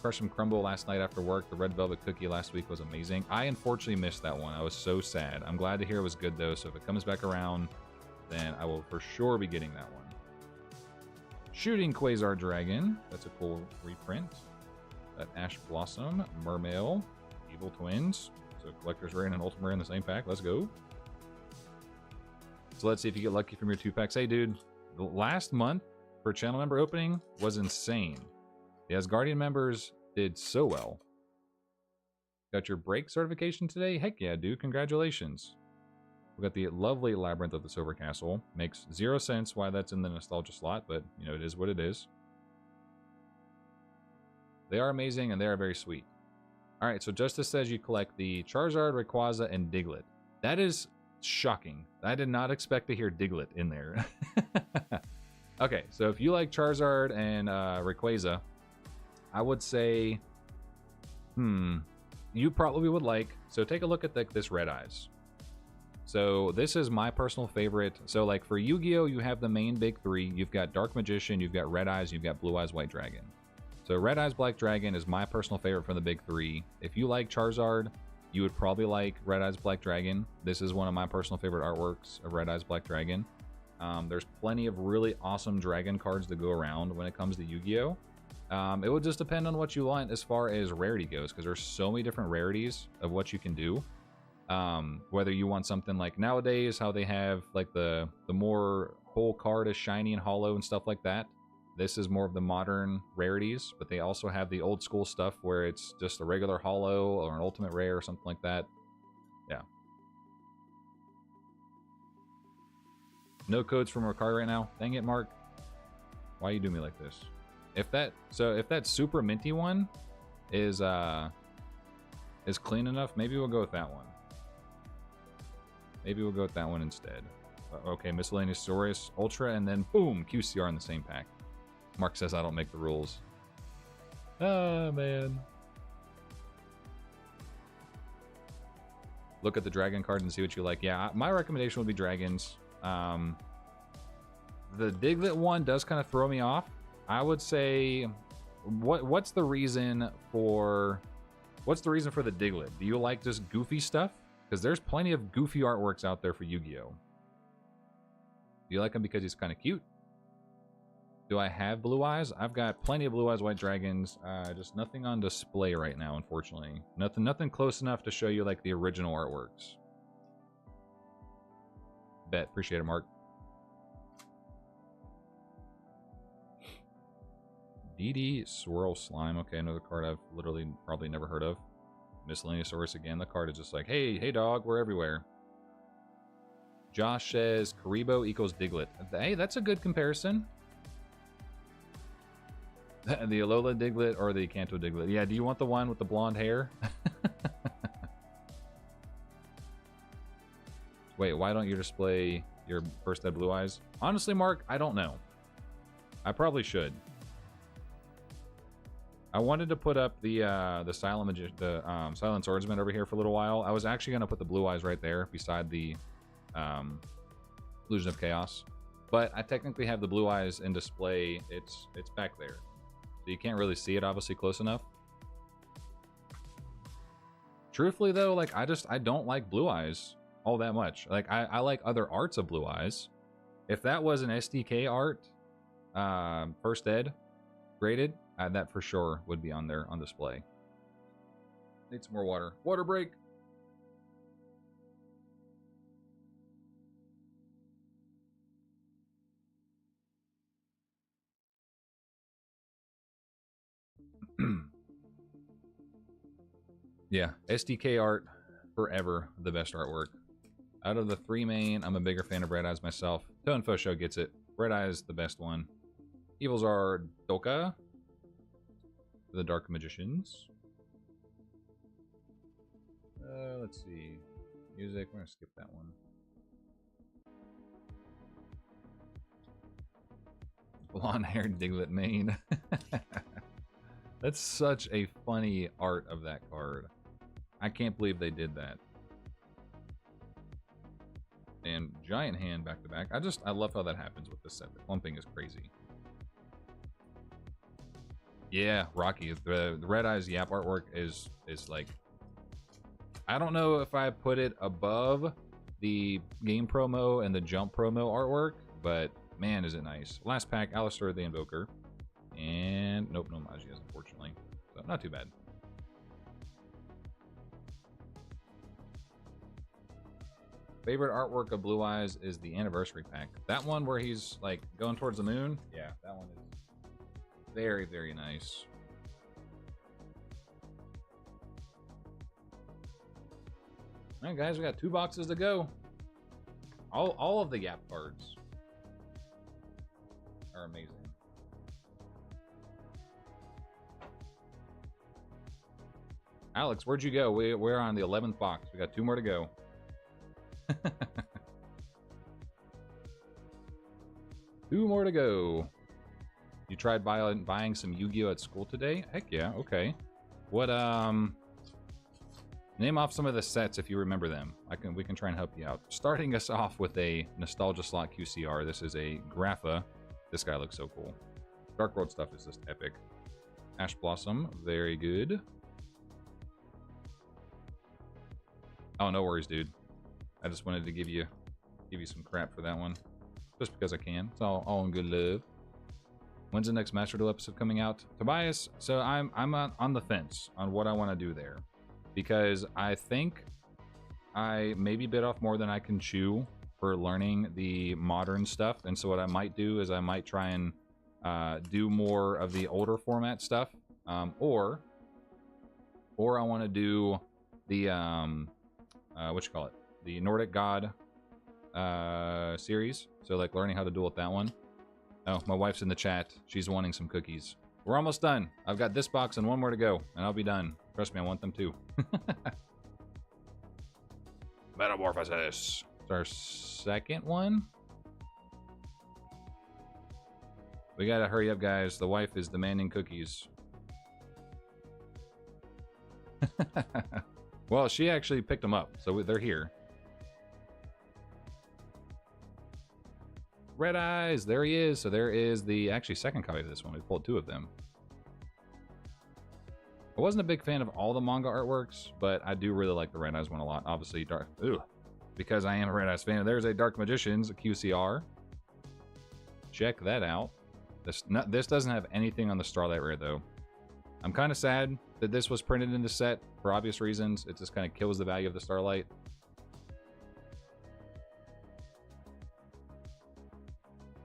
Crushed some crumble last night after work. The red velvet cookie last week was amazing. I unfortunately missed that one. I was so sad. I'm glad to hear it was good though. So if it comes back around, then I will for sure be getting that one. Shooting Quasar Dragon. That's a cool reprint. That Ash Blossom, Mermail, Evil Twins. So Collector's Rare and an Ultimate Rare in the same pack. Let's go. So let's see if you get lucky from your 2 packs. Hey, dude, the last month for channel member opening was insane. The Asgardian members did so well. Got your break certification today? Heck yeah, dude. Congratulations. We got the lovely Labyrinth of the Silver Castle. Makes 0 sense why that's in the nostalgia slot, but you know, it is what it is. They are amazing and they are very sweet. All right, so Justice says you collect the Charizard, Rayquaza, and Diglett. That is shocking. I did not expect to hear Diglett in there. Okay, so if you like Charizard and Rayquaza, I would say, you probably would like, so take a look at this Red Eyes. So this is my personal favorite. So like for Yu-Gi-Oh, you have the main big 3. You've got Dark Magician, you've got Red Eyes, you've got Blue Eyes, White Dragon. So Red Eyes, Black Dragon is my personal favorite from the big 3. If you like Charizard, you would probably like Red Eyes, Black Dragon. This is one of my personal favorite artworks of Red Eyes, Black Dragon. There's plenty of really awesome dragon cards to go around when it comes to Yu-Gi-Oh! It would just depend on what you want as far as rarity goes, because there's so many different rarities of what you can do. Whether you want something like nowadays, how they have like the more whole card is shiny and hollow and stuff like that. This is more of the modern rarities, but they also have the old school stuff where it's just a regular hollow or an ultimate rare or something like that. Yeah. No codes from Ricard right now. Dang it, Mark. Why you do me like this? If that super minty one is clean enough, maybe we'll go with that one. Maybe we'll go with that one instead. Okay, Miscellaneous Saurus Ultra, and then boom, QCR in the same pack. Mark says I don't make the rules. Oh, man. Look at the dragon cards and see what you like. Yeah, my recommendation would be dragons. The Diglett one does kind of throw me off. I would say, what's the reason for the Diglett? Do you like just goofy stuff? Because there's plenty of goofy artworks out there for Yu-Gi-Oh! Do you like him because he's kind of cute? Do I have Blue Eyes? I've got plenty of Blue Eyes White Dragons. Just nothing on display right now, unfortunately. Nothing close enough to show you like the original artworks. Bet. Appreciate it, Mark. DD Swirl Slime. Okay, another card I've literally probably never heard of. Miscellaneous Saurus again. The card is just like, hey dog, we're everywhere. Josh says Karibo equals Diglett. Hey, that's a good comparison. The Alola Diglett or the Kanto Diglett? Yeah, do you want the one with the blonde hair? Wait, why don't you display your first ed Blue Eyes? Honestly, Mark, I don't know. I probably should. I wanted to put up the Silent Swordsman over here for a little while. I was actually gonna put the Blue Eyes right there beside the Illusion of Chaos. But I technically have the blue eyes in display. It's back there. So you can't really see it obviously close enough. Truthfully though, like I don't like blue eyes all that much. Like I like other arts of blue eyes. If that was an SDK art, first ed graded, that for sure would be on there on display. Need some more water. Water break. Yeah, SDK art, forever the best artwork. Out of the three main, I'm a bigger fan of Red Eyes myself. Toenfo Show gets it. Red Eyes the best one. Evils are Doka, the Dark Magicians. Let's see. Music, we're gonna skip that one. Blonde-haired Diglett Mane. That's such a funny art of that card. I can't believe they did that. And Giant Hand back to back. I love how that happens with this set. The clumping is crazy. Yeah, Rocky. The Red Eyes Yap artwork is like, I don't know if I put it above the game promo and the jump promo artwork, but man, is it nice. Last pack, Alistair the Invoker. And nope, no Magias, unfortunately. So not too bad. Favorite artwork of Blue Eyes is the anniversary pack. That one where he's like going towards the moon. Yeah, that one is very, very nice. All right, guys, we got 2 boxes to go. All of the Yap cards are amazing. Alex, where'd you go? We're on the 11th box. We got 2 more to go. 2 more to go. You tried buying some Yu-Gi-Oh at school today? Heck yeah, okay. What, name off some of the sets if you remember them. We can try and help you out. Starting us off with a Nostalgia Slot QCR. This is a Grapha. This guy looks so cool. Dark World stuff is just epic. Ash Blossom, very good. Oh, no worries, dude. I just wanted to give you some crap for that one, just because I can. It's all in good love. When's the next Master Duel episode coming out, Tobias? So I'm on the fence on what I want to do there, because I think I maybe bit off more than I can chew for learning the modern stuff, and so what I might do is I might try and do more of the older format stuff, or I want to do the what you call it, the Nordic God series. So like learning how to duel with that one. Oh, my wife's in the chat. She's wanting some cookies. We're almost done. I've got this box and 1 more to go, and I'll be done. Trust me, I want them too. Metamorphosis. It's our second one. We gotta hurry up, guys. The wife is demanding cookies. Well, she actually picked them up, so they're here. Red Eyes, there he is. So there is the actually second copy of this one. We pulled 2 of them. I wasn't a big fan of all the manga artworks, but I do really like the Red Eyes one a lot. Obviously, because I am a Red Eyes fan. There's a Dark Magicians, a QCR. Check that out. This doesn't have anything on the Starlight Rare, though. I'm kind of sad that this was printed in the set for obvious reasons. It just kind of kills the value of the Starlight.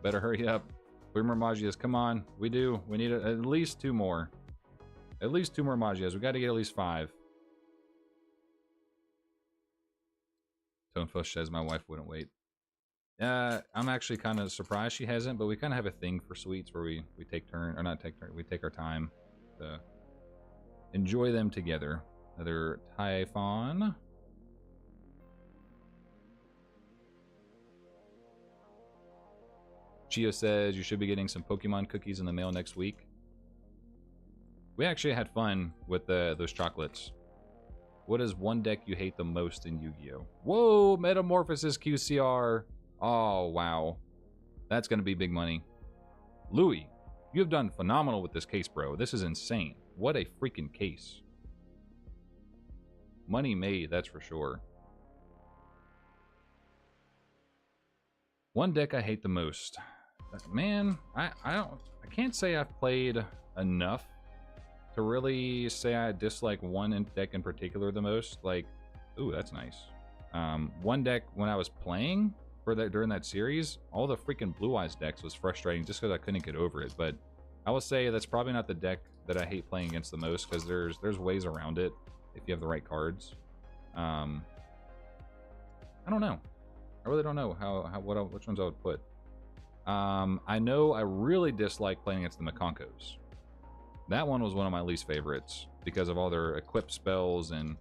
Better hurry up. Boomer Magias, come on. We need at least 2 more. At least 2 more Magias. We got to get at least 5. Tonefush says my wife wouldn't wait. I'm actually kind of surprised she hasn't, but we kind of have a thing for sweets where we take turn, or not take turn, we take our time to enjoy them together. Another Typhon. Chio says you should be getting some Pokemon cookies in the mail next week. We actually had fun with those chocolates. What is one deck you hate the most in Yu-Gi-Oh? Whoa, Metamorphosis QCR. Oh, wow. That's going to be big money. Louis, you have done phenomenal with this case, bro. This is insane. What a freaking case. Money made, that's for sure. One deck I hate the most. Man, I can't say I've played enough to really say I dislike one deck in particular the most. Like, ooh, that's nice. One deck when I was playing for that during that series, all the freaking Blue Eyes decks was frustrating just because I couldn't get over it. But I will say that's probably not the deck that I hate playing against the most, because there's ways around it if you have the right cards. I don't know. I really don't know which ones I would put. I know I really dislike playing against the Makonkos. That one was one of my least favorites because of all their equipped spells, and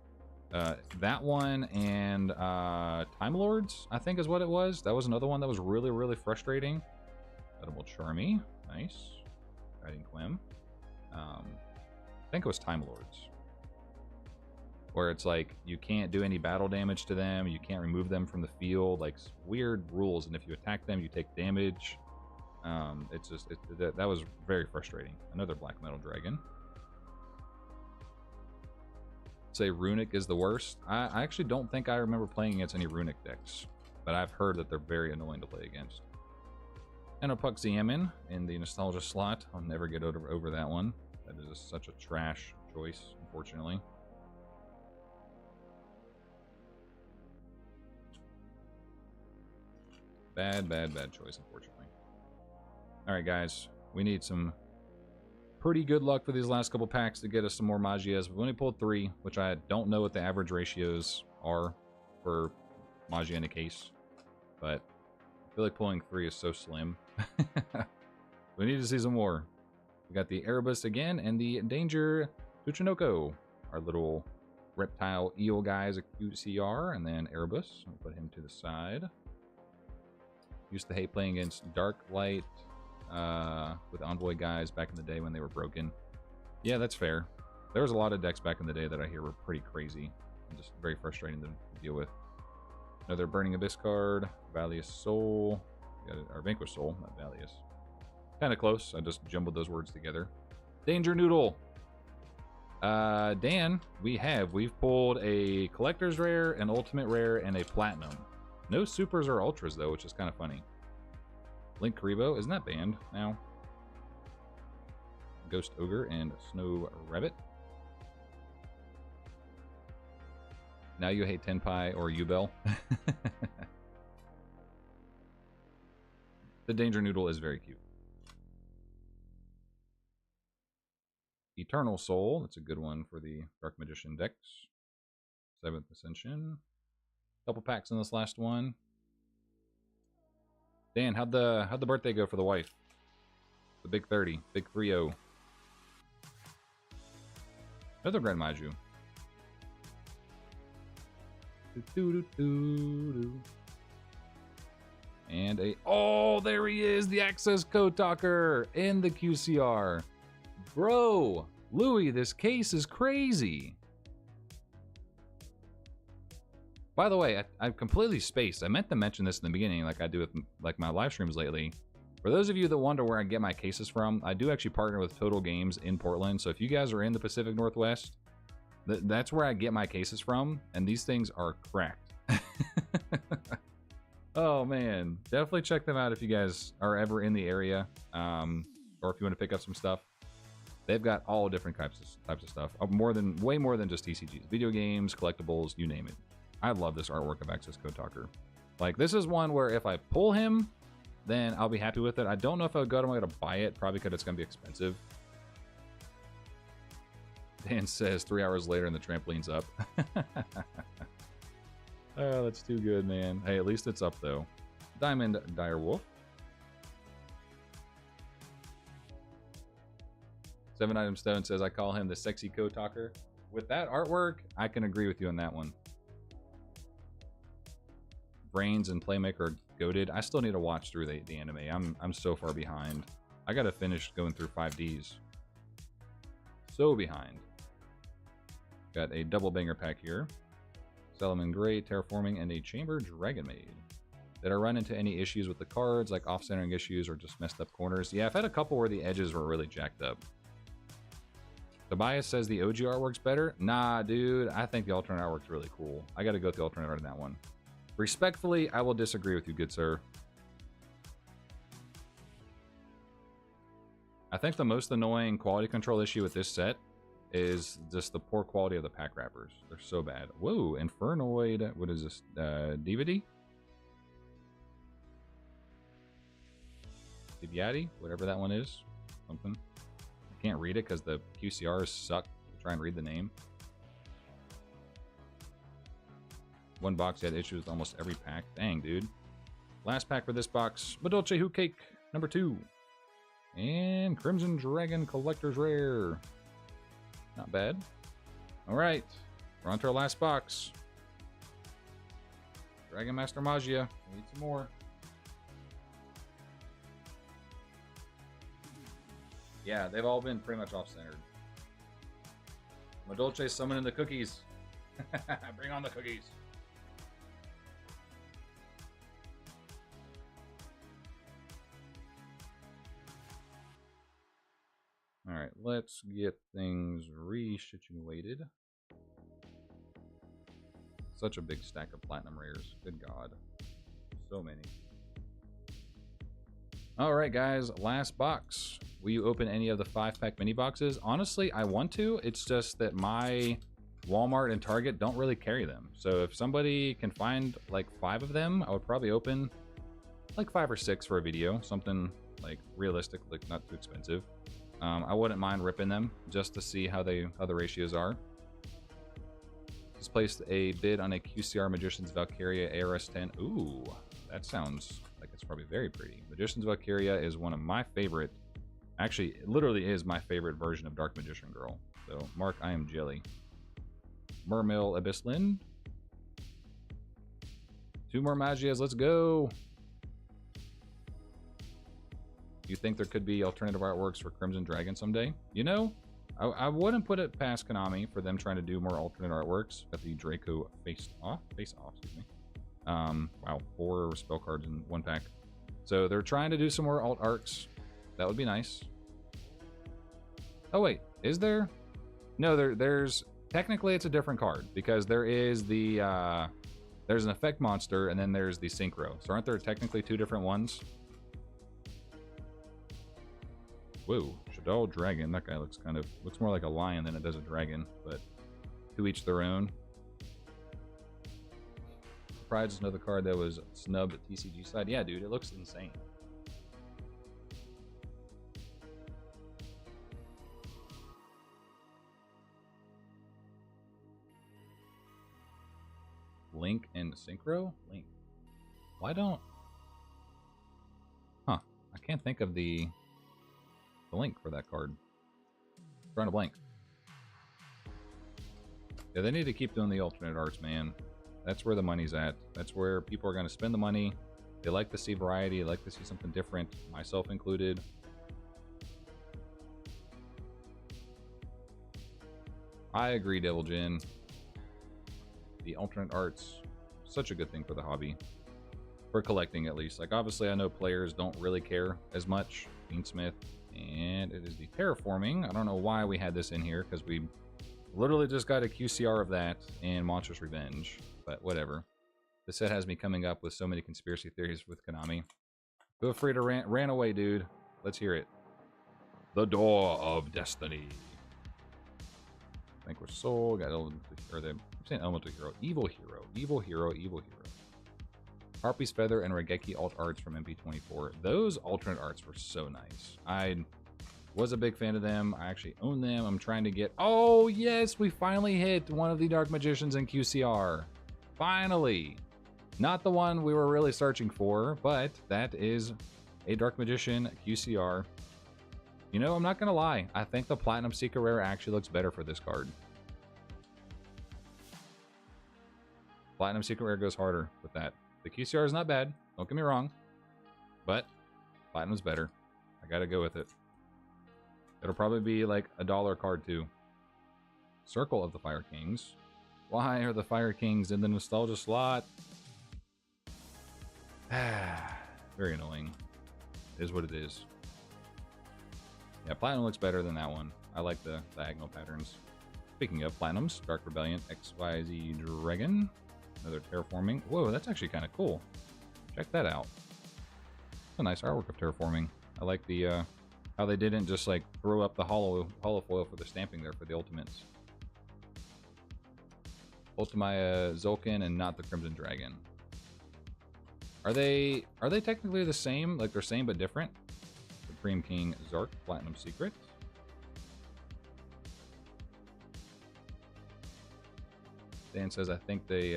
that one and Time Lords, I think is what it was. That was another one that was really, really frustrating. Edible Charmy, nice. Guiding Quim. I think it was Time Lords, where it's like you can't do any battle damage to them, you can't remove them from the field, like weird rules, and if you attack them, you take damage. That was very frustrating. Another Black Metal Dragon. Say Runic is the worst. I actually don't think I remember playing against any Runic decks, but I've heard that they're very annoying to play against. And a Puxiamin in the Nostalgia slot. I'll never get over that one. That is just such a trash choice, unfortunately. Bad choice, unfortunately. Alright, guys. We need some pretty good luck for these last couple packs to get us some more Magias. We've only pulled 3, which I don't know what the average ratios are for Magia in a case. But I feel like pulling 3 is so slim. We need to see some more. We got the Erebus again and the Danger Tuchinoko. Our little reptile eel guy is a QCR. And then Erebus. I'll put him to the side. Used to hate playing against Dark Light with Envoy guys back in the day when they were broken. Yeah, that's fair. There was a lot of decks back in the day that I hear were pretty crazy and just very frustrating to deal with. Another Burning Abyss card, Valious Soul, or Vanquish Soul, not Valious. Kind of close. I just jumbled those words together. Danger Noodle. Dan, we've pulled a Collector's Rare, an Ultimate Rare, and a Platinum. No Supers or Ultras, though, which is kind of funny. Link Karibo, isn't that banned now? Ghost Ogre and Snow Rabbit. Now you hate Tenpai or Yubel. The Danger Noodle is very cute. Eternal Soul, that's a good one for the Dark Magician decks. 7th Ascension. Couple packs in this last one. Dan, how'd the birthday go for the wife? The big 30, big 3-0. Another Grand Maiju. And oh, there he is, the Access Code Talker in the QCR. Bro, Louis, this case is crazy. By the way, I've completely spaced. I meant to mention this in the beginning, like I do with like my live streams lately. For those of you that wonder where I get my cases from, I do actually partner with Total Games in Portland. So if you guys are in the Pacific Northwest, that's where I get my cases from, and these things are cracked. Oh man, definitely check them out if you guys are ever in the area, or if you want to pick up some stuff. They've got all different types of stuff, way more than just TCGs, video games, collectibles, you name it. I love this artwork of Access Code Talker. Like, this is one where if I pull him, then I'll be happy with it. I don't know if I'll go to buy it, probably because it's going to be expensive. Dan says 3 hours later and the trampoline's up. Oh, that's too good, man. Hey, at least it's up, though. Diamond Direwolf. 7 Item Stone says, I call him the sexy Code Talker. With that artwork, I can agree with you on that one. Brains and Playmaker are goated. I still need to watch through the anime. I'm so far behind. I gotta finish going through 5Ds. So behind. Got a double banger pack here. Solomon Gray, Terraforming, and a Chamber Dragon Maid. Did I run into any issues with the cards, like off-centering issues or just messed up corners? Yeah, I've had a couple where the edges were really jacked up. Tobias says the OG artwork's better. Nah, dude, I think the alternate artwork's really cool. I gotta go with the alternate art in that one. Respectfully, I will disagree with you, good sir. I think the most annoying quality control issue with this set is just the poor quality of the pack wrappers. They're so bad. Whoa, Infernoid, what is this, DVD? Diviati, whatever that one is, something. I can't read it because the QCRs suck to try and read the name. One box had issues with almost every pack. Dang, dude. Last pack for this box, Madolce Hoot Cake, number 2. And Crimson Dragon Collector's Rare. Not bad. Alright, we're on to our last box. Dragon Master Magia. We need some more. Yeah, they've all been pretty much off-centered. Madolce summoning the cookies. Bring on the cookies. Alright, let's get things re-situated. Such a big stack of platinum rares. Good God. So many. Alright guys, last box. Will you open any of the 5-pack mini boxes? Honestly, I want to. It's just that my Walmart and Target don't really carry them. So if somebody can find like 5 of them, I would probably open like 5 or 6 for a video. Something like realistic, like not too expensive. I wouldn't mind ripping them just to see how the ratios are. Just placed a bid on a QCR Magician's Valkyria ARS-10. Ooh, that sounds like it's probably very pretty. Magician's Valkyria is one of my favorite. Actually, it literally is my favorite version of Dark Magician Girl. So, Mark, I am jelly. Mermill Abyss Lind. 2 more Magias, let's go! You think there could be alternative artworks for Crimson Dragon someday? You know, I wouldn't put it past Konami for them trying to do more alternate artworks. Got the Draco face off, excuse me. Wow, 4 spell cards in 1 pack. So they're trying to do some more alt arcs. That would be nice. Oh wait, is there? No, there's technically it's a different card because there is the there's an effect monster and then there's the synchro. So aren't there technically 2 different ones? Whoa, Shadow Dragon. That guy looks more like a lion than it does a dragon, but to each their own. Pride is another card that was snubbed at TCG side. Yeah, dude, it looks insane. Link and Synchro? Link. Why don't... Huh. I can't think of the link for that card. I'm trying to blank. Yeah, they need to keep doing the alternate arts, man. That's where the money's at. That's where people are going to spend the money. They like to see variety. They like to see something different, myself included. I agree, Devil Jin. The alternate arts, such a good thing for the hobby. For collecting, at least. Like, obviously, I know players don't really care as much. Beansmith. And it is the Terraforming. I don't know why we had this in here, because we literally just got a QCR of that and Monstrous Revenge. But whatever. This set has me coming up with so many conspiracy theories with Konami. Feel free to rant away, dude. Let's hear it. The Door of Destiny. Vanquish Soul. Got Elemental, or the, I'm saying Elemental Hero. Evil Hero. Evil Hero. Evil Hero. Harpy's Feather and Regeki alt arts from MP24. Those alternate arts were so nice. I was a big fan of them. I actually own them. I'm trying to get... Oh, yes! We finally hit one of the Dark Magicians in QCR. Finally! Not the one we were really searching for, but that is a Dark Magician QCR. You know, I'm not going to lie. I think the Platinum Secret Rare actually looks better for this card. Platinum Secret Rare goes harder with that. The QCR is not bad, don't get me wrong, but Platinum's better. I gotta go with it. It'll probably be like $1 card too. Circle of the Fire Kings. Why are the Fire Kings in the nostalgia slot? Very annoying. It is what it is. Yeah, Platinum looks better than that one. I like the diagonal patterns. Speaking of Platinums, Dark Rebellion, XYZ Dragon. Another terraforming. Whoa, that's actually kind of cool. Check that out. It's a nice artwork of terraforming. I like the how they didn't just like throw up the hollow foil for the stamping there for the ultimates. Ultimaya Zolkin and not the Crimson Dragon. Are they technically the same? Like they're same but different? Supreme King Zark, Platinum Secret. Dan says, I think they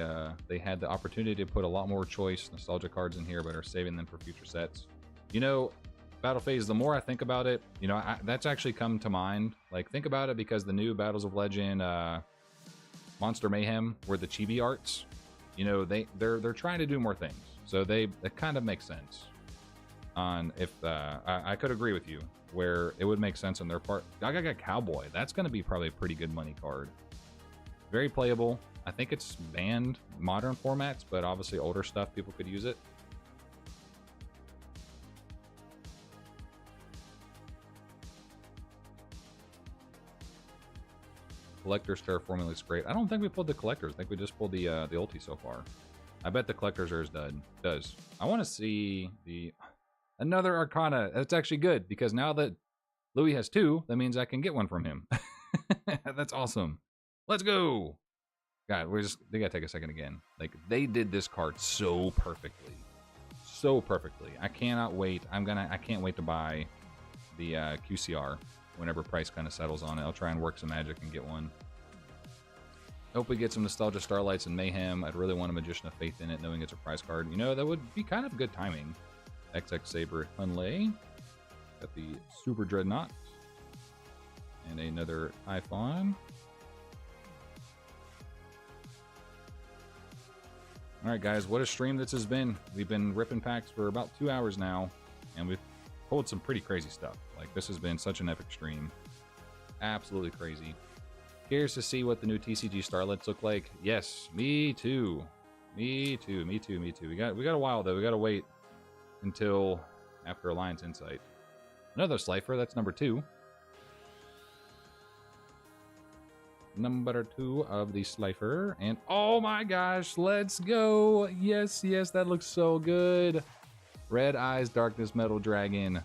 had the opportunity to put a lot more choice nostalgia cards in here, but are saving them for future sets. You know, Battle Phase, the more I think about it, you know, that's actually come to mind. Like, think about it because the new Battles of Legend, Monster Mayhem were the chibi arts. You know, they're trying to do more things. So it kind of makes sense. On if I could agree with you, where it would make sense on their part. I got Cowboy. That's going to be probably a pretty good money card. Very playable. I think it's banned modern formats, but obviously older stuff, people could use it. Collector's Terraforming looks great. I don't think we pulled the Collectors. I think we just pulled the ulti so far. I bet the Collectors are as does. I want to see another Arcana. That's actually good, because now that Louis has 2, that means I can get one from him. That's awesome. Let's go. God, they gotta take a second again. Like, they did this card so perfectly. So perfectly. I cannot wait. I can't wait to buy the QCR whenever price kind of settles on it. I'll try and work some magic and get one. Hope we get some Nostalgia Starlights and Mayhem. I'd really want a Magician of Faith in it, knowing it's a prize card. You know, that would be kind of good timing. XX Saber Hunley. Got the Super Dreadnought. And another Typhon. Alright guys, what a stream this has been. We've been ripping packs for about 2 hours now, and we've pulled some pretty crazy stuff. Like, this has been such an epic stream. Absolutely crazy. Curious to see what the new TCG Starlets look like. Yes, me too. Me too. We got a while though. We gotta wait until after Alliance Insight. Another Slifer, that's number 2. Number 2 of the Slifer. And oh my gosh, let's go. Yes, that looks so good. Red Eyes Darkness Metal Dragon.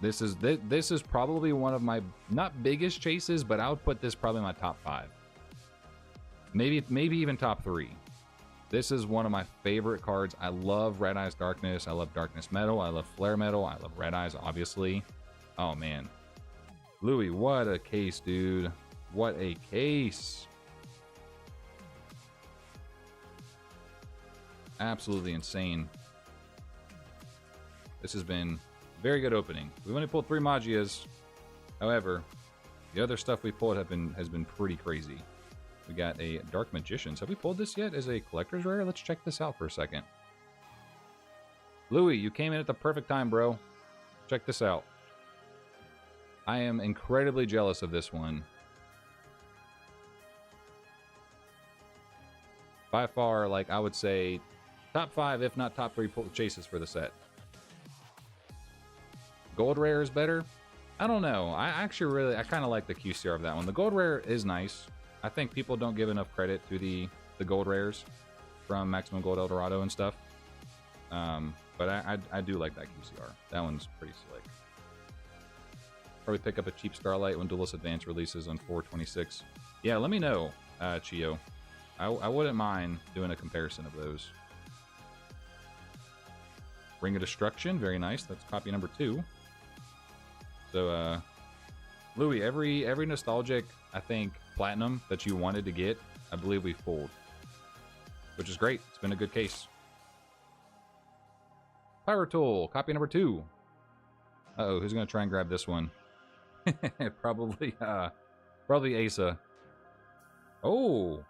This is probably one of my, not biggest chases, but I would put this probably in my top 5. Maybe even top 3. This is one of my favorite cards. I love Red Eyes Darkness. I love Darkness Metal. I love Flare Metal. I love Red Eyes, obviously. Oh man. Louis, what a case, dude. What a case. Absolutely insane. This has been a very good opening. We've only pulled 3 Magias. However, the other stuff we pulled has been pretty crazy. We got a Dark Magicians. Have we pulled this yet as a collector's rare? Let's check this out for a second. Louis, you came in at the perfect time, bro. Check this out. I am incredibly jealous of this one. By far, like, I would say top 5, if not top 3 chases for the set. Gold rare is better? I don't know. I kind of like the QCR of that one. The gold rare is nice. I think people don't give enough credit to the gold rares from Maximum Gold Eldorado and stuff. But I do like that QCR. That one's pretty slick. Probably pick up a cheap Starlight when Duelist Advance releases on 4/26. Yeah, let me know, Chio. I wouldn't mind doing a comparison of those. Ring of Destruction, very nice. That's copy number 2. So, Louis, every nostalgic, I think, platinum that you wanted to get, I believe we've pulled. Which is great. It's been a good case. Pyro Tool, copy number 2. Uh-oh, who's going to try and grab this one? Probably Asa. Oh!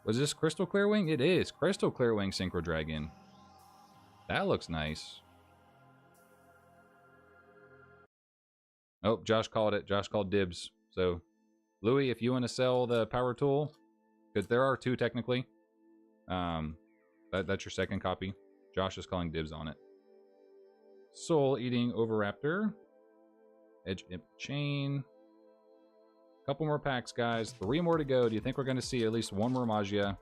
Was this Crystal Clearwing? It is. Crystal Clearwing Synchro Dragon. That looks nice. Oh, Josh called it. Josh called dibs. So, Louis, if you want to sell the Power Tool, because there are 2 technically, that's your second copy. Josh is calling dibs on it. Soul-Eating Overraptor. Edge Imp Chain. Couple more packs, guys. 3 more to go. Do you think we're going to see at least one more Magia?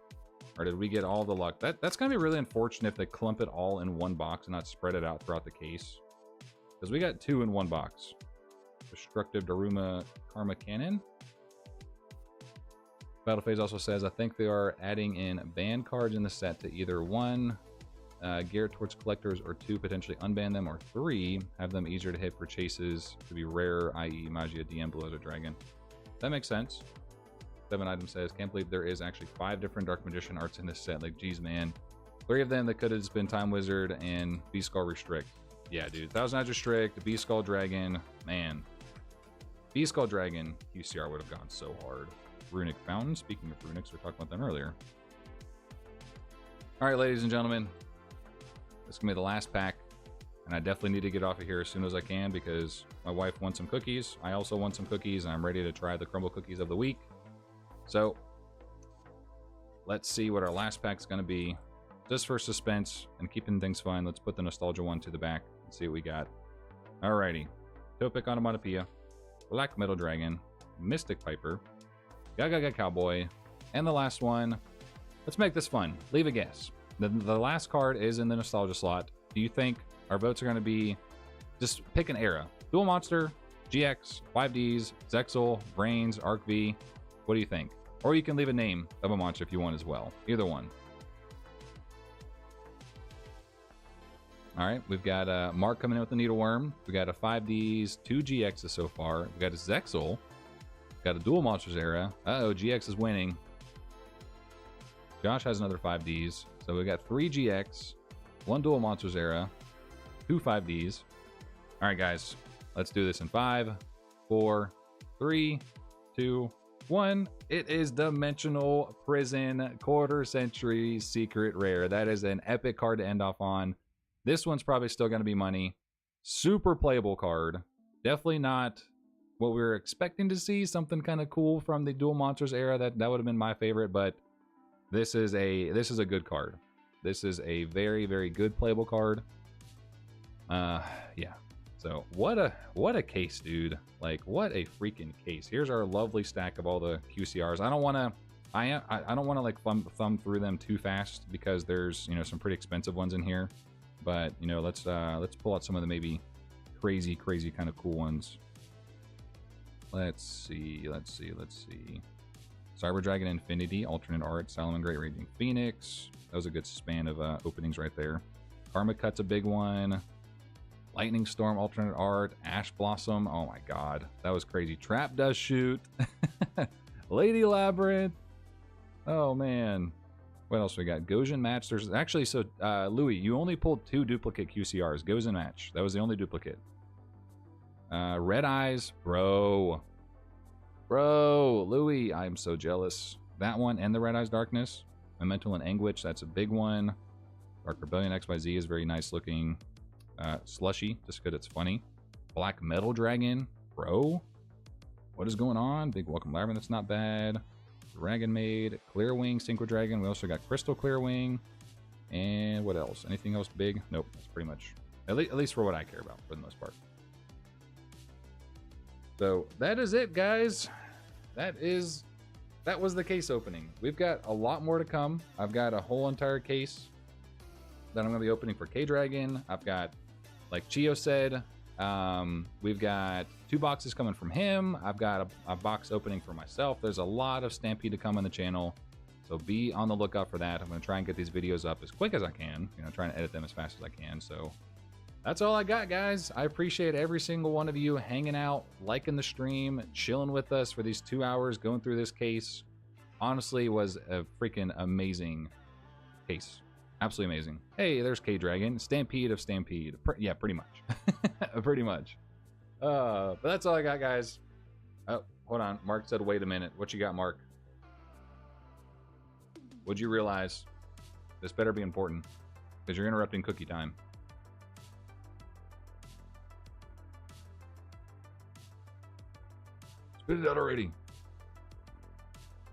Or did we get all the luck? That's going to be really unfortunate if they clump it all in one box and not spread it out throughout the case. Because we got 2 in one box. Destructive Daruma Karma Cannon. Battle Phase also says, I think they are adding in ban cards in the set to either 1, geared towards collectors, or 2, potentially unban them, or 3, have them easier to hit for chases to be rare, i.e. Magia DM Below the Dragon. That makes sense. 7 Item says, can't believe there is actually 5 different Dark Magician arts in this set. Like, geez, man. 3 of them that could have just been Time Wizard and Beast Skull Restrict. Yeah, dude. Thousand Eyes Restrict, Beast Skull Dragon. Man. Beast Skull Dragon, QCR would have gone so hard. Runic Fountain. Speaking of Runics, we talked about them earlier. Alright, ladies and gentlemen. This is going to be the last pack. And I definitely need to get off of here as soon as I can because my wife wants some cookies. I also want some cookies, and I'm ready to try the crumble cookies of the week. So, let's see what our last pack is going to be. Just for suspense and keeping things fun, let's put the Nostalgia one to the back and see what we got. Alrighty. Topic Onomatopoeia, Black Metal Dragon, Mystic Piper, Gaga Cowboy, and the last one. Let's make this fun. Leave a guess. The last card is in the Nostalgia slot. Do you think our votes are going to be... Just pick an era. Dual Monster, GX, 5Ds, Zexal, Brains, Arc V. What do you think? Or you can leave a name of a monster if you want as well. Either one. Alright, we've got Mark coming in with the Needleworm. We got a 5Ds, 2 GXs so far. We got a Zexal. Got a Dual Monsters era. Uh-oh, GX is winning. Josh has another 5Ds. So we got 3 GX, 1 Dual Monsters era, 2 5Ds. Alright, guys. Let's do this in 5, 4, 3, 2, 1. It is Dimensional Prison Quarter Century Secret Rare. That is an epic card to end off on. This one's probably still going to be money. Super playable card. Definitely not what we were expecting to see. Something kind of cool from the Dual Monsters era. That would have been my favorite, but this is a good card. This is a very, very good playable card. Yeah. So what a case, dude. Like, what a freaking case. Here's our lovely stack of all the QCRs. I don't want to like thumb through them too fast because there's, you know, some pretty expensive ones in here. But, you know, let's pull out some of the maybe crazy kind of cool ones. Let's see. Cyber Dragon Infinity, alternate art, Salomon Great Raging Phoenix. That was a good span of openings right there. Karma Cut's a big one. Lightning Storm, alternate art. Ash Blossom. Oh my god. That was crazy. Trap Does Shoot. Lady Labyrinth. Oh man. What else we got? Gojin Match. There's actually, so Louis, you only pulled 2 duplicate QCRs. Gojin Match. That was the only duplicate. Red Eyes. Bro, Louis, I'm so jealous. That one and the Red Eyes Darkness. Memento and Anguish. That's a big one. Dark Rebellion XYZ is very nice looking. Slushy, just because it's funny. Black Metal Dragon. Bro, what is going on? Big Welcome Labyrinth, that's not bad. Dragon Maid, Clear Wing, Synchro Dragon. We also got Crystal Clear Wing. And what else? Anything else big? Nope, that's pretty much, at least for what I care about, for the most part. So that is it, guys. That was the case opening. We've got a lot more to come. I've got a whole entire case that I'm going to be opening for K-Dragon. I've got, like Chio said, we've got 2 boxes coming from him. I've got a box opening for myself. There's a lot of Stampede to come on the channel, so be on the lookout for that. I'm going to try and get these videos up as quick as I can, you know, trying to edit them as fast as I can. So that's all I got, guys. I appreciate every single one of you hanging out, liking the stream, chilling with us for these 2 hours going through this case. Honestly, was a freaking amazing case. Absolutely amazing. Hey, there's K-Dragon. Stampede of Stampede. Yeah, pretty much. Pretty much. But that's all I got, guys. Oh, hold on. Mark said, wait a minute. What you got, Mark? What'd you realize? This better be important, because you're interrupting cookie time. Spit it out already.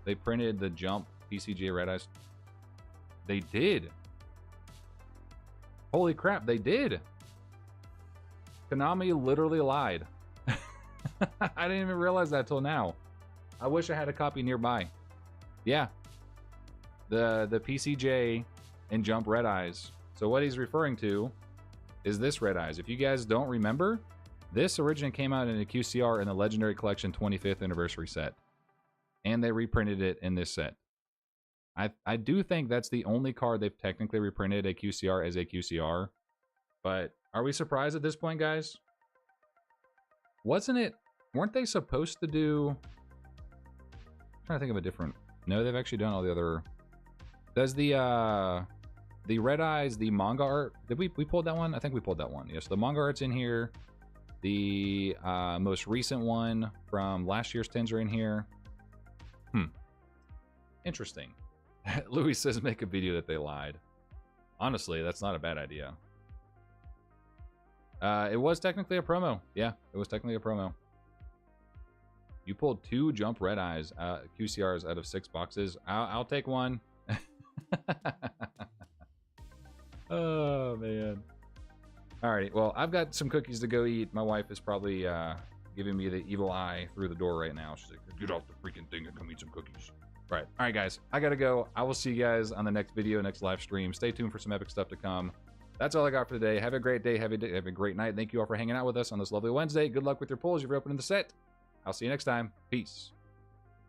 They printed the Jump PCGA Red Eyes. They did. Holy crap, they did. Konami literally lied. I didn't even realize that till now. I wish I had a copy nearby. Yeah. The PCJ and Jump Red Eyes. So what he's referring to is this Red Eyes. If you guys don't remember, this originally came out in a QCR in the Legendary Collection 25th Anniversary set. And they reprinted it in this set. I do think that's the only card they've technically reprinted a QCR as a QCR. But are we surprised at this point, guys? Weren't they supposed to do... I'm trying to think of a different... No, they've actually done all the other... Does the Red Eyes, the manga art... Did we pulled that one? I think we pulled that one. Yes, the manga art's in here. The most recent one from last year's tins are in here. Interesting. Louis says make a video that they lied. Honestly, that's not a bad idea. It was technically a promo. Yeah, it was technically a promo. You pulled 2 Jump Red Eyes QCRs out of 6 boxes. I'll take one. Oh, man. Alrighty, well, I've got some cookies to go eat. My wife is probably giving me the evil eye through the door right now. She's like, get off the freaking thing and come eat some cookies. Right. All right, guys, I gotta go. I will see you guys on the next video, next live stream. Stay tuned for some epic stuff to come. That's all I got for today. Have a great day. Have a great night. Thank you all for hanging out with us on this lovely Wednesday. Good luck with your pulls. You've opened the set. I'll see you next time. Peace.